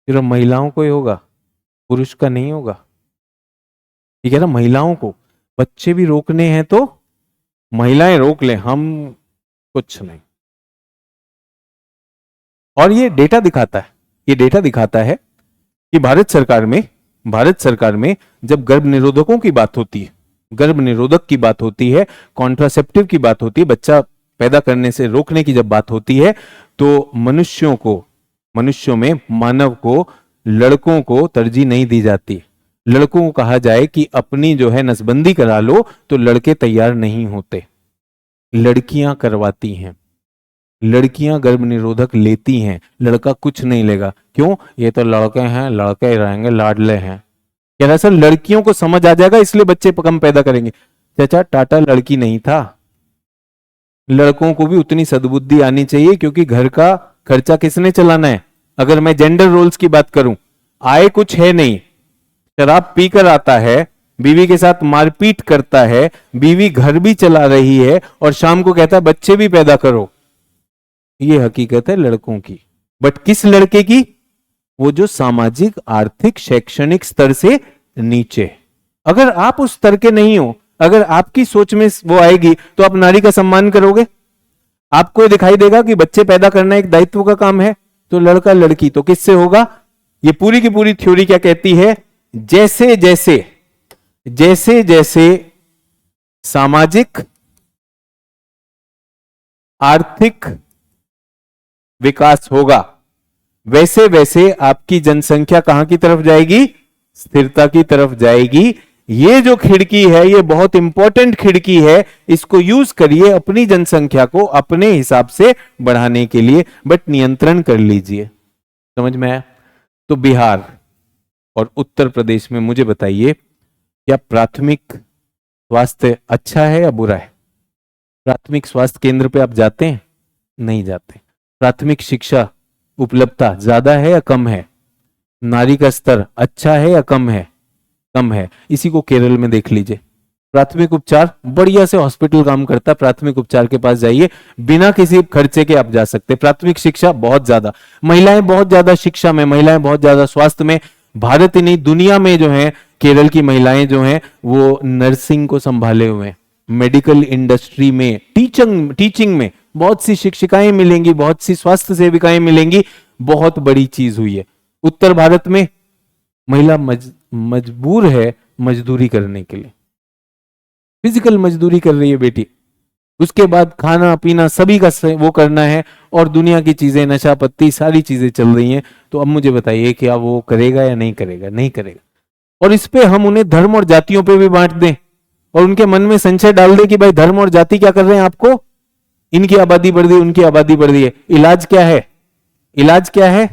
सिर्फ महिलाओं को ही होगा, पुरुष का नहीं होगा। ठीक है ना, महिलाओं को बच्चे भी रोकने हैं तो महिलाएं रोक लें, हम कुछ नहीं। और ये डेटा दिखाता है कि भारत सरकार में जब गर्भ निरोधकों की बात होती है, गर्भ निरोधक की बात होती है, कॉन्ट्रासेप्टिव की बात होती है, बच्चा पैदा करने से रोकने की जब बात होती है, तो मनुष्यों में मानव को, लड़कों को तरजीह नहीं दी जाती। लड़कों को कहा जाए कि अपनी जो है नसबंदी करा लो, तो लड़के तैयार नहीं होते, लड़कियां करवाती हैं, लड़कियां गर्भ निरोधक लेती हैं, लड़का कुछ नहीं लेगा। क्यों, ये तो लड़के हैं, लड़के रहेंगे, लाडले हैं। कह रहा सर लड़कियों को समझ आ जाएगा इसलिए बच्चे कम पैदा करेंगे। चाचा टाटा लड़की नहीं था, लड़कों को भी उतनी सद्बुद्धि आनी चाहिए, क्योंकि घर का खर्चा किसने चलाना है। अगर मैं जेंडर रोल्स की बात करूं, आय कुछ है नहीं, शराब पीकर आता है, बीवी के साथ मारपीट करता है, बीवी घर भी चला रही है और शाम को कहता है बच्चे भी पैदा करो। ये हकीकत है लड़कों की। बट किस लड़के की? वो जो सामाजिक आर्थिक शैक्षणिक स्तर से नीचे। अगर आप उस स्तर के नहीं हो, अगर आपकी सोच में वो आएगी तो आप नारी का सम्मान करोगे। आपको दिखाई देगा कि बच्चे पैदा करना एक दायित्व का काम है, तो लड़का लड़की तो किससे होगा? ये पूरी की पूरी थ्योरी क्या कहती है? जैसे जैसे जैसे जैसे सामाजिक आर्थिक विकास होगा, वैसे वैसे आपकी जनसंख्या कहां की तरफ जाएगी? स्थिरता की तरफ जाएगी। ये जो खिड़की है ये बहुत इंपॉर्टेंट खिड़की है, इसको यूज करिए अपनी जनसंख्या को अपने हिसाब से बढ़ाने के लिए, बट नियंत्रण कर लीजिए। समझ में आया? तो बिहार और उत्तर प्रदेश में मुझे बताइए, क्या प्राथमिक स्वास्थ्य अच्छा है या बुरा है? प्राथमिक स्वास्थ्य केंद्र पे आप जाते हैं? नहीं जाते। प्राथमिक शिक्षा उपलब्धता ज्यादा है या कम है? नारी का स्तर अच्छा है या कम है? कम है। इसी को केरल में देख लीजिए। प्राथमिक उपचार बढ़िया से हॉस्पिटल काम करता है, प्राथमिक उपचार के पास जाइए, बिना किसी खर्चे के आप जा सकते। प्राथमिक शिक्षा बहुत ज्यादा, महिलाएं बहुत ज्यादा शिक्षा में, महिलाएं बहुत ज्यादा स्वास्थ्य में। भारत ही नहीं दुनिया में जो है, केरल की महिलाएं जो हैं वो नर्सिंग को संभाले हुए हैं, मेडिकल इंडस्ट्री में, टीचिंग में बहुत सी शिक्षिकाएं मिलेंगी, बहुत सी स्वास्थ्य सेविकाएं मिलेंगी। बहुत बड़ी चीज हुई है। उत्तर भारत में महिला मजबूर है मजदूरी करने के लिए, फिजिकल मजदूरी कर रही है बेटी, उसके बाद खाना पीना सभी का वो करना है, और दुनिया की चीजें, नशा पत्ती सारी चीजें चल रही हैं। तो अब मुझे बताइए क्या वो करेगा या नहीं करेगा? नहीं करेगा। और इस पे हम उन्हें धर्म और जातियों पे भी बांट दें और उनके मन में संशय डाल दें कि भाई धर्म और जाति क्या कर रहे हैं आपको, इनकी आबादी बढ़ रही है, उनकी आबादी बढ़ रही है। इलाज क्या है? इलाज क्या है?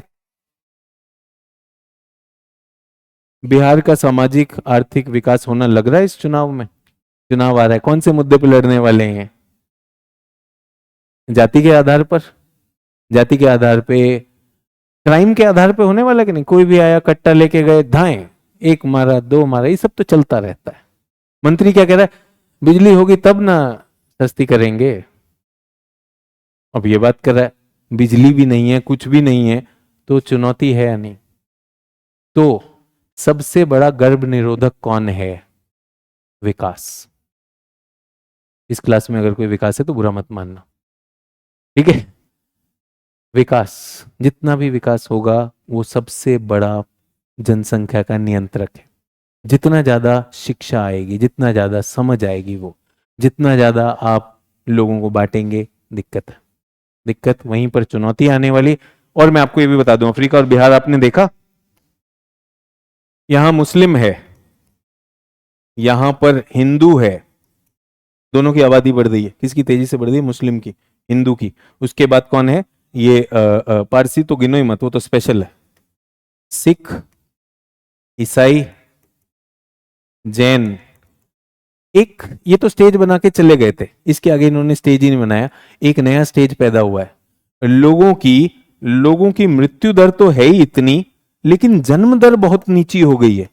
बिहार का सामाजिक आर्थिक विकास होना लग रहा है इस चुनाव में? चुनाव आ रहा है, कौन से मुद्दे पर लड़ने वाले हैं? जाति के आधार पर? जाति के आधार पे, क्राइम के आधार पे होने वाला कि नहीं? कोई भी आया कट्टा लेके गए, धाएं, एक मारा दो मारा, ये सब तो चलता रहता है। मंत्री क्या कह रहा है? बिजली होगी तब ना सस्ती करेंगे। अब ये बात कर रहा है बिजली भी नहीं है, कुछ भी नहीं है, तो चुनौती है या नहीं? तो सबसे बड़ा गर्भ निरोधक कौन है? विकास। इस क्लास में अगर कोई विकास है तो बुरा मत मानना, ठीक है? विकास, जितना भी विकास होगा वो सबसे बड़ा जनसंख्या का नियंत्रक है। जितना ज्यादा शिक्षा आएगी, जितना ज्यादा समझ आएगी, वो जितना ज्यादा आप लोगों को बांटेंगे, दिक्कत है। दिक्कत वहीं पर चुनौती आने वाली। और मैं आपको ये भी बता दूं, अफ्रीका और बिहार आपने देखा, यहां मुस्लिम है, यहां पर हिंदू है, दोनों की आबादी बढ़ रही है। किसकी तेजी से बढ़ रही है? मुस्लिम की, हिंदू की। उसके बाद कौन है? ये पारसी तो गिनो ही मत, वो तो स्पेशल है। सिख, ईसाई, जैन। एक ये तो स्टेज बना के चले गए थे, इसके आगे इन्होंने स्टेज ही नहीं बनाया। एक नया स्टेज पैदा हुआ है। लोगों की मृत्यु दर तो है ही इतनी, लेकिन जन्म दर बहुत नीची हो गई है।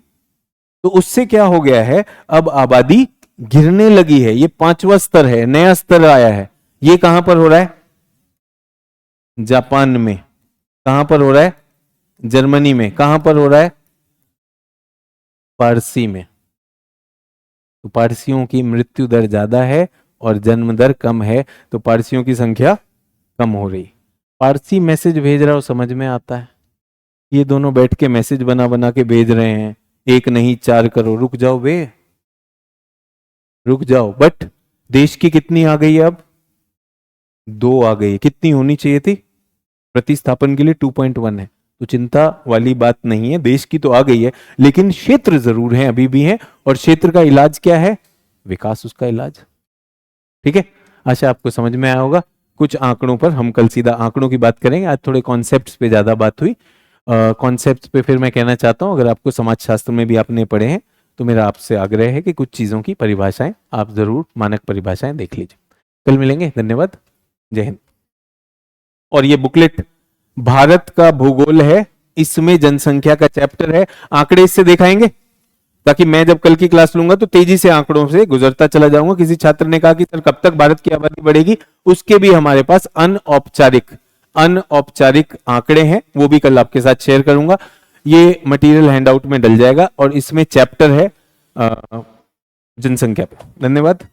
तो उससे क्या हो गया है? अब आबादी गिरने लगी है। ये 5वां स्तर है, नया स्तर आया है। ये कहां पर हो रहा है? जापान में। कहां पर हो रहा है? जर्मनी में। कहां पर हो रहा है? पारसी में। तो पारसियों की मृत्यु दर ज्यादा है और जन्म दर कम है, तो पारसियों की संख्या कम हो रही। पारसी मैसेज भेज रहा हो, समझ में आता है। ये दोनों बैठ के मैसेज बना बना के भेज रहे हैं, 1 नहीं 4 करो। रुक जाओ बे, रुक जाओ। बट देश की कितनी आ गई है अब? 2 आ गई। कितनी होनी चाहिए थी? प्रतिस्थापन के लिए 2.1 है, तो चिंता वाली बात नहीं है। देश की तो आ गई है, लेकिन क्षेत्र जरूर है, अभी भी है। और क्षेत्र का इलाज क्या है? विकास उसका इलाज। ठीक है, आशा आपको समझ में आया होगा। कुछ आंकड़ों पर हम कल सीधा आंकड़ों की बात करेंगे, आज थोड़े कॉन्सेप्ट्स पे ज्यादा बात हुई। कॉन्सेप्ट पे फिर मैं कहना चाहता हूँ, अगर आपको समाजशास्त्र में भी आपने पढ़े हैं तो मेरा आपसे आग्रह है कि कुछ चीज़ों की परिभाषाएं आप जरूर मानक परिभाषाएं देख लीजिए। कल मिलेंगे, धन्यवाद, जय हिंद। और ये बुकलेट भारत का भूगोल है, इसमें जनसंख्या का चैप्टर है, आंकड़े इससे दिखाएंगे ताकि मैं जब कल की क्लास लूंगा तो तेजी से आंकड़ों से गुजरता चला जाऊंगा। किसी छात्र ने कहा कि सर कब तक भारत की आबादी बढ़ेगी, उसके भी हमारे पास अनौपचारिक आंकड़े हैं, वो भी कल आपके साथ शेयर करूंगा। ये मटेरियल हैंडआउट में डल जाएगा और इसमें चैप्टर है जनसंख्या पे। धन्यवाद।